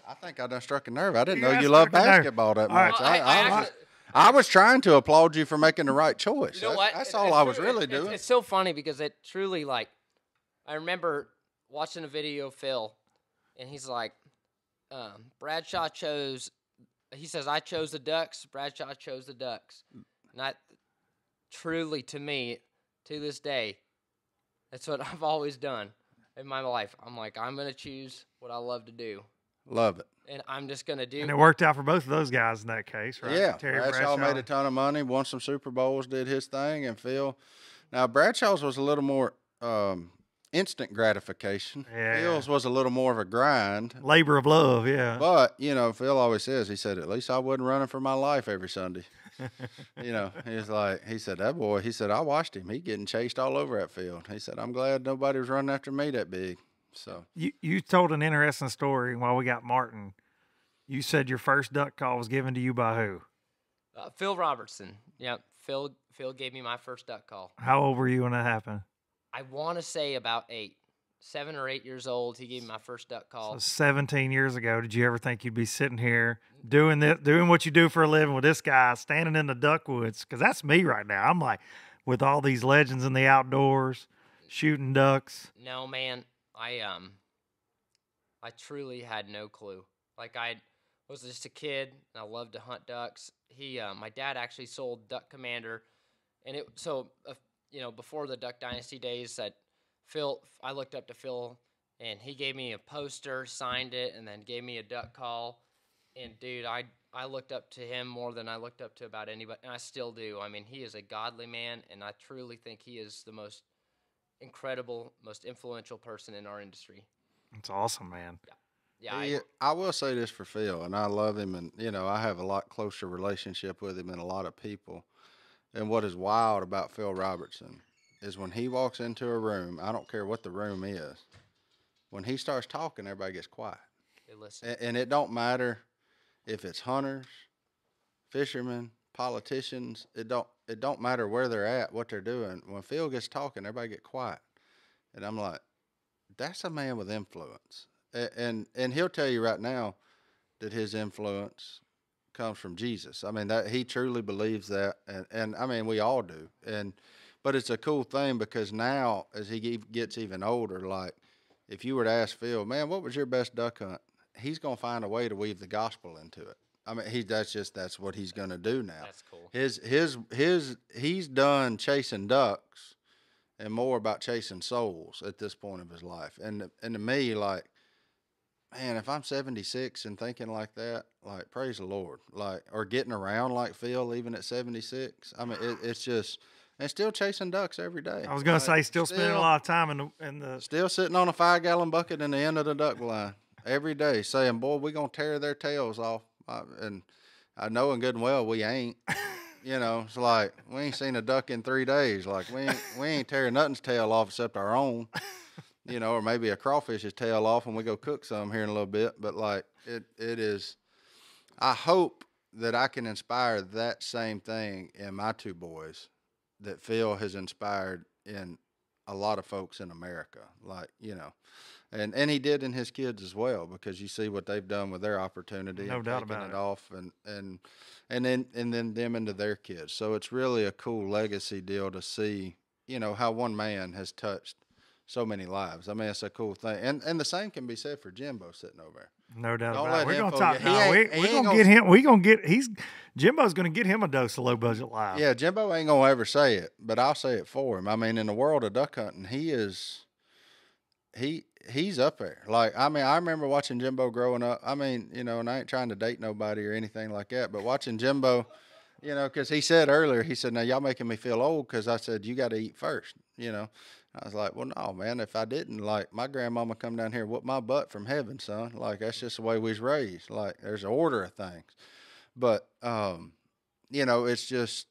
I think I done struck a nerve. I didn't You know got you loved struck a nerve. basketball that All right. much. Well, I was trying to applaud you for making the right choice. You know what? That's It's all I was true. really It's- doing. It's so funny because it truly, I remember watching a video of Phil, and he's like, Bradshaw chose, he says, I chose the Ducks, Bradshaw chose the Ducks. And truly, to me, to this day, that's what I've always done in my life. I'm like, I'm going to choose what I love to do. Love it. And I'm just going to do And it worked out for both of those guys in that case, right? Yeah, Terry Bradshaw made a ton of money, won some Super Bowls, did his thing, and Phil. Now Bradshaw's was a little more instant gratification. Yeah. Phil's was a little more of a grind. Labor of love, yeah. But Phil always says, he said, at least I wasn't running for my life every Sunday. He said, that boy, he said, I watched him. He getting chased all over that field. He said, I'm glad nobody was running after me that big. So You told an interesting story while we got Martin. You said your first duck call was given to you by who? Phil Robertson. Yeah, Phil gave me my first duck call. How old were you when that happened? I want to say about 7 or 8 years old. He gave me my first duck call. So 17 years ago, did you ever think you'd be sitting here doing what you do for a living with this guy, standing in the duck woods? Because that's me right now. I'm like, with all these legends in the outdoors, shooting ducks. No, man. I truly had no clue. I was just a kid, and I loved to hunt ducks. My dad actually sold Duck Commander, and before the Duck Dynasty days, I looked up to Phil and he gave me a poster, signed it, and then gave me a duck call. And dude, I looked up to him more than I looked up to about anybody, and I still do. I mean, he is a godly man, and I truly think he is the most incredible, most influential person in our industry. It's awesome, man. Yeah. I will say this for Phil, and I love him, and I have a lot closer relationship with him than a lot of people. And what is wild about Phil Robertson is when he walks into a room, I don't care what the room is, when he starts talking, everybody gets quiet. They listen. And it don't matter if it's hunters, fishermen, politicians. It don't matter where they're at, what they're doing. When Phil gets talking, everybody get quiet. And I'm like, that's a man with influence. And he'll tell you right now that his influence comes from Jesus. I mean, that he truly believes that, and I mean, we all do. But it's a cool thing because now, as he gets even older, like if you were to ask Phil, man, what was your best duck hunt? He's gonna find a way to weave the gospel into it. I mean, that's what he's gonna do now. That's cool. He's done chasing ducks and more about chasing souls at this point of his life. And to me, like, man, if I'm 76 and thinking like that, like, praise the Lord. Like, or getting around like Phil, even at 76. I mean, it's just, and still chasing ducks every day. I was going to say, still spending a lot of time in the. Still sitting on a 5-gallon bucket in the end of the duck line every day saying, boy, we're going to tear their tails off. And I know in good and well we ain't. It's like, we ain't seen a duck in 3 days. Like, we ain't tearing nothing's tail off except our own. Or maybe a crawfish's tail off when we go cook some here in a little bit. But, like, it is, I hope that I can inspire that same thing in my two boys that Phil has inspired in a lot of folks in America. Like, and he did in his kids as well, because you see what they've done with their opportunity. No doubt about it. Off and then them into their kids. So it's really a cool legacy deal to see, how one man has touched so many lives. I mean, it's a cool thing. And the same can be said for Jimbo sitting over there. No doubt Don't about it. let We're him going to fool talk. you. No, we're going to get him. We're going to get, Jimbo's going to get him a dose of low budget live. Yeah, Jimbo ain't going to ever say it, but I'll say it for him. I mean, in the world of duck hunting, he's up there. Like, I mean, I remember watching Jimbo growing up. I mean, and I ain't trying to date nobody or anything like that, but watching Jimbo, because he said earlier, he said, now y'all making me feel old, because I said, you got to eat first, I was like, well, no, man, if I didn't, like, my grandmama come down here and whoop my butt from heaven, son. Like, that's just the way we was raised. Like, there's an order of things. But, it's just,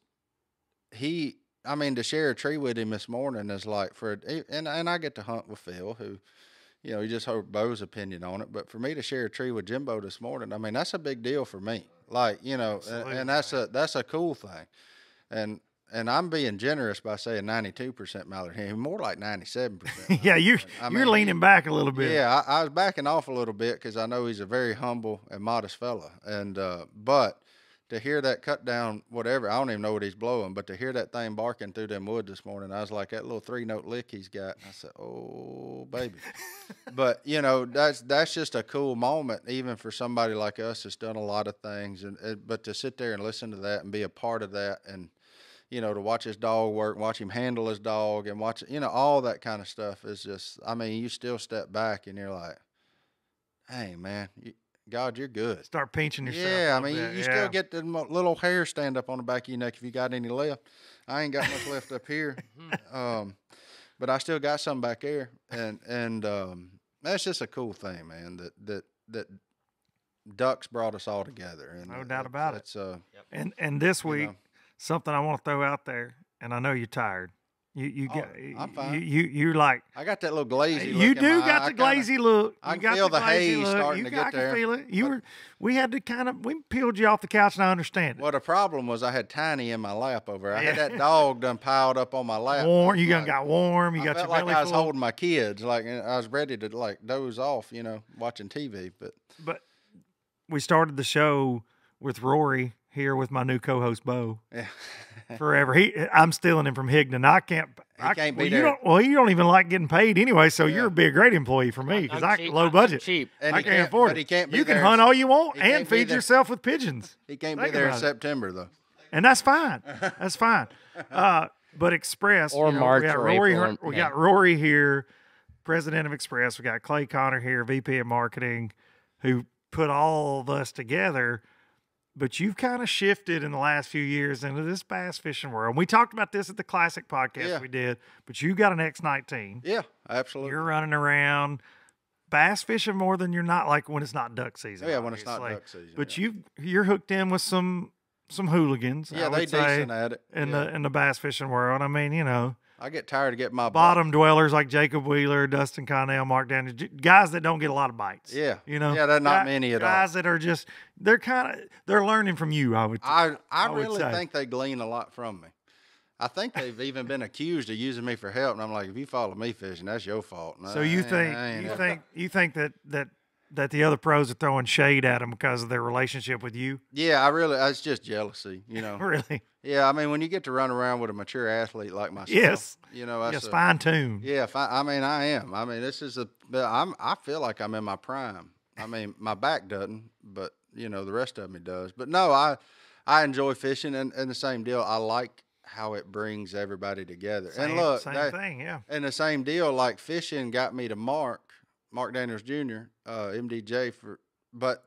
I mean, to share a tree with him this morning is like and I get to hunt with Phil, who, he just heard Beau's opinion on it. But for me to share a tree with Jimbo this morning, I mean, that's a big deal for me. Like, and that's a cool thing. And I'm being generous by saying 92% mallard hen, more like 97%. Yeah, you're leaning back a little bit. Yeah, I was backing off a little bit because I know he's a very humble and modest fella. And but to hear that cut down, whatever, I don't even know what he's blowing, but to hear that thing barking through them woods this morning, I was like, that little 3-note lick he's got. I said, oh, baby. But, that's just a cool moment, even for somebody like us that's done a lot of things. But to sit there and listen to that and be a part of that, and, to watch his dog work, watch him handle his dog, and watch, all that kind of stuff is just, I mean, you still step back and you're like, hey, man, God, you're good. Start pinching yourself. Yeah, I mean, you still get the little hair stand up on the back of your neck if you got any left. I ain't got much left up here, but I still got some back there, and that's just a cool thing, man. That ducks brought us all together, and no doubt about it. Yep. And this week, something I want to throw out there, and I know you're tired. I'm fine. You're like, I got that little glazy look. You do got the glazy look. I can feel the haze starting to get there. I can feel it. We had to we peeled you off the couch, and I understand it. Well, the problem was I had Tiny in my lap over. I had that dog done piled up on my lap. Warm. You got warm. You got your belly full. I felt like I was holding my kids. Like, I was ready to like doze off, watching TV. But we started the show with Rory here with my new co-host Beau. Yeah. Forever. I'm stealing him from Higdon. I can't be there. You don't even like getting paid anyway, so you'll be a great employee for me because I low budget. Cheap. And I can't afford it. He can't be you can hunt all you want and feed yourself with pigeons. He can't be there in September though. And that's fine. That's fine. But Xpress or March we got or Rory. April. We got Rory here president of Xpress. We got Clay Connor here, VP of marketing, who put all of us together. But you've kind of shifted in the last few years into this bass fishing world. And we talked about this at the classic podcast we did, but you got an X19. Yeah, absolutely. You're running around bass fishing more than you're not, like when it's not duck season. Yeah, when it's not duck season. But you're hooked in with some hooligans. Yeah, they decent at it. In the bass fishing world. I mean, I get tired of getting my bottom dwellers like Jacob Wheeler, Dustin Connell, Mark Daniels, guys that don't get a lot of bites. Yeah. Yeah, they're not many at all. Guys that are just, they're learning from you, I would I really think they glean a lot from me. I think they've even been accused of using me for help, and I'm like, if you follow me fishing, that's your fault. No, so you think that the other pros are throwing shade at them because of their relationship with you? Yeah, it's just jealousy, Really? Yeah, I mean, when you get to run around with a mature athlete like myself, yes, that's fine-tuned. Yeah, I mean, I am. I mean, I feel like I'm in my prime. I mean, my back doesn't, but the rest of me does. But no, I enjoy fishing, and the same deal. I like how it brings everybody together. And look, same thing, yeah. And the same deal, like fishing got me to Mark Daniels Jr., MDJ, but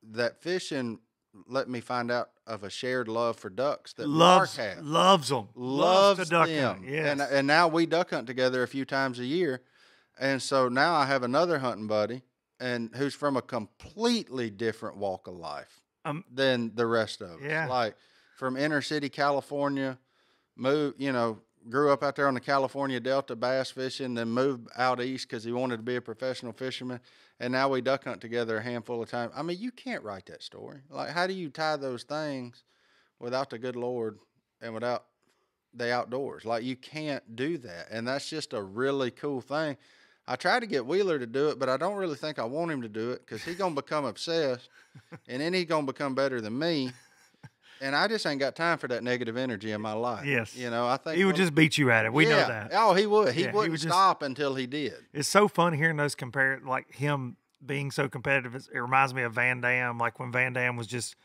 that fishing let me find out of a shared love for ducks that Mark had. Loves them. Loves to duck them. hunt, yes. And now we duck hunt together a few times a year. And so now I have another hunting buddy and who's from a completely different walk of life than the rest of us. Yeah. Like from inner city California, grew up out there on the California Delta bass fishing, then moved out east because he wanted to be a professional fisherman. And now we duck hunt together a handful of times. I mean, you can't write that story. Like, how do you tie those things without the good Lord and without the outdoors? Like, you can't do that. And that's just a really cool thing. I tried to get Wheeler to do it, but I don't really think I want him to do it because he's going to become obsessed, and then he's going to become better than me. And I just ain't got time for that negative energy in my life. Yes. I think he would just beat you at it. We know that. Oh, he would. He wouldn't stop until he did. It's so fun hearing those like him being so competitive. It reminds me of Van Damme. Like when Van Damme was just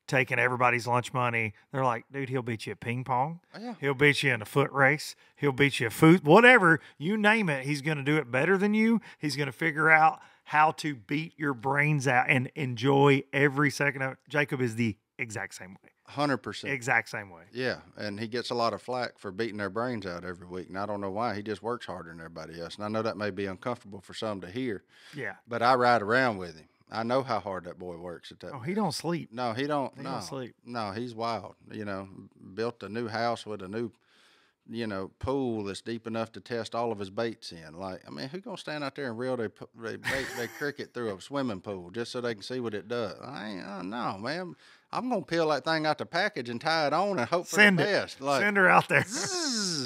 taking everybody's lunch money. They're like, dude, he'll beat you at ping pong. Oh, yeah. He'll beat you in a foot race. He'll beat you at food, whatever. You name it. He's going to do it better than you. He's going to figure out how to beat your brains out and enjoy every second of it. Jacob is the exact same way. 100%. Exact same way. Yeah, and he gets a lot of flack for beating their brains out every week, and I don't know why. He just works harder than everybody else, and I know that may be uncomfortable for some to hear. Yeah. But I ride around with him. I know how hard that boy works at that. Oh, he don't sleep. No, he don't. He don't sleep. No, he's wild. Built a new house with a new, pool that's deep enough to test all of his baits in. Like, I mean, who's going to stand out there and reel their cricket through a swimming pool just so they can see what it does? No, man. I'm going to peel that thing out the package and tie it on and hope for the best. Like, send her out there.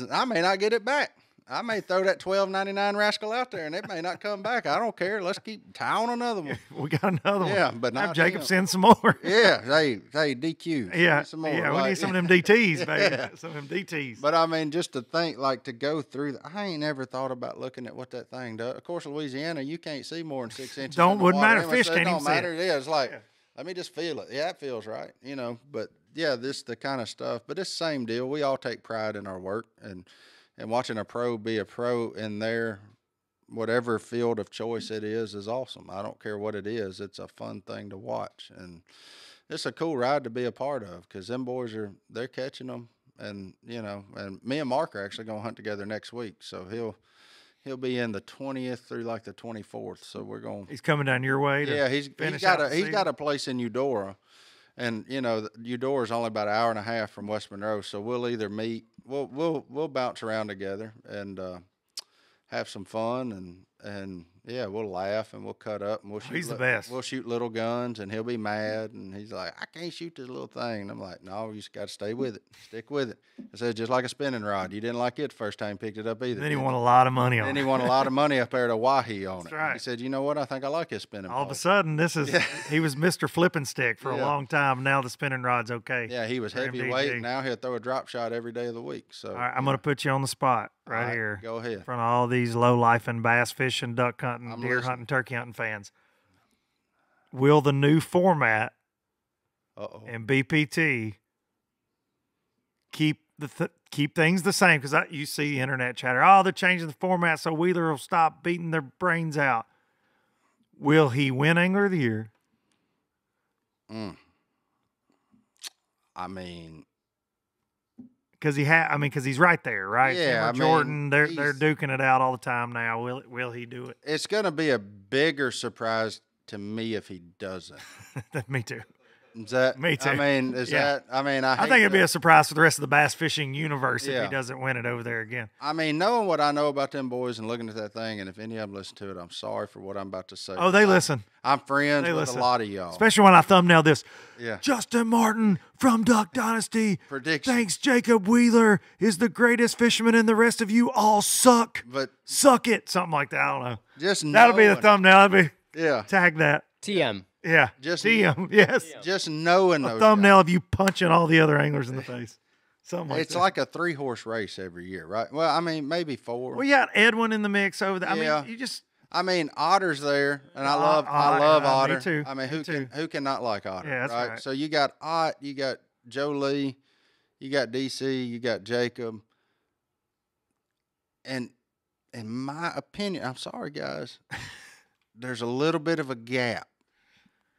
I may not get it back. I may throw that $12.99 rascal out there and it may not come back. I don't care. Let's keep tie on another one. We got another one. Yeah, but not have Jacob send some more. Yeah, hey, DQ. Yeah, some more. Yeah, we need some of them DTs, baby. Yeah. Some of them DTs. But I mean, just to think, like, to go through, I ain't never thought about looking at what that thing does. Of course, Louisiana, you can't see more than 6 inches. Wouldn't matter. Fish can't even see it. Yeah, it's like, let me just feel it. Yeah, it feels right, But yeah, this the kind of stuff. But it's the same deal. We all take pride in our work, and watching a pro be a pro in their whatever field of choice it is awesome. I don't care what it is. It's a fun thing to watch, and it's a cool ride to be a part of because them boys they're catching them, and and me and Mark are actually gonna hunt together next week, so he'll be in the 20th through like the 24th. So we're going. He's coming down your way. Yeah, he's got a place in Eudora, and Eudora is only about an hour and a half from West Monroe. So we'll either meet. We'll bounce around together and have some fun and yeah, we'll laugh and we'll cut up and we'll shoot. He's the best. We'll shoot little guns and he'll be mad and he's like, I can't shoot this little thing. And I'm like, no, you just got to stay with it. Stick with it. I said, just like a spinning rod. You didn't like it the first time you picked it up either. Then he won a lot of money on it. Then he won a lot of money up there at Wahi on it. That's right. He said, you know what? I think I like his spinning pole. All of a sudden, he was Mr. Flipping Stick for a long time. Now the spinning rod's okay. Yeah, he was heavyweight. Now he'll throw a drop shot every day of the week. So all right, I'm going to put you on the spot right here. Go ahead. In front of all these low-life and bass fishing, duck hunting, deer hunting, turkey hunting fans. Will the new format and BPT keep keep things the same, because you see internet chatter. Oh, they're changing the format so Wheeler will stop beating their brains out. Will he win Angler of the Year? I mean, because he's right there, right? Yeah, Jordan, they're duking it out all the time now. Will he do it? It's going to be a bigger surprise to me if he doesn't. Me too. Is that me too? I mean, I think it'd be a surprise for the rest of the bass fishing universe if he doesn't win it over there again. I mean, knowing what I know about them boys and looking at that thing, and if any of them listen to it, I'm sorry for what I'm about to say. Oh, they listen. I'm friends with a lot of y'all. Especially when I thumbnail this. Yeah. Justin Martin from Duck Dynasty. Prediction. Thanks, Jacob Wheeler is the greatest fisherman, and the rest of you all suck. But suck it. Something like that. I don't know. That'll be the thumbnail. Tag that. TM. Yeah. TM. Yes. Just knowing a thumbnail of you punching all the other anglers in the face. Something like it's like a 3-horse race every year, right? Well, I mean, maybe 4. Well, you got Edwin in the mix over there. I mean, you just. I mean, Otter's there, and I love Otter. Me too. I mean, who cannot like Otter? Yeah, that's right. So you got Ott, you got Joe Lee, you got DC, you got Jacob, and in my opinion, I'm sorry guys, there's a little bit of a gap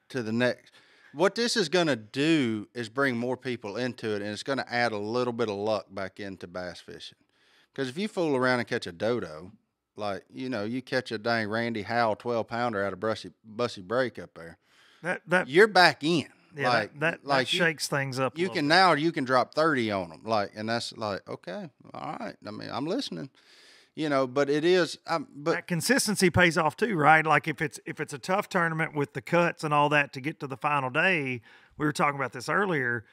to the next. What this is going to do is bring more people into it, and it's going to add a little bit of luck back into bass fishing. Because if you fool around and catch a dodo, like, you catch a dang Randy Howell 12-pounder out of Bussy Break up there, that you're back in. Yeah, that shakes things up. You can drop 30 on them, and that's like, okay, all right. I mean, I'm listening. But it is. But that consistency pays off too, right? Like if it's a tough tournament with the cuts and all that to get to the final day. We were talking about this earlier,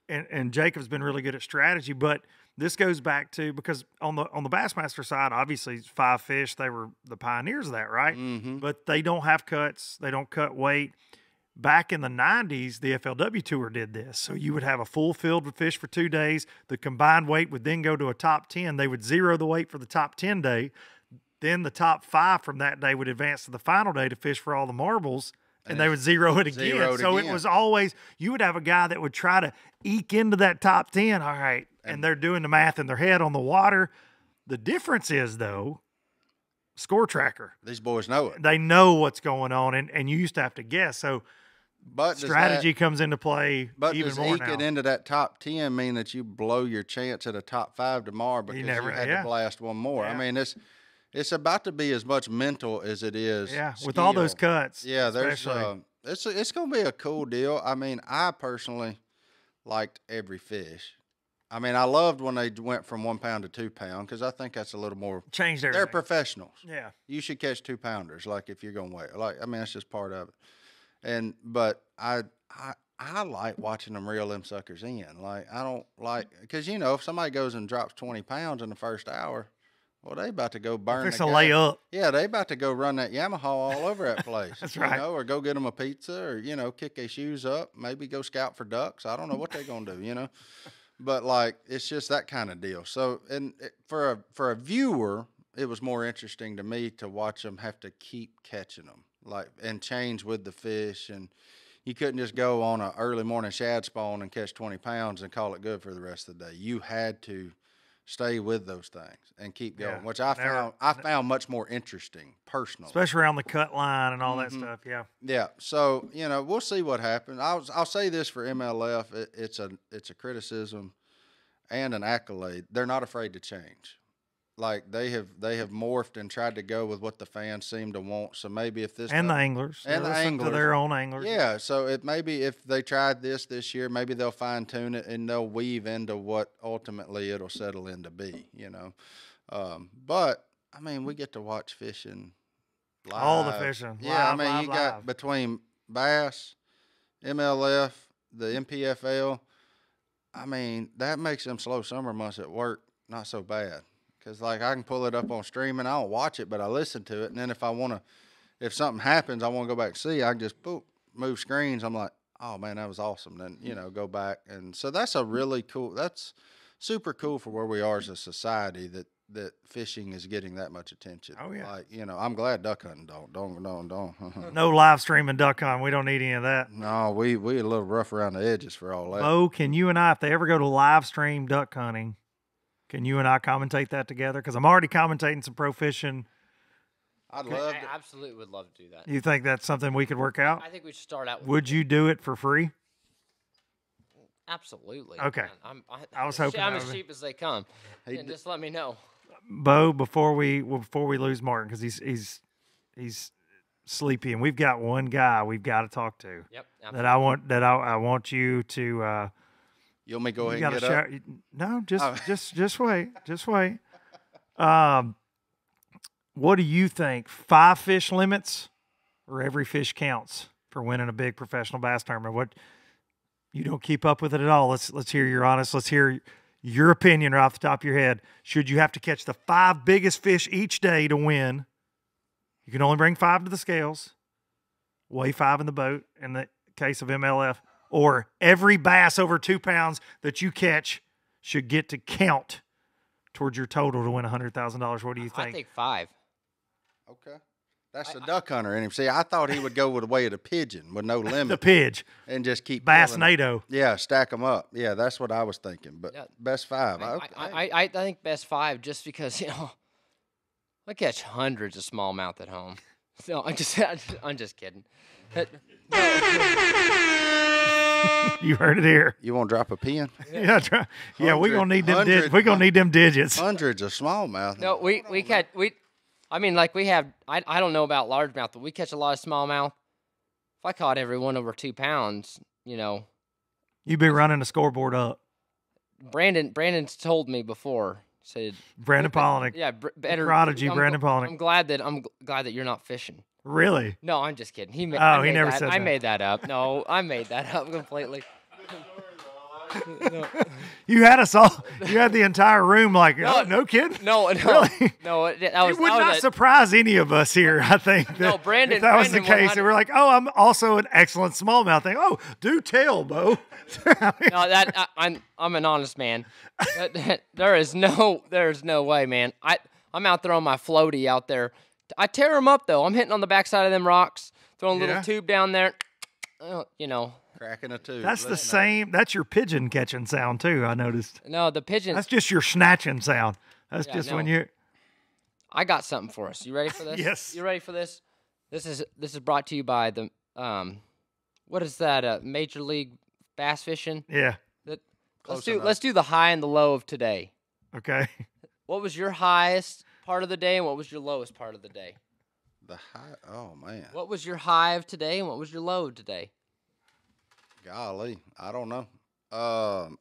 and Jacob's been really good at strategy. But this goes back to, because on the Bassmaster side, obviously 5 Fish, they were the pioneers of that, right? Mm-hmm. But they don't have cuts, they don't cut weight. Back in the 90s, the FLW Tour did this. So you would have a full field of fish for 2 days. The combined weight would then go to a top 10. They would zero the weight for the top 10 day. Then the top 5 from that day would advance to the final day to fish for all the marbles, and they would zero it again. So it was always, you would have a guy that would try to eke into that top 10. All right, and they're doing the math in their head on the water. The difference is, though, score tracker. These boys know it. They know what's going on, and you used to have to guess. So but strategy comes into play even more now. But does eke it into that top 10 mean that you blow your chance at a top 5 tomorrow because you had to blast one more? Yeah. I mean, it's about to be as much mental as it is skill. With all those cuts. Yeah, it's going to be a cool deal. I mean, I personally liked every fish. I mean, I loved when they went from 1 pound to 2 pound, because I think that's a little more changed everything. They're professionals. Yeah, you should catch 2-pounders. Like if you're gonna weigh, I mean, that's just part of it. But I like watching them reel them suckers in. Like I don't like, because if somebody goes and drops 20 pounds in the first hour, well, they about to go burn. It's a layup. Yeah, they about to go run that Yamaha all over that place. That's right. Or go get them a pizza, or kick their shoes up, maybe go scout for ducks. I don't know what they're gonna do. But like, it's just that kind of deal. So, for a viewer, it was more interesting to me to watch them have to keep catching them, and change with the fish. And you couldn't just go on an early morning shad spawn and catch 20 pounds and call it good for the rest of the day. You had to stay with those things and keep going, which I found much more interesting personally, especially around the cut line and all that stuff. Yeah. Yeah. So, we'll see what happens. I'll say this for MLF. It's a criticism and an accolade. They're not afraid to change. Like they have morphed and tried to go with what the fans seem to want. So maybe if this the anglers and the anglers to their own anglers. Yeah. So maybe if they tried this year, maybe they'll fine tune it and they'll weave into what ultimately it'll settle into be. But I mean, we get to watch fishing live. All the fishing. Yeah. Live, I mean, live, you got live. Between bass, MLF, the MPFL. I mean, that makes them slow summer months at work not so bad. Because, I can pull it up on streaming. I don't watch it, but I listen to it. And then if something happens, I want to go back and see, I can just, move screens. I'm like, oh, man, that was awesome. Then, go back. And so that's that's super cool for where we are as a society, that fishing is getting that much attention. Oh, yeah. Like, you know, I'm glad duck hunting don't. No live streaming duck hunt. We don't need any of that. No, we a little rough around the edges for all that. Beau, can you and I, if they ever go to live stream duck hunting, can you and I commentate that together? Because I'm already commentating some pro fishing. I absolutely would love to do that. You think that's something we could work out? I think we should start out with Would you do it for free? Absolutely. Okay. I was hoping I'm as cheap as they come. And just let me know. Beau, before we lose Martin, because he's sleepy, and we've got one guy we've got to talk to. Yep. Absolutely. I want you to. You want me to go ahead and get up? No, just wait. Just wait. What do you think? 5 fish limits, or every fish counts for winning a big professional bass tournament? What? You don't keep up with it at all. Let's hear your honest. Let's hear your opinion right off the top of your head. Should you have to catch the 5 biggest fish each day to win? You can only bring 5 to the scales. Weigh 5 in the boat in the case of MLF. Or every bass over 2 pounds that you catch should get to count towards your total to win $100,000. What do you think? I think 5. Okay. That's a duck hunter in him. See, I thought he would go with the way of the pigeon with no limit. The pidge. And just keep Bass NATO. Yeah, stack them up. Yeah, that's what I was thinking. But best 5. I think best 5 just because, I catch hundreds of smallmouth at home. So I'm just kidding. You heard it here. You want to drop a pin? Yeah, we're gonna need them. We're gonna need them digits. Hundreds of smallmouth. No, we catch I mean, like we have. I don't know about largemouth, but we catch a lot of smallmouth. If I caught every one over 2 pounds, you'd be running the scoreboard up. Brandon's told me before. Said Brandon Polnick. Yeah, better prodigy. Brandon Polnick. I'm glad that you're not fishing. Really? No, I'm just kidding. He never said that. I made that up. No, I made that up completely. No. You had us all. You had the entire room like, no kidding. No, really? No. It would not surprise any of us here. I think. No, Brandon. If that was the case, and we're like, oh, I'm also an excellent smallmouth thing. Oh, do tell, Beau. No, I'm an honest man. There's no way, man. I'm out there on my floaty out there. I tear them up though. I'm hitting on the backside of them rocks, throwing a little tube down there. Cracking a tube. That's the same. That's your pigeon catching sound too. I noticed. No, the pigeon. That's just your snatching sound. That's just when you. I got something for us. You ready for this? Yes. You ready for this? This is brought to you by the what is that? Major League Bass Fishing. Yeah. Let's do the high and the low of today. Okay. What was your highest part of the day and what was your lowest part of the day? The high. Oh man. What was your high of today and what was your low of today? Golly, I don't know. I'm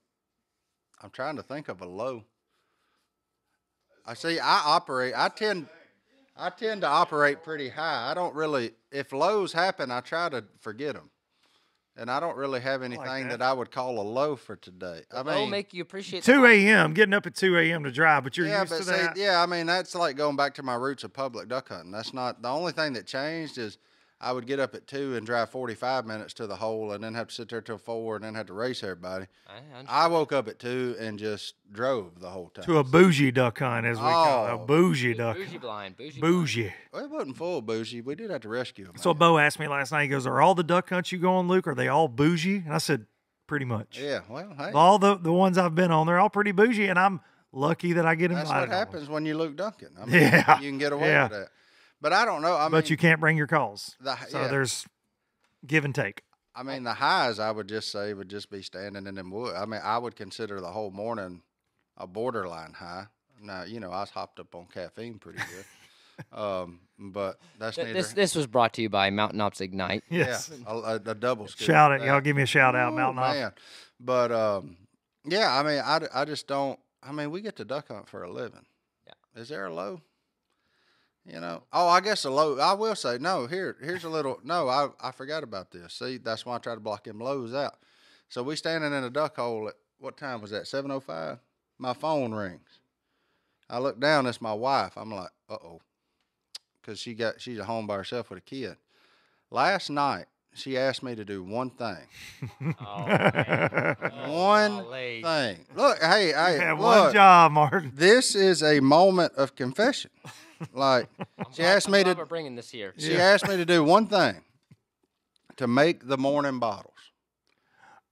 trying to think of a low. I tend to operate pretty high. I don't really. If lows happen, I try to forget them. And I don't really have anything that I would call a low for today. Low make you appreciate 2 a.m. Getting up at 2 a.m. to drive, but you're used to that. Yeah, I mean that's like going back to my roots of public duck hunting. That's not the only thing that changed is I would get up at 2 and drive 45 minutes to the hole and then have to sit there till 4 and then have to race everybody. I woke up at 2 and just drove the whole time. To a bougie duck hunt, as we call it. A bougie duck. Bougie blind. Bougie. Well, it wasn't full bougie. We did have to rescue him. So Beau asked me last night, he goes, are all the duck hunts you go on, Luke, are they all bougie? And I said, pretty much. Yeah, well, hey. All the ones I've been on, they're all pretty bougie, and I'm lucky that I get invited. That's what happens when you Luke Duncan. I mean, you can get away with that. But I don't know. But you can't bring your calls. There's give and take. I mean, the highs, I would just say, would just be standing in them woods. I mean, I would consider the whole morning a borderline high. Now, I was hopped up on caffeine pretty good. But that's neither. This was brought to you by Mountain Ops Ignite. Yes. Yeah, a double scoop. Shout it. Y'all give me a shout out, Mountain Ops. Man. But, yeah, I mean, I just don't. I mean, we get to duck hunt for a living. Yeah. Is there a low? I guess a low. I will say no. Here's a little. No, I forgot about this. See, that's why I try to block them lows out. So we standing in a duck hole at what time was that? 7:05. My phone rings. I look down. It's my wife. I'm like, because she's at home by herself with a kid. Last night she asked me to do one thing. Oh, man. One thing. Look, hey, You had look, one job, Martin. this is a moment of confession. Like, she asked me I'm to bringing this here. She asked me to do one thing, to make the morning bottles.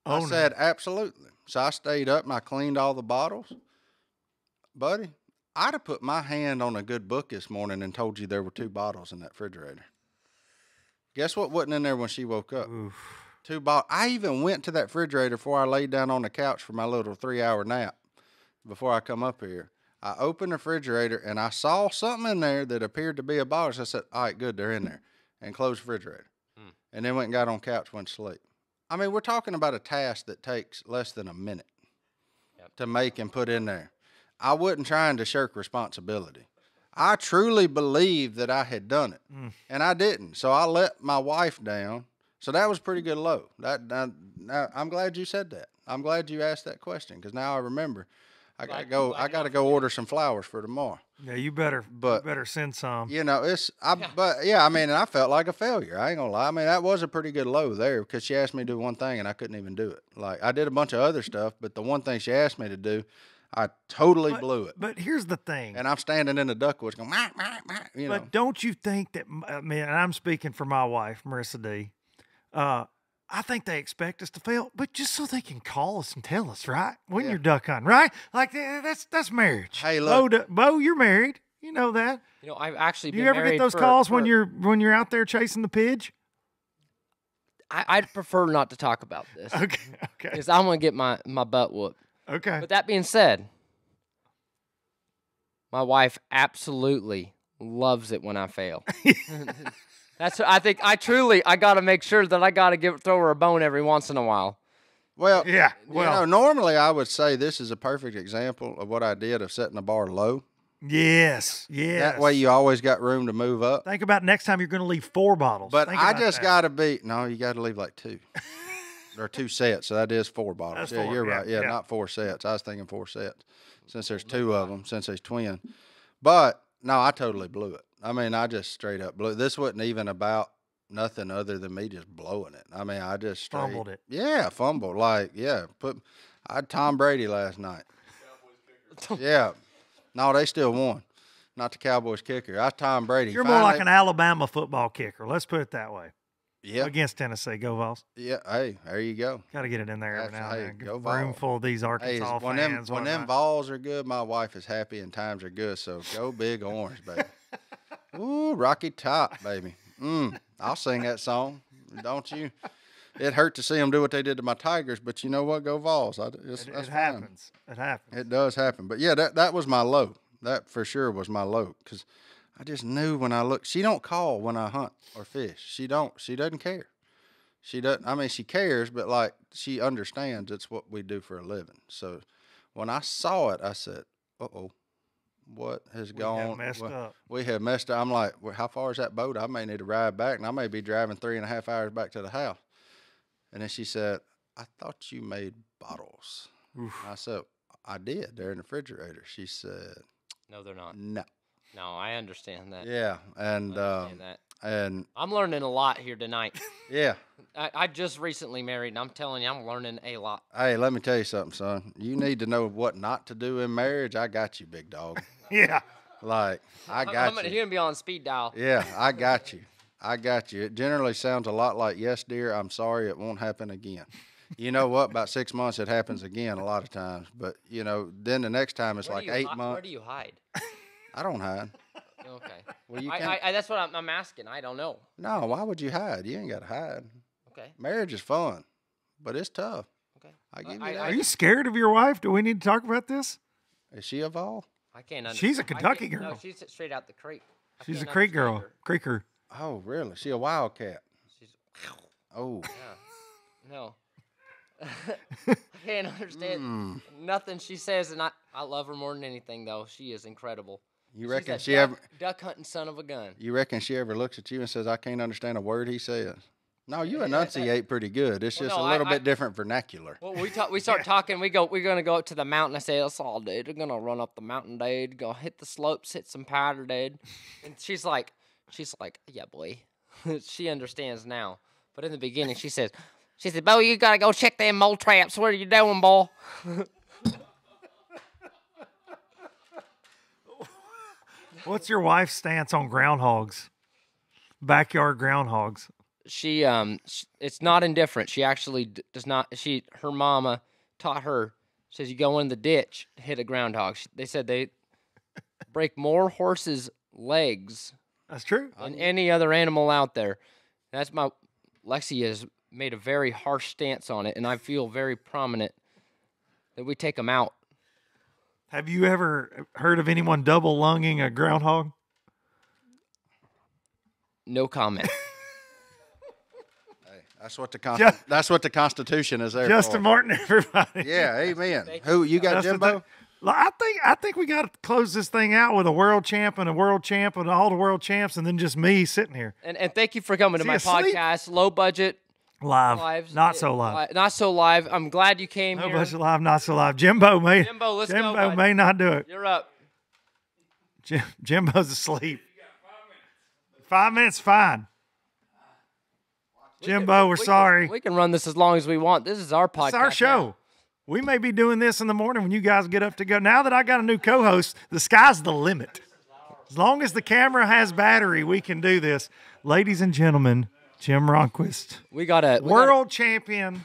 I said, absolutely. So I stayed up and I cleaned all the bottles. Buddy, I'd have put my hand on a good book this morning and told you there were 2 bottles in that refrigerator. Guess what wasn't in there when she woke up? Oof. 2 bottles. I even went to that refrigerator before I laid down on the couch for my little 3-hour nap before I come up here. I opened the refrigerator and I saw something in there that appeared to be a bottle. So I said, all right, good, they're in there. And closed the refrigerator. And then went and got on the couch, went to sleep. I mean, we're talking about a task that takes less than a minute to make and put in there. I wasn't trying to shirk responsibility. I truly believed that I had done it, and I didn't. So I let my wife down. So that was pretty good low. I'm glad you said that. I'm glad you asked that question because now I remember. I gotta go order some flowers for tomorrow. Yeah, you better send some. You know, but yeah, I mean, and I felt like a failure. I ain't gonna lie. I mean, that was a pretty good low there because she asked me to do one thing and I couldn't even do it. Like I did a bunch of other stuff, but the one thing she asked me to do, I totally blew it. But here's the thing. And I'm standing in the duckwoods going, you know. But don't you think that, I mean, and I'm speaking for my wife, Marissa D. I think they expect us to fail, but just so they can call us and tell us, right? When you're duck hunting, right? Like that's marriage. Hey, look, Bo, you're married. You know that. You know, I've actually been Do you ever married get those calls when you're out there chasing the pidge? I'd prefer not to talk about this. Okay. Because I'm gonna get my butt whooped. Okay. But that being said, my wife absolutely loves it when I fail. That's what I think. I got to make sure that I got to throw her a bone every once in a while. Well, yeah. Well, you know, normally I would say this is a perfect example of what I did of setting the bar low. Yes. That way you always got room to move up. Think about next time you're going to leave 4 bottles. But I just got to be, no, you got to leave like 2. Or 2 sets, so that is 4 bottles. That's 4, you're right. Yeah, not 4 sets. I was thinking 4 sets since there's 2 of them, since there's twin. But, no, I totally blew it. I mean, I just straight up blew it. This wasn't even about nothing other than me just blowing it. I mean, I just fumbled it. Yeah, fumbled. Like, yeah, I had Tom Brady last night. Yeah. No, they still won. Not the Cowboys kicker. I was Tom Brady. You're more like an Alabama football kicker. Let's put it that way. Yeah. Against Tennessee. Go Vols. Yeah. Hey, there you go. Got to get it in there every now and then. Go Vols. Room full of these Arkansas fans. When them Vols are good, my wife is happy and times are good. So go Big Orange, baby. Ooh, Rocky Top, baby. I'll sing that song. Don't you? It hurt to see them do what they did to my Tigers, but you know what? Go Vols. It happens. It happens. It does happen. But, yeah, that was my low. That for sure was my low because I just knew when I looked. She don't call when I hunt or fish. She doesn't care. She doesn't. I mean, she cares, but, like, she understands it's what we do for a living. So when I saw it, I said, uh-oh. What has gone? We have messed up. I'm like, well, how far is that boat? I may need to ride back, and I may be driving 3.5 hours back to the house. And then she said, I thought you made bottles. I said, I did. They're in the refrigerator. She said, no, they're not. No, I understand that. Yeah, and and I'm learning a lot here tonight. Yeah. I just recently married, and I'm telling you, I'm learning a lot. Hey, let me tell you something, son. You need to know what not to do in marriage. I got you, big dog. Yeah. Like, I got You're going to be on speed dial. Yeah, I got you. I got you. It generally sounds a lot like, yes, dear, I'm sorry, it won't happen again. You know what? About 6 months, it happens again a lot of times. But, you know, then the next time it's like 8 months. Where do you hide? I don't hide. Okay. Well, you that's what I'm asking. I don't know. No, why would you hide? You ain't got to hide. Okay. Marriage is fun, but it's tough. Okay. I give you that. Are you scared of your wife? Do we need to talk about this? Is she a Vol? I can't understand. She's a Kentucky girl. No, she's straight out the creek. She's a creek girl. Creeker. Oh, really? She a wildcat? She's. Oh. Yeah. No. I can't understand nothing she says, and I love her more than anything, though. She is incredible. You reckon She's she ever duck hunting son of a gun? You reckon she ever looks at you and says, "I can't understand a word he says"? No, you enunciate pretty good. It's just a little bit different vernacular. Well, we start talking. We're gonna go up to the mountain. I say, "That's all, dude. We're gonna run up the mountain, dude. Go hit the slopes, hit some powder, dude." And she's like, "Yeah, boy." She understands now. But in the beginning, she said, Beau, you got to go check them mole traps. What are you doing, boy? What's your wife's stance on groundhogs? Backyard groundhogs. She it's not indifferent. She actually does not. Her mama taught her. Says you go in the ditch, hit a groundhog. They said they break more horses' legs. That's true. Than any other animal out there. Lexi has made a very harsh stance on it, and I feel very prominent that we take them out. Have you ever heard of anyone double lunging a groundhog? No comment. That's what the Constitution is there Justin for. Martin, everybody. Yeah, amen. Who you got, Jimbo? I think we got to close this thing out with a world champ and all the world champs, and then just me sitting here. And thank you for coming to my podcast. Low budget. Live. Not so live. Not so live. I'm glad you came here. No budget live, not so live. Jimbo, let's go. Jimbo may not do it. You're up. Jimbo's asleep. 5 minutes, fine. Jimbo, we're sorry. We can run this as long as we want. This is our podcast. It's our show. Now. We may be doing this in the morning when you guys get up to go. Now that I got a new co-host, the sky's the limit. As long as the camera has battery, we can do this. Ladies and gentlemen, Jim Ronquest. We got a world champion.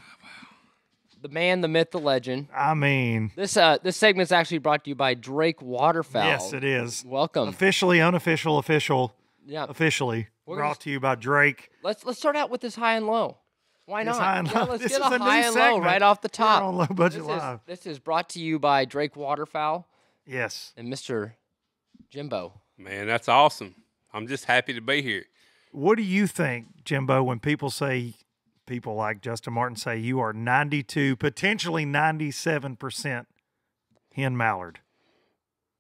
The man, the myth, the legend. I mean, this segment's actually brought to you by Drake Waterfowl. Yes, it is. Welcome. Officially, unofficial, official. Yeah. Officially brought to you by Drake. Let's start out with this high and low. Why not? High and low. Let's this get is a high and low right off the top. We're on Low Budget Live. This is brought to you by Drake Waterfowl. Yes. And Mr. Jimbo. Man, that's awesome. I'm just happy to be here. What do you think, Jimbo, when people like Justin Martin say you are 92, potentially 97% hen mallard?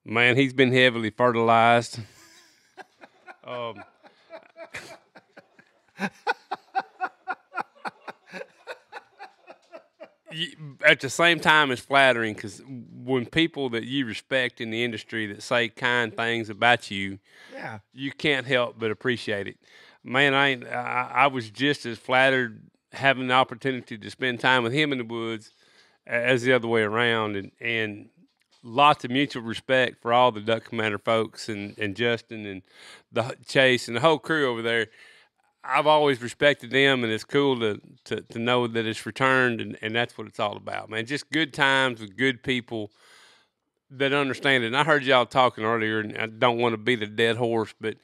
Man, he's been heavily fertilized. At the same time, it's flattering because when people that you respect in the industry that say kind things about you, you can't help but appreciate it. Man, I was just as flattered having the opportunity to spend time with him in the woods as the other way around, and lots of mutual respect for all the Duck Commander folks and Justin and the Chase and the whole crew over there. I've always respected them, and it's cool to know that it's returned, and that's what it's all about, man. Just good times with good people that understand it. And I heard y'all talking earlier, and I don't want to beat a dead horse, but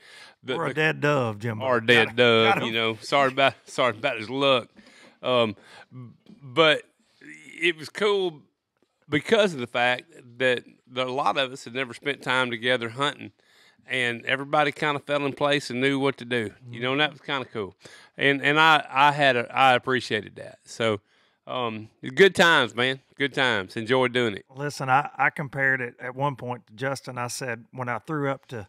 or a dead dove, Jimbo. Or a dead dove, you know. Sorry about his luck. But it was cool because of the fact that a lot of us had never spent time together hunting. And everybody kind of fell in place and knew what to do, you know, and that was kind of cool. And I appreciated that. So, good times, man. Good times. Enjoyed doing it. Listen, I compared it at one point to Justin. I said, when I threw up to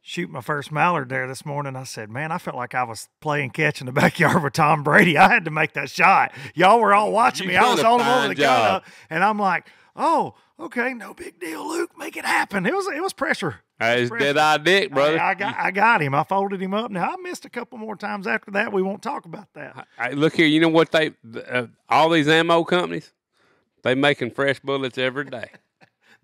shoot my first mallard there this morning, I said, man, I felt like I was playing catch in the backyard with Tom Brady. I had to make that shot. Y'all were all watching me. I was holding over the gun up, and I'm like, oh, okay, no big deal, Luke. Make it happen. It was pressure. It's dead-eye dick, brother. I got him. I folded him up. Now, I missed a couple more times after that. We won't talk about that. Look here, you know what all these ammo companies, they making fresh bullets every day.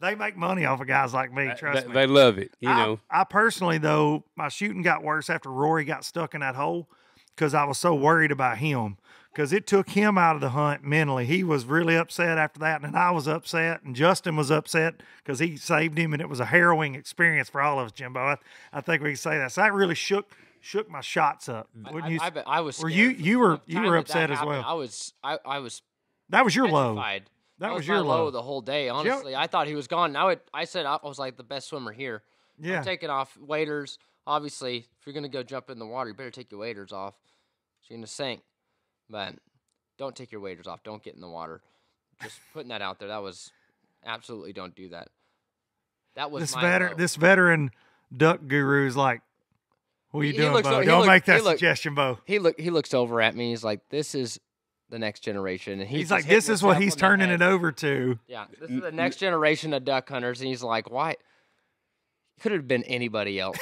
They make money off of guys like me, trust me. They love it, you know. I personally, though, my shooting got worse after Rory got stuck in that hole because I was so worried about him. Because it took him out of the hunt mentally. He was really upset after that, and I was upset, and Justin was upset because he saved him, and it was a harrowing experience for all of us, Jimbo. I think we can say that. So that really shook my shots up. I was. Or you were upset as well. I was. That was your low. That was your low the whole day. Honestly, I thought he was gone. I said I was like the best swimmer here. Yeah. I'm taking off waders. Obviously, if you're gonna go jump in the water, you better take your waders off. So you're gonna sink. But don't take your waders off. Don't get in the water. Just putting that out there. That was absolutely don't do that. That was this veteran duck guru is like, what are you doing, Bo? Don't make that suggestion, Bo. He looks over at me. He's like, this is the next generation, and he's like, this is what he's turning it over to. Yeah, this is the next generation of duck hunters, and he's like, why? Could have been anybody else.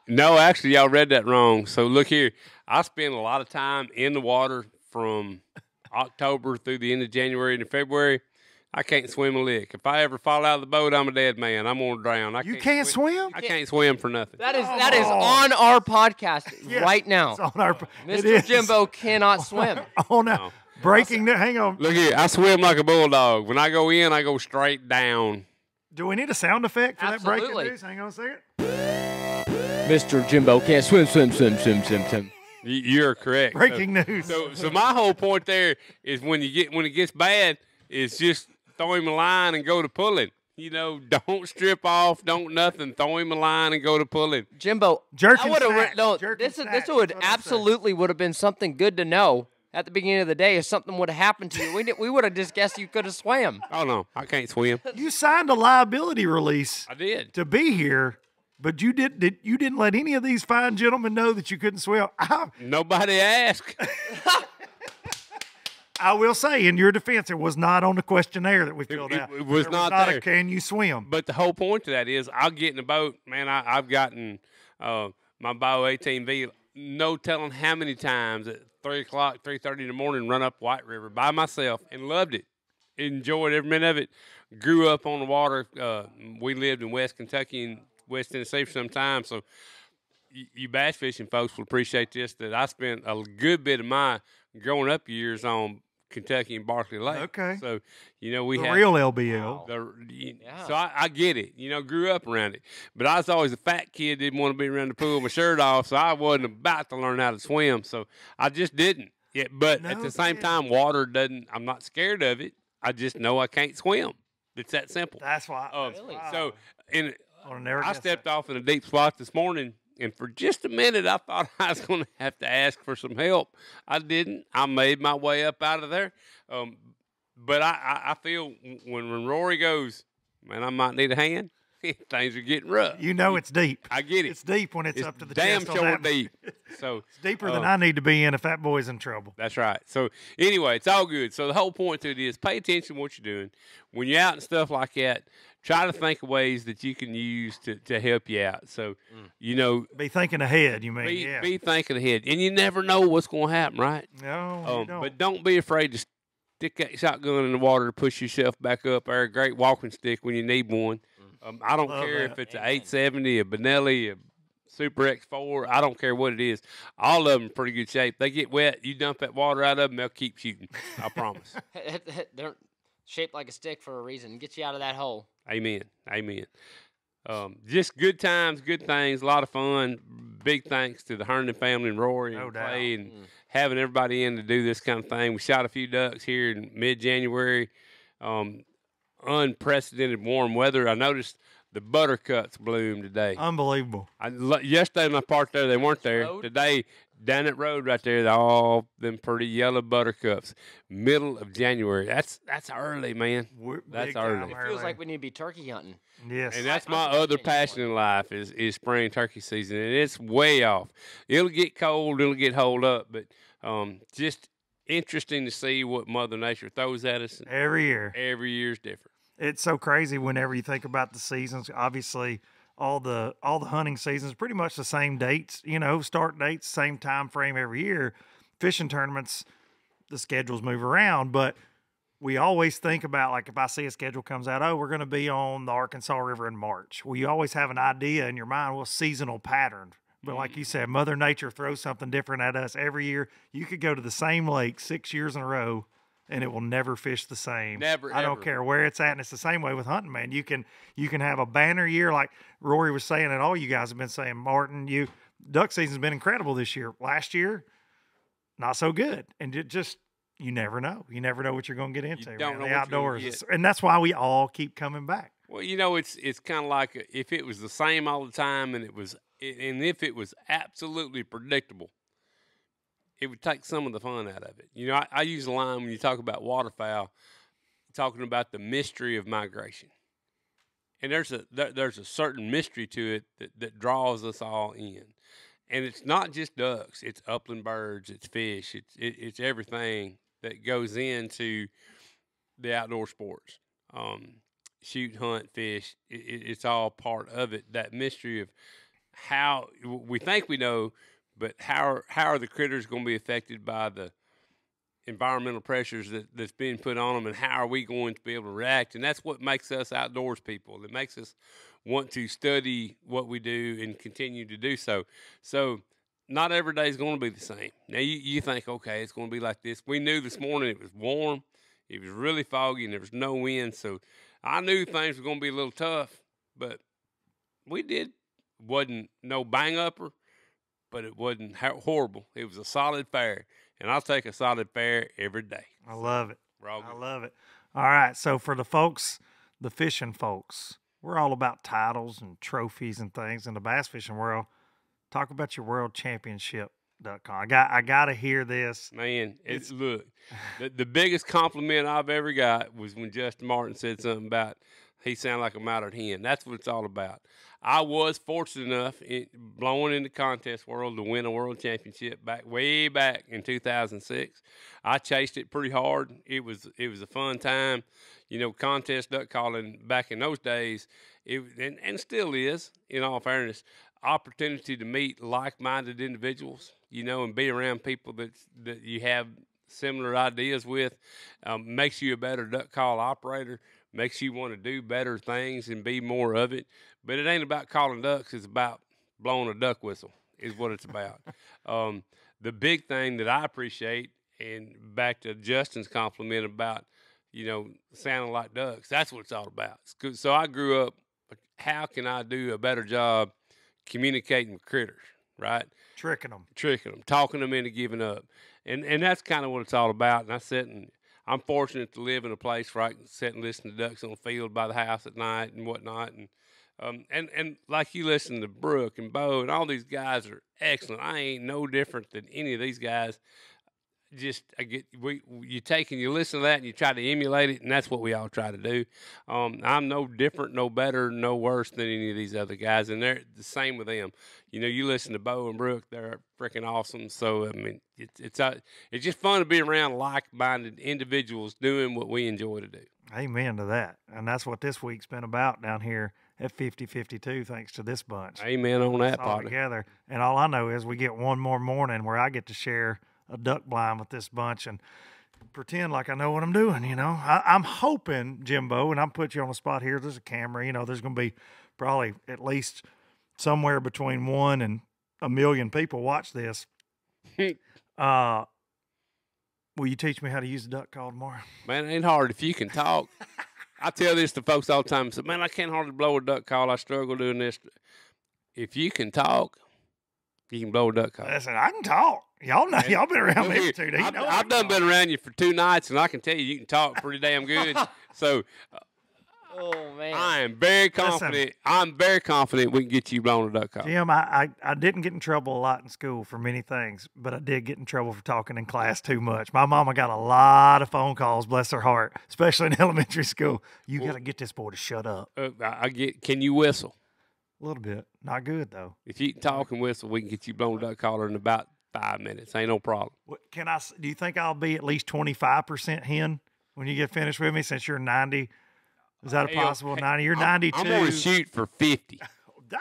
No, actually, y'all read that wrong. So look here. I spend a lot of time in the water from October through the end of January and February. I can't swim a lick. If I ever fall out of the boat, I'm a dead man. I'm going to drown. You can't swim? I can't swim for nothing. That is on our podcast right now. It's on our, Mr. Jimbo cannot swim. Oh, no. Breaking news. Hang on. Look here. I swim like a bulldog. When I go in, I go straight down. Do we need a sound effect for Absolutely. that breaking news? Hang on a second. Mr. Jimbo can't swim. You're correct. Breaking news. So my whole point there is when it gets bad, is just throw him a line and go to pulling. You know, don't strip off, don't nothing. Throw him a line and go to pulling. Jimbo, this would absolutely would have been something good to know at the beginning of the day. If something would have happened to you, we would have just guessed you could have swam. Oh no, I can't swim. You signed a liability release. I did to be here. But you didn't let any of these fine gentlemen know that you couldn't swim. Nobody asked. I will say, in your defense, it was not on the questionnaire that we filled out. It was not there. Can you swim? But the whole point to that is I'll get in the boat. Man, I've gotten my Beau 18V, no telling how many times at 3 o'clock, 3:30 in the morning, run up White River by myself and loved it. Enjoyed every minute of it. Grew up on the water. We lived in West Kentucky and West Tennessee for some time, so you bass fishing folks will appreciate this, that I spent a good bit of my growing up years on Kentucky and Barkley Lake. Okay. So, you know, we the had real LBL. So I get it. You know, grew up around it. But I was always a fat kid, didn't want to be around the pool with my shirt off, so I wasn't about to learn how to swim. So I just didn't. Yeah, but at the same time, water doesn't, I'm not scared of it. I just know I can't swim. It's that simple. That's why. Really? So, and I stepped that. off in a deep spot this morning, and for just a minute, I thought I was going to have to ask for some help. I didn't. I made my way up out of there. But I feel when Rory goes, man, I might need a hand. Things are getting rough. You know it's deep. I get it. It's deep when it's up to the damn chest. sure deep. So it's deeper than I need to be in if that boy's in trouble. That's right. So anyway, it's all good. So the whole point to it is pay attention to what you're doing. When you're out and stuff like that, try to think of ways that you can use to help you out. So, you know. Be thinking ahead, you mean. Be thinking ahead. And you never know what's going to happen, right? No, you don't. But don't be afraid to stick that shotgun in the water to push yourself back up, or a great walking stick when you need one. I don't care if it's an 870, a Benelli, a Super X4. I don't care what it is. All of them in pretty good shape. They get wet, you dump that water out of them, they'll keep shooting. I promise. They're shaped like a stick for a reason. Get you out of that hole. Amen. Amen. Just good times, good things, a lot of fun. Big thanks to the Herndon family and Rory and Clay and having everybody in to do this kind of thing. We shot a few ducks here in mid-January. Unprecedented warm weather. I noticed the buttercups bloomed today. Unbelievable. Yesterday when I parked there, they weren't there. Today, down that road right there, all them pretty yellow buttercups. Middle of January. That's early, man. That's early. It feels like we need to be turkey hunting. Yes. And that's my other passion in life is spring turkey season, and it's way off. It'll get cold, it'll get holed up, but just interesting to see what Mother Nature throws at us. Every year. Every year's different. It's so crazy whenever you think about the seasons. Obviously, all the hunting seasons pretty much the same dates. You know, start dates, same time frame every year. Fishing tournaments, the schedules move around, but we always think about, like, if I see a schedule comes out, oh, we're going to be on the Arkansas River in March. Well, you always have an idea in your mind, well, seasonal pattern. But like you said, Mother Nature throws something different at us every year. You could go to the same lake 6 years in a row, and it will never fish the same. Never, I don't ever. care where it's at, and it's the same way with hunting, man. You can have a banner year, like Rory was saying, and all you guys have been saying. Martin, duck season's been incredible this year. Last year, not so good, and it just you never know. You never know what you're going to get into. You don't know the what outdoors, you're gonna get. And that's why we all keep coming back. Well, you know, it's kind of like if it was the same all the time, and if it was absolutely predictable, it would take some of the fun out of it. You know, I use a line when you talk about waterfowl, talking about the mystery of migration. And there's a certain mystery to it that draws us all in. And it's not just ducks, it's upland birds, it's fish, it's everything that goes into the outdoor sports. Shoot, hunt, fish, it's all part of it. That mystery of how we think we know, but how are the critters going to be affected by the environmental pressures that's being put on them, and how are we going to be able to react? And that's what makes us outdoors people. It makes us want to study what we do and continue to do so. So not every day is going to be the same. Now you think, okay, it's going to be like this. We knew this morning it was warm, it was really foggy, and there was no wind. So I knew things were going to be a little tough, but wasn't no bang upper, but it wasn't horrible. It was a solid fare, and I'll take a solid fare every day. I love it. I love it. All right, so for the folks, the fishing folks, we're all about titles and trophies and things in the bass fishing world. Talk about your world championship.com. I got to hear this. Man, look, the biggest compliment I've ever got was when Justin Martin said something about he sounded like a moutered hen. That's what it's all about. I was fortunate enough, blowing in the contest world, to win a world championship way back in 2006. I chased it pretty hard. It was a fun time. You know, contest duck calling back in those days, and still is, in all fairness, opportunity to meet like-minded individuals, you know, and be around people that you have similar ideas with, makes you a better duck call operator, makes you want to do better things and be more of it. But it ain't about calling ducks. It's about blowing a duck whistle is what it's about. The big thing that I appreciate, and back to Justin's compliment about, you know, sounding like ducks, that's what it's all about. So I grew up, how can I do a better job communicating with critters, right? Tricking them, talking them into giving up. And that's kind of what it's all about. And I'm fortunate to live in a place where I can sit and listen to ducks on the field by the house at night and whatnot. And like you listen to Brooke and Beau, and all these guys are excellent. I ain't no different than any of these guys. You take and you listen to that and you try to emulate it, and that's what we all try to do. I'm no different, no better, no worse than any of these other guys, and they're the same with them. You know, you listen to Beau and Brooke, they're freaking awesome. So I mean, it's just fun to be around like-minded individuals doing what we enjoy to do. Amen to that, and that's what this week's been about down here at 5052, thanks to this bunch. Amen on that, all together. And all I know is we get one more morning where I get to share a duck blind with this bunch and pretend like I know what I'm doing, you know. I'm hoping, Jimbo, and I'm putting you on the spot here, there's a camera, you know, there's going to be probably at least somewhere between 1 and 1 million people watch this. Will you teach me how to use the duck call tomorrow? Man, it ain't hard if you can talk. I tell this to folks all the time. I say, man, I can't hardly blow a duck call. I struggle doing this. If you can talk, you can blow a duck call. Listen, I can talk. Y'all know, y'all been around me for 2 days. I've been around you for 2 nights, and I can tell you can talk pretty damn good. So, oh man, I am very confident. Listen, I'm very confident we can get you blown a duck call. Jim, I didn't get in trouble a lot in school for many things, but I did get in trouble for talking in class too much. My mama got a lot of phone calls, bless her heart, especially in elementary school. You got to get this boy to shut up. Can you whistle? A little bit. Not good, though. If you can talk and whistle, we can get you blown a duck caller in about 5 minutes. Ain't no problem. Do you think I'll be at least 25% hen when you get finished with me, since you're 90? Is that a possible 90? You're 92. I'm going to shoot for 50. Damn.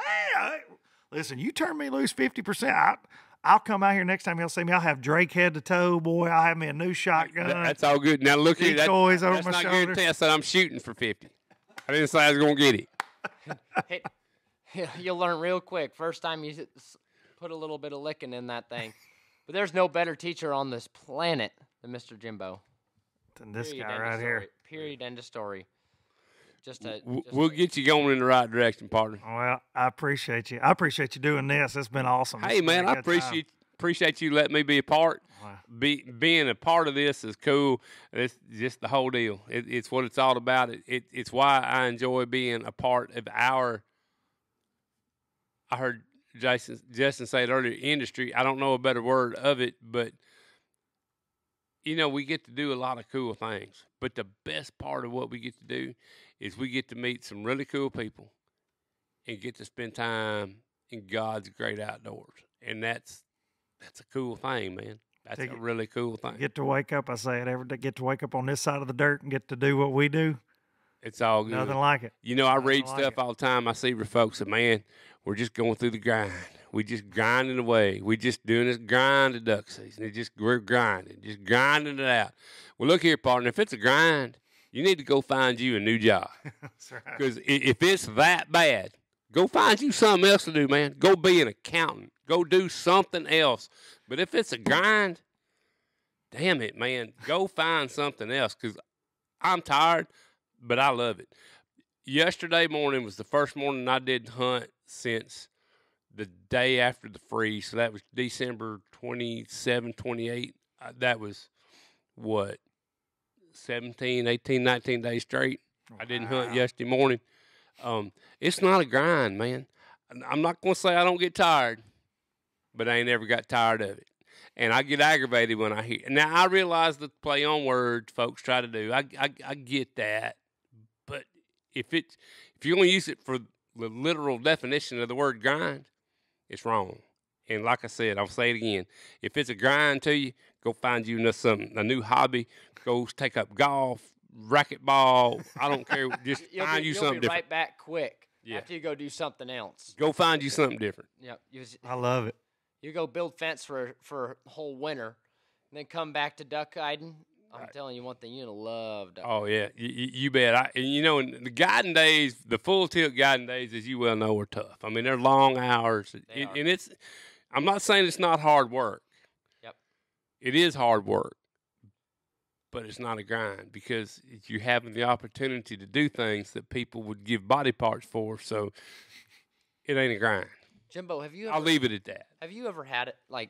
Listen, you turn me loose 50%. I'll come out here next time you'll see me. I'll have Drake head to toe, boy. I'll have me a new shotgun. That's all good. Now, look here. That's over my not shoulder. good. I said I'm shooting for 50. I didn't say I was going to get it. Hey, you'll learn real quick. First time you put a little bit of licking in that thing. But there's no better teacher on this planet than Mr. Jimbo. Than this guy right here. Period. End of story. We'll get you going in the right direction, partner. Well, I appreciate you. I appreciate you doing this. It's been awesome. Hey, man, I appreciate you letting me be a part. Wow. Being a part of this is cool. It's just the whole deal. It's what it's all about. It's why I enjoy being a part of our. I heard Justin say it earlier, industry. I don't know a better word of it, but, you know, we get to do a lot of cool things. But the best part of what we get to do is we get to meet some really cool people and get to spend time in God's great outdoors. And that's a cool thing, man. That's a really cool thing. Get to wake up, I say it every day, get to wake up on this side of the dirt and get to do what we do. It's all good. Nothing like it. You know, I read stuff all the time. I see where folks say, man, we're just going through the grind. We just grinding away. We just doing this grind of duck season. We're grinding, just grinding it out. Well, look here, partner. If it's a grind, you need to go find you a new job. That's right. Because if it's that bad, go find you something else to do, man. Go be an accountant. Go do something else. But if it's a grind, damn it, man, go find something else. Because I'm tired, but I love it. Yesterday morning was the first morning I did hunt since the day after the freeze. So that was December 27, 28. That was, what, 17, 18, 19 days straight. I didn't hunt yesterday morning. It's not a grind, man. I'm not going to say I don't get tired, but I ain't never got tired of it. And I get aggravated when I hear. Now, I realize the play on words folks try to do. I get that. But if you're going to use it for the literal definition of the word grind, it's wrong. And like I said, I'll say it again. If it's a grind to you, go find you a new hobby. Go take up golf, racquetball. I don't care. Just find you something different. You'll be right back quick after you go do something else. Go find you something different. Yep. I love it. You go build fence for a whole winter, and then come back to duck guiding. I'm telling you one thing, you're going to love duck. Oh, yeah. You bet. And the guiding days, the full tilt guiding days, as you well know, are tough. I mean, they're long hours. And I'm not saying it's not hard work. Yep. It is hard work, but it's not a grind because you're having the opportunity to do things that people would give body parts for, so it ain't a grind. Jimbo, I'll leave it at that. Have you ever had it, like,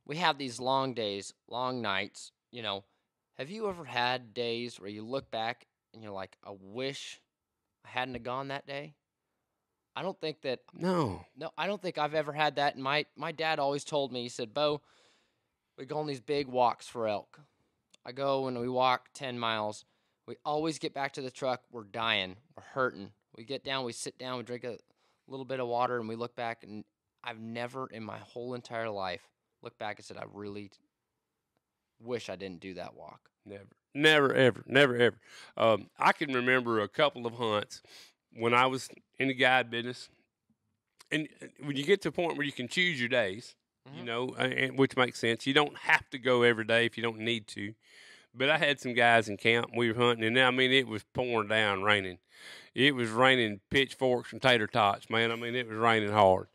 we have these long days, long nights, you know. Have you ever had days where you look back and you're like, I wish I hadn't have gone that day? I don't think that. No, I don't think I've ever had that. And my dad always told me, he said, Beau, we go on these big walks for elk. I go and we walk 10 miles. We always get back to the truck. We're dying. We're hurting. We get down, we sit down, we drink a little bit of water, and we look back. And I've never in my whole entire life looked back and said, I really wish I didn't do that walk. Never, ever. I can remember a couple of hunts when I was in the guide business. And when you get to a point where you can choose your days, you know, which makes sense. You don't have to go every day if you don't need to. But I had some guys in camp, and we were hunting, and I mean, it was pouring down, raining. It was raining pitchforks and tater tots, man. I mean, it was raining hard.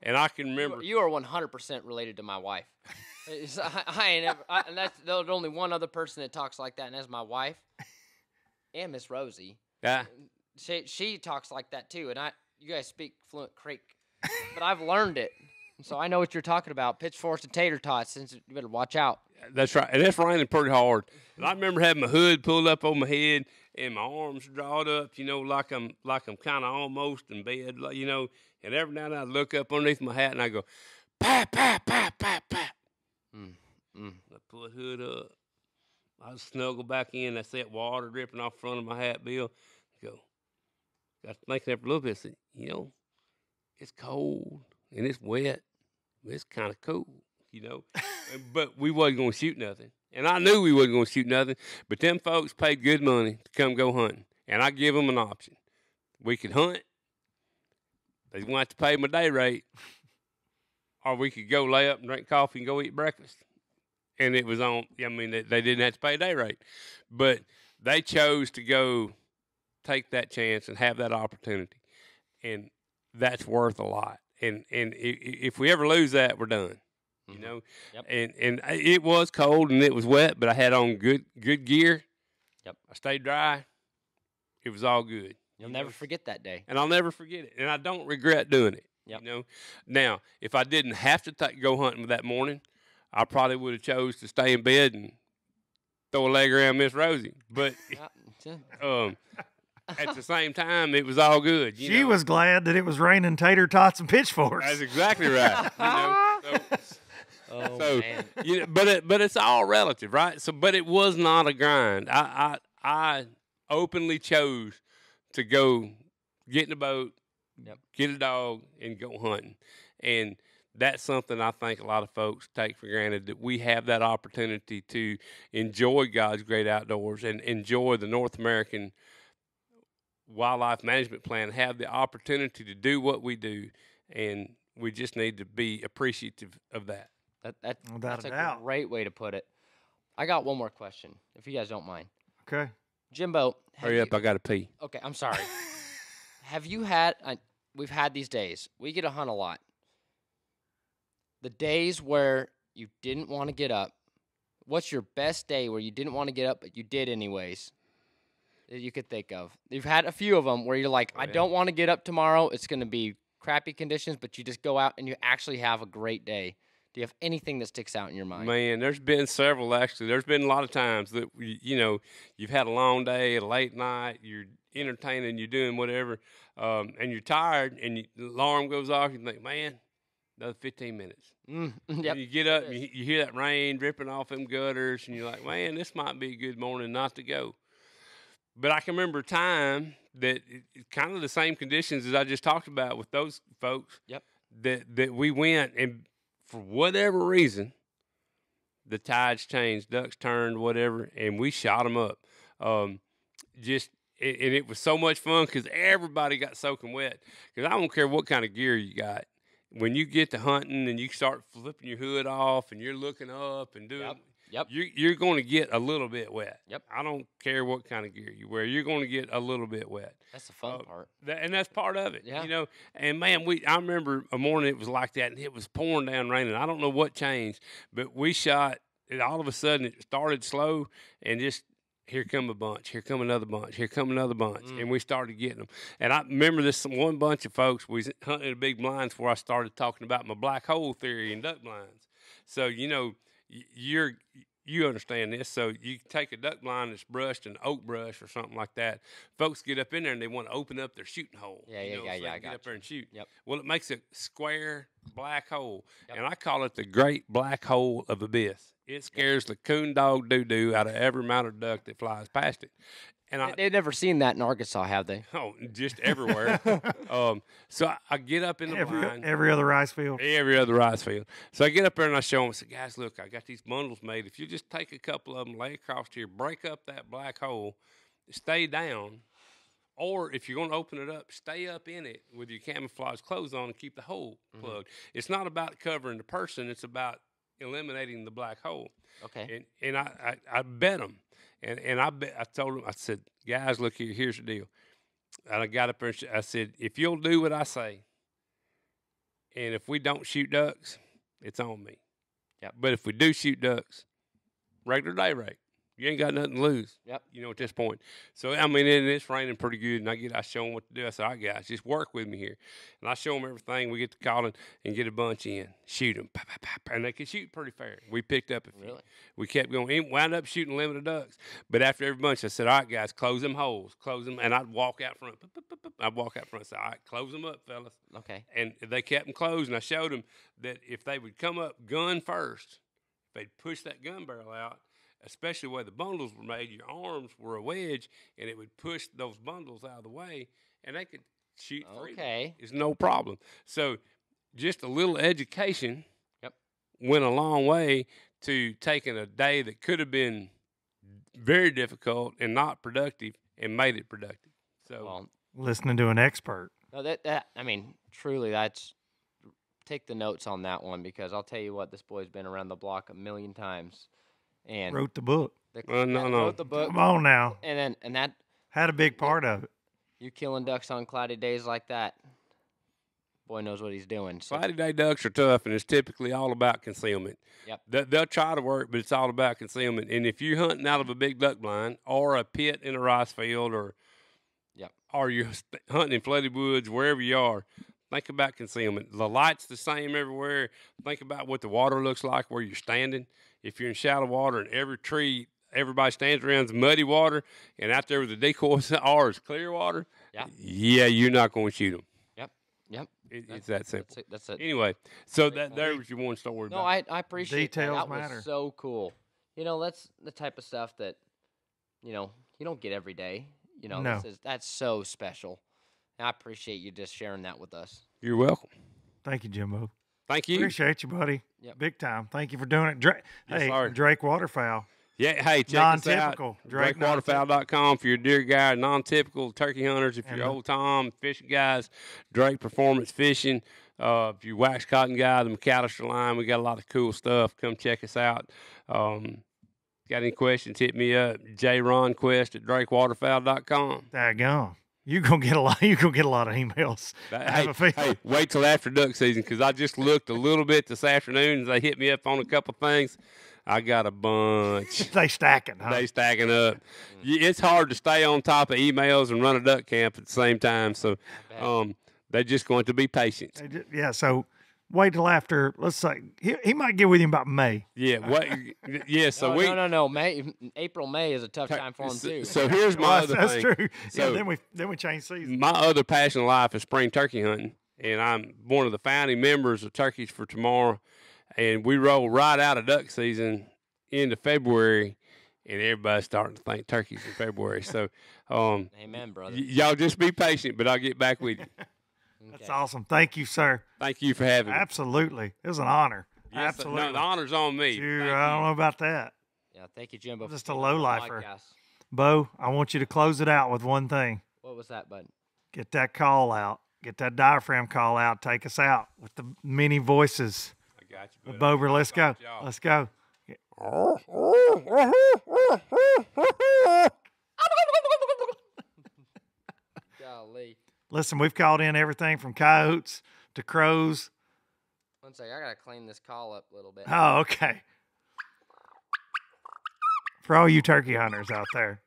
And I can remember. You are 100% related to my wife. I ain't ever, and that's there's only one other person that talks like that, and that's my wife and Miss Rosie. Yeah. She talks like that too, and you guys speak fluent Creek, but I've learned it, so I know what you're talking about. Pitchforks and tater tots. Since you better watch out. That's right, and it's raining pretty hard. And I remember having my hood pulled up on my head and my arms drawn up, you know, like I'm kind of almost in bed, you know. And every now and then I look up underneath my hat and I go, pat, pat, pat, pat, pat. I pull the hood up. I snuggle back in. I see that water dripping off the front of my hat bill. I go, got to think after a little bit. I said, you know, it's cold and it's wet. But it's kind of cool, you know. But we wasn't going to shoot nothing. And I knew we wasn't going to shoot nothing. But them folks paid good money to come go hunting. And I give them an option. We could hunt. They want to have to pay my day rate. Or we could go lay up and drink coffee and go eat breakfast. And it was on, I mean, they didn't have to pay a day rate. But they chose to go take that chance and have that opportunity. And that's worth a lot. And if we ever lose that, we're done. You know? Yep. And it was cold and it was wet, but I had on good gear. Yep. I stayed dry. It was all good. You'll never forget that day. And I'll never forget it. And I don't regret doing it. Yep. You know? Now, if I didn't have to go hunting that morning, I probably would have chose to stay in bed and throw a leg around Miss Rosie. But at the same time, it was all good. She was glad that it was raining tater tots and pitchforks. That's exactly right. Man. You know, but it's all relative, right? So, but it was not a grind. I openly chose to go get in a boat, get a dog, and go hunting. And that's something I think a lot of folks take for granted, that we have that opportunity to enjoy God's great outdoors and enjoy the North American wildlife management plan have the opportunity to do what we do, and we just need to be appreciative of that. That's a great way to put it. I got one more question, if you guys don't mind. Okay. Jimbo. Hurry up, I got to pee. Okay, I'm sorry. Have you had, we've had these days. We get to hunt a lot. The days where you didn't want to get up, what's your best day where you didn't want to get up, but you did anyways, that you could think of? You've had a few of them where you're like, I don't want to get up tomorrow. It's going to be crappy conditions, but you just go out and you actually have a great day. Do you have anything that sticks out in your mind? Man, there's been several, actually. There's been a lot of times that, you've had a long day, a late night, you're entertaining, you're doing whatever, and you're tired, and the alarm goes off, you think, man, another 15 minutes. Yep. And you get up, you hear that rain dripping off them gutters, and you're like, man, this might be a good morning not to go. But I can remember a time that kind of the same conditions as I just talked about with those folks. Yep. That we went, and for whatever reason, the tides changed, ducks turned, whatever, and we shot them up. And it was so much fun because everybody got soaking wet. Because I don't care what kind of gear you got. When you get to hunting and you start flipping your hood off and you're looking up and doing, you're going to get a little bit wet. Yep. I don't care what kind of gear you wear. You're going to get a little bit wet. That's the fun part. And that's part of it. Yeah. And man, I remember a morning it was like that, and it was pouring down raining. I don't know what changed, but we shot. And all of a sudden, it started slow, and just here come a bunch, here come another bunch, here come another bunch, and we started getting them. And I remember this one bunch of folks was hunting the big blinds where I started talking about my black hole theory in duck blinds. So you understand this. So you take a duck blind that's brushed, an oak brush or something like that. Folks get up in there and they want to open up their shooting hole. Yeah. I get up there and shoot. Yep. Well, it makes a square black hole, and I call it the great black hole of abyss. It scares the coon dog doo-doo out of every mounted duck that flies past it. And they've never seen that in Arkansas, have they? Oh, just everywhere. So I get up in the blind. Every other rice field. Every other rice field. So I get up there and I show them. I say, guys, look, I got these bundles made. If you just take a couple of them, lay across here, break up that black hole, stay down. Or if you're going to open it up, stay up in it with your camouflage clothes on and keep the hole plugged. It's not about covering the person. It's about eliminating the black hole. Okay. And I bet them. And I told them, I said, guys, look here, here's the deal. And I got up there and I said, if you'll do what I say, and if we don't shoot ducks, it's on me. Yep. But if we do shoot ducks, regular day rate. You ain't got nothing to lose. Yep. At this point. So, I mean, and it's raining pretty good, and I show them what to do. I said, all right, guys, just work with me here. And I show them everything. We get to calling and get a bunch in. Shoot them. And they can shoot pretty fair. We picked up a few. Really? We kept going. And wound up shooting limited ducks. But after every bunch, I said, all right, guys, close them holes. Close them. And I'd walk out front. I'd walk out front and say, all right, close them up, fellas. Okay. And they kept them closed, and I showed them that if they would come up gun first, if they'd push that gun barrel out, especially where the bundles were made, your arms were a wedge, and it would push those bundles out of the way, and they could shoot freely. Okay. It's no problem. So just a little education went a long way to taking a day that could have been very difficult and not productive and made it productive. So listening to an expert. No, that I mean, truly, take the notes on that one, because I'll tell you what, this boy's been around the block a million times. And wrote the book. No. Wrote the book. Come on now. And that had a big part of it. You killing ducks on cloudy days like that. Boy knows what he's doing. So. Cloudy day ducks are tough, and it's typically all about concealment. Yep. They'll try to work, but it's all about concealment. And if you're hunting out of a big duck blind or a pit in a rice field, or you're hunting in flooded woods, wherever you are, think about concealment. The light's the same everywhere. Think about what the water looks like where you're standing. If you're in shallow water and every tree, everybody stands around, it's muddy water, and out there with the decoys are is clear water, you're not going to shoot them. Yep. It's that simple. That's it. Anyway, so there was your one story. No, I appreciate details that. That matter. was so cool. That's the type of stuff that, you don't get every day. No. That's so special. And I appreciate you just sharing that with us. You're welcome. Thank you, Jimbo. Thank you. Appreciate you, buddy. Yep. Big time. Thank you for doing it. Drake Waterfowl. Yeah, hey, check us out. DrakeWaterfowl.com for your deer guy, non-typical turkey hunters. If you're old time fishing guys, Drake Performance Fishing. If you're wax cotton guy, the McAllister line, we got a lot of cool stuff. Come check us out. Got any questions? Hit me up, Jim Ronquest at DrakeWaterfowl.com. Daggone. You're gonna get a lot. You're gonna get a lot of emails. Hey, wait till after duck season because I just looked a little bit this afternoon and they hit me up on a couple things. I got a bunch. They stacking, huh? They stacking up. It's hard to stay on top of emails and run a duck camp at the same time. So, they're just going to be patient. Yeah. So, wait till after. Let's say he might get with you about May. Yeah. What? Yeah. So no. May is a tough time for him too. So here's my other thing. That's true. So yeah, then we change seasons. My other passion in life is spring turkey hunting, and I'm one of the founding members of Turkeys for Tomorrow. And we roll right out of duck season into February, and everybody's starting to think turkeys in February. So, amen, brother. Y'all just be patient, but I'll get back with you. That's awesome. Thank you, sir. Thank you for having me. Absolutely. It was an honor. Yes, Absolutely. No, the honor's on me. Dude, I don't know about that. Yeah, thank you, Jimbo. Just a low-lifer. Bo, I want you to close it out with one thing. What was that, bud? Get that call out. Get that diaphragm call out. Take us out with the many voices. Got you, Bober, let's go. Let's go. Golly. Listen, we've called in everything from coyotes to crows. One second, I gotta clean this call up a little bit. Oh, okay. For all you turkey hunters out there.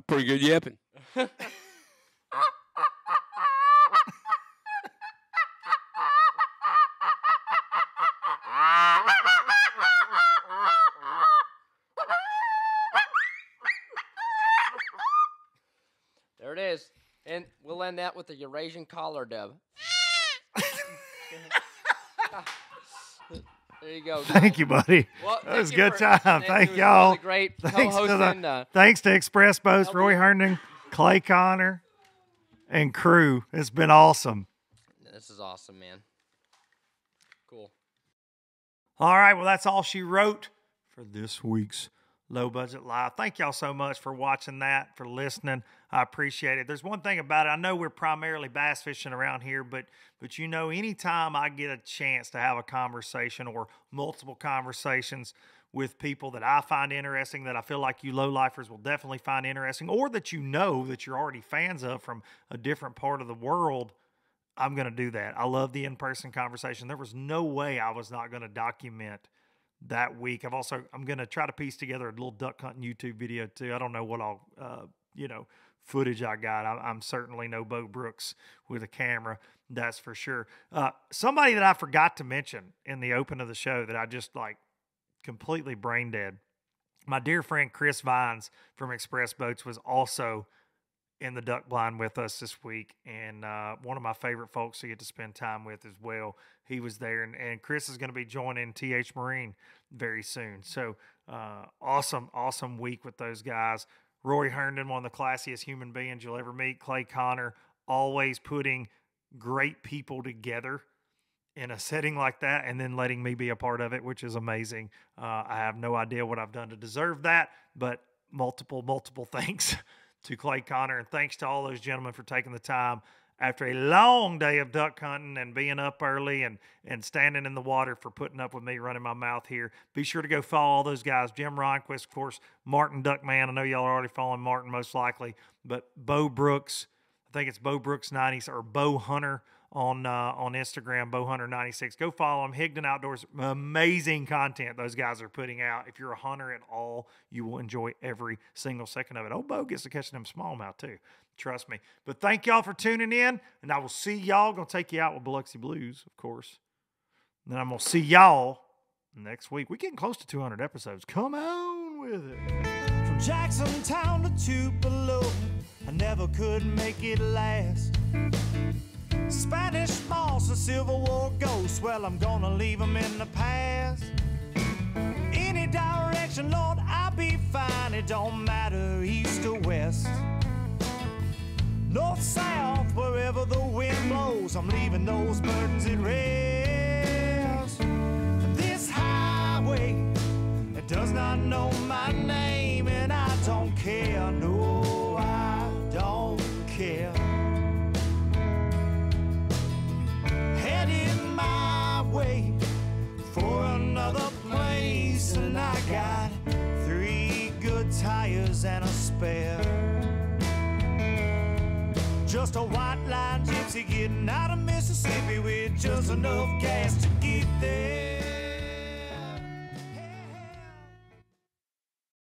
Pretty good yapping. There it is. And we'll end that with a Eurasian collar dove. There you go. Thank you, buddy. Well, that was a good time. Thank y'all. Really great thanks to Xpress Boats, Rory Herndon, Clay Connor, and crew. It's been awesome. This is awesome, man. Cool. All right. Well, that's all she wrote for this week's Low Budget Live. Thank y'all so much for watching that, for listening. I appreciate it. There's one thing about it. I know we're primarily bass fishing around here, but you know, anytime I get a chance to have a conversation or multiple conversations with people that I find interesting, that I feel like you low-lifers will definitely find interesting, or that you know that you're already fans of from a different part of the world, I'm going to do that. I love the in-person conversation. There was no way I was not going to document that week. I'm going to try to piece together a little duck hunting YouTube video too. I don't know what all, footage I got. I'm certainly no Beau Brooks with a camera. That's for sure. Somebody that I forgot to mention in the open of the show that I just completely brain dead. My dear friend Chris Vines from Xpress Boats was also in the duck blind with us this week, and one of my favorite folks to get to spend time with as well. He was there, and Chris is going to be joining TH Marine very soon. So awesome week with those guys. Rory Herndon, one of the classiest human beings you'll ever meet. Clay Connor, always putting great people together in a setting like that, and then letting me be a part of it, which is amazing. I have no idea what I've done to deserve that, but multiple thanks to Clay Connor, and thanks to all those gentlemen for taking the time after a long day of duck hunting and being up early and standing in the water, for putting up with me running my mouth here. Be sure to go follow all those guys. Jim Ronquest, of course, Martin Duckman. I know y'all are already following Martin most likely, but Beau Brooks, I think it's Beau Brooks 90 or Beau Hunter on Instagram, Beau Hunter 96. Go follow them. Higdon Outdoors, amazing content those guys are putting out. If you're a hunter at all, you will enjoy every single second of it. Oh, Beau gets to catch them smallmouth too. Trust me. But thank y'all for tuning in, and I will see y'all. Going to take you out with Biloxi Blues, of course. And then I'm going to see y'all next week. We're getting close to 200 episodes. Come on with it. From Jacksontown to Tupelo, I never could make it last. Spanish moss, a Civil War ghost, well, I'm gonna leave them in the past. any direction, Lord, I'll be fine. It don't matter east or west, north, south, wherever the wind blows, I'm leaving those burdens at rest. This highway, it does not know my name, and I don't care, no, I don't care. Heading my way for another place, and I got 3 good tires and a spare. Just a white line gypsy getting out of Mississippi with just enough gas to get there.